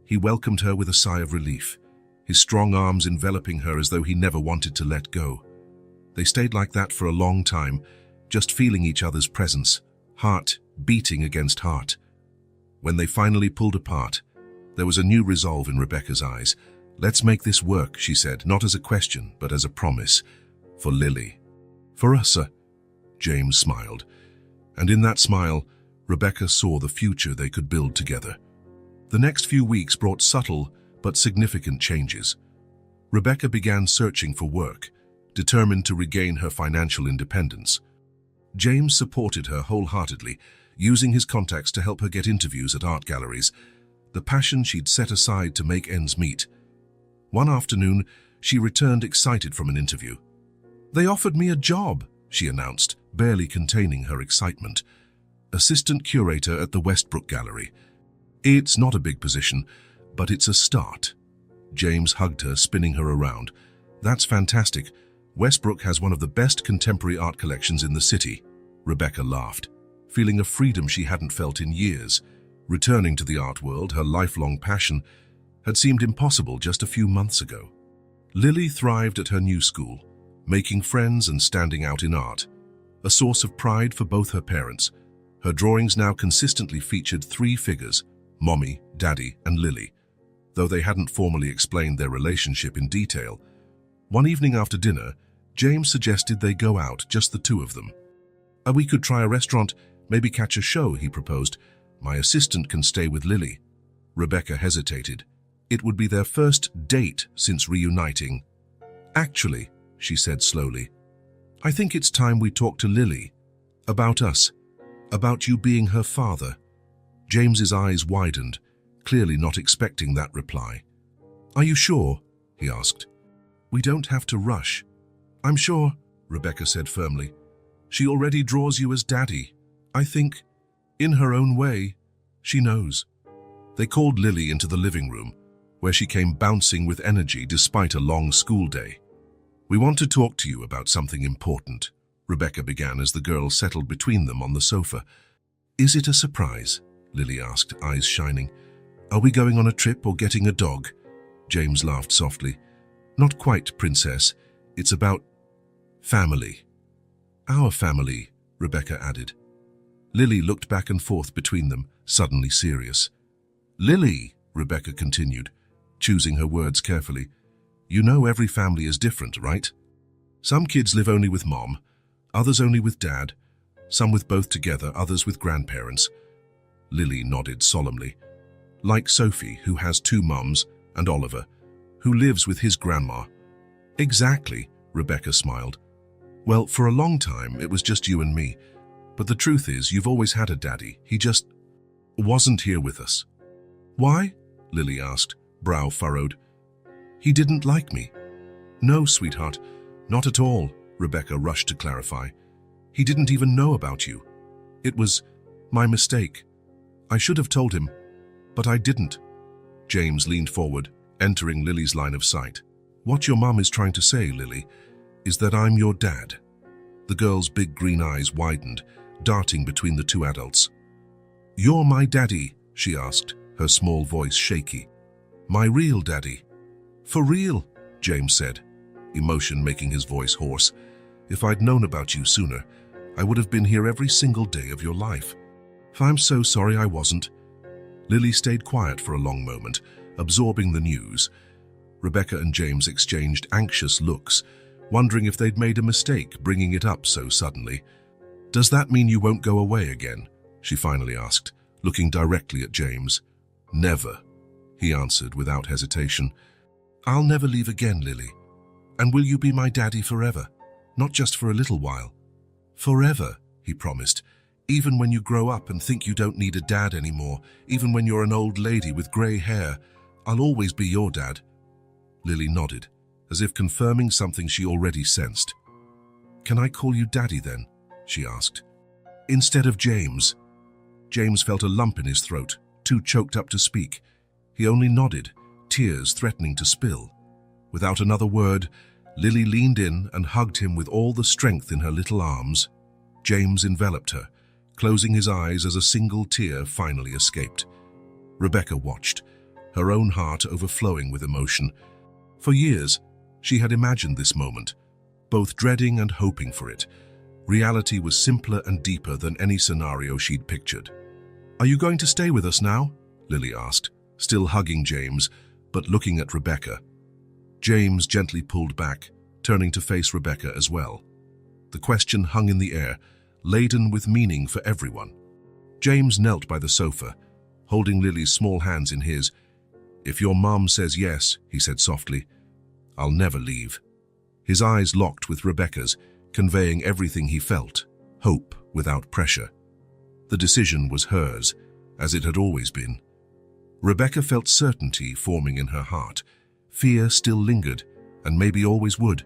He welcomed her with a sigh of relief, his strong arms enveloping her as though he never wanted to let go. They stayed like that for a long time, just feeling each other's presence, heart beating against heart. When they finally pulled apart, there was a new resolve in Rebecca's eyes. Let's make this work, she said, not as a question, but as a promise. For Lily. For us, sir. James smiled. And in that smile, Rebecca saw the future they could build together. The next few weeks brought subtle but significant changes. Rebecca began searching for work, determined to regain her financial independence. James supported her wholeheartedly, using his contacts to help her get interviews at art galleries, the passion she'd set aside to make ends meet. One afternoon, she returned excited from an interview. They offered me a job, she announced, barely containing her excitement. Assistant curator at the Westbrook Gallery. It's not a big position, but it's a start. James hugged her, spinning her around. That's fantastic. Westbrook has one of the best contemporary art collections in the city. Rebecca laughed, feeling a freedom she hadn't felt in years. Returning to the art world, her lifelong passion, had seemed impossible just a few months ago. Lily thrived at her new school, making friends and standing out in art. A source of pride for both her parents, her drawings now consistently featured three figures, Mommy, Daddy, and Lily. Though they hadn't formally explained their relationship in detail, one evening after dinner, James suggested they go out, just the two of them. We could try a restaurant, maybe catch a show, he proposed. My assistant can stay with Lily. Rebecca hesitated. It would be their first date since reuniting. Actually, she said slowly, I think it's time we talk to Lily. About us. About you being her father. James's eyes widened, clearly not expecting that reply. Are you sure? He asked. We don't have to rush. I'm sure, Rebecca said firmly. She already draws you as daddy. I think, in her own way, she knows. They called Lily into the living room, where she came bouncing with energy despite a long school day. We want to talk to you about something important, Rebecca began as the girls settled between them on the sofa. Is it a surprise? Lily asked, eyes shining. Are we going on a trip or getting a dog? James laughed softly. Not quite, princess. It's about family. Our family, Rebecca added. Lily looked back and forth between them, suddenly serious. Lily, Rebecca continued, choosing her words carefully. You know every family is different, right? Some kids live only with mom, others only with dad, some with both together, others with grandparents. Lily nodded solemnly. Like Sophie, who has 2 moms, and Oliver, who lives with his grandma. Exactly, Rebecca smiled. Well, for a long time, it was just you and me. But the truth is, you've always had a daddy. He just wasn't here with us. Why? Lily asked, brow furrowed. He didn't like me. No, sweetheart, not at all, Rebecca rushed to clarify. He didn't even know about you. It was my mistake. I should have told him, but I didn't. James leaned forward, entering Lily's line of sight. What your mum is trying to say, Lily, is that I'm your dad. The girl's big green eyes widened, darting between the 2 adults. You're my daddy, she asked, her small voice shaky. My real daddy. For real, James said, emotion making his voice hoarse. If I'd known about you sooner, I would have been here every single day of your life. I'm so sorry I wasn't. Lily stayed quiet for a long moment, absorbing the news. Rebecca and James exchanged anxious looks, wondering if they'd made a mistake bringing it up so suddenly. Does that mean you won't go away again? She finally asked, looking directly at James. Never, he answered without hesitation. I'll never leave again, Lily. And will you be my daddy forever? Not just for a little while. Forever, he promised. Even when you grow up and think you don't need a dad anymore, even when you're an old lady with grey hair, I'll always be your dad. Lily nodded, as if confirming something she already sensed. Can I call you Daddy then? She asked. Instead of James. James felt a lump in his throat, too choked up to speak. He only nodded, tears threatening to spill. Without another word, Lily leaned in and hugged him with all the strength in her little arms. James enveloped her, closing his eyes as a single tear finally escaped. Rebecca watched, her own heart overflowing with emotion. For years, she had imagined this moment, both dreading and hoping for it. Reality was simpler and deeper than any scenario she'd pictured. Are you going to stay with us now? Lily asked, still hugging James, but looking at Rebecca. James gently pulled back, turning to face Rebecca as well. The question hung in the air, laden with meaning for everyone. James knelt by the sofa, holding Lily's small hands in his. If your mom says yes, he said softly, I'll never leave. His eyes locked with Rebecca's, conveying everything he felt, hope without pressure. The decision was hers, as it had always been. Rebecca felt certainty forming in her heart. Fear still lingered, and maybe always would.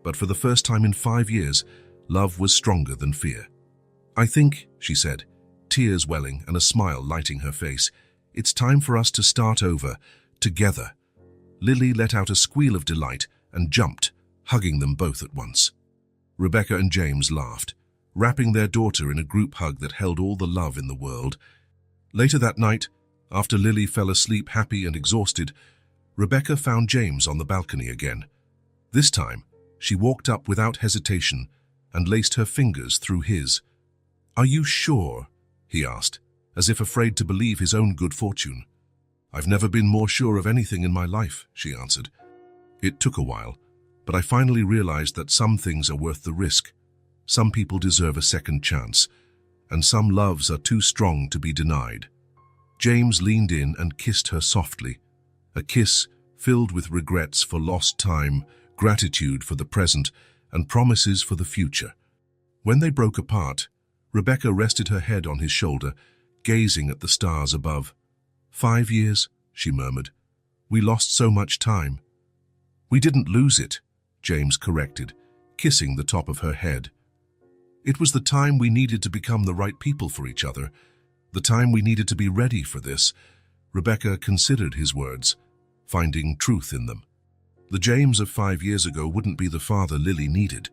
But for the first time in 5 years, love was stronger than fear. I think, she said, tears welling and a smile lighting her face, it's time for us to start over, together. Lily let out a squeal of delight and jumped, hugging them both at once. Rebecca and James laughed, wrapping their daughter in a group hug that held all the love in the world. Later that night, after Lily fell asleep happy and exhausted, Rebecca found James on the balcony again. This time, she walked up without hesitation and laced her fingers through his. Are you sure? He asked, as if afraid to believe his own good fortune. I've never been more sure of anything in my life, she answered. It took a while, but I finally realized that some things are worth the risk. Some people deserve a second chance, and some loves are too strong to be denied. James leaned in and kissed her softly, a kiss filled with regrets for lost time, gratitude for the present, and promises for the future. When they broke apart, Rebecca rested her head on his shoulder, gazing at the stars above. 5 years, she murmured. We lost so much time. We didn't lose it, James corrected, kissing the top of her head. It was the time we needed to become the right people for each other, the time we needed to be ready for this. Rebecca considered his words, finding truth in them. The James of 5 years ago wouldn't be the father Lily needed.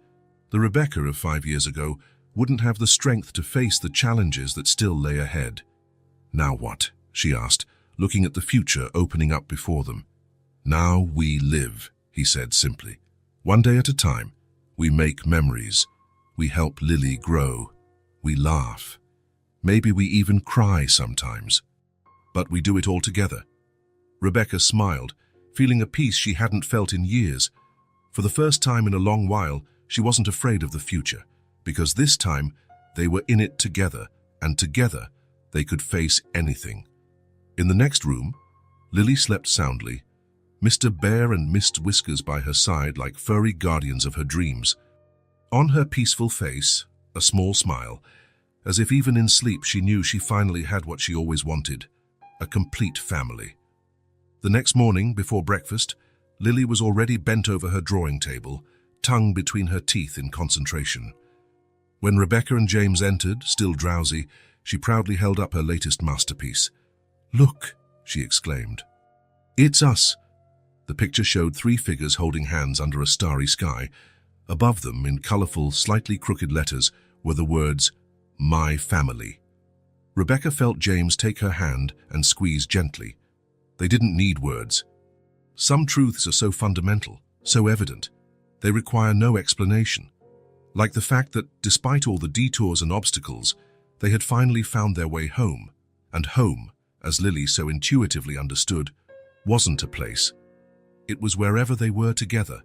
The Rebecca of 5 years ago wouldn't have the strength to face the challenges that still lay ahead. Now what? She asked, looking at the future opening up before them. Now we live, he said simply. One day at a time, we make memories. We help Lily grow. We laugh. Maybe we even cry sometimes. But we do it all together. Rebecca smiled, feeling a peace she hadn't felt in years. For the first time in a long while, she wasn't afraid of the future, because this time they were in it together, and together they could face anything. In the next room, Lily slept soundly, Mr. Bear and Miss Whiskers by her side like furry guardians of her dreams. On her peaceful face, a small smile, as if even in sleep she knew she finally had what she always wanted, a complete family. The next morning, before breakfast, Lily was already bent over her drawing table, tongue between her teeth in concentration. When Rebecca and James entered, still drowsy, she proudly held up her latest masterpiece. "Look," she exclaimed. "It's us." The picture showed 3 figures holding hands under a starry sky. Above them, in colorful, slightly crooked letters, were the words, "My family." Rebecca felt James take her hand and squeeze gently. They didn't need words. Some truths are so fundamental, so evident, they require no explanation. Like the fact that, despite all the detours and obstacles, they had finally found their way home. And home, as Lily so intuitively understood, wasn't a place. It was wherever they were together,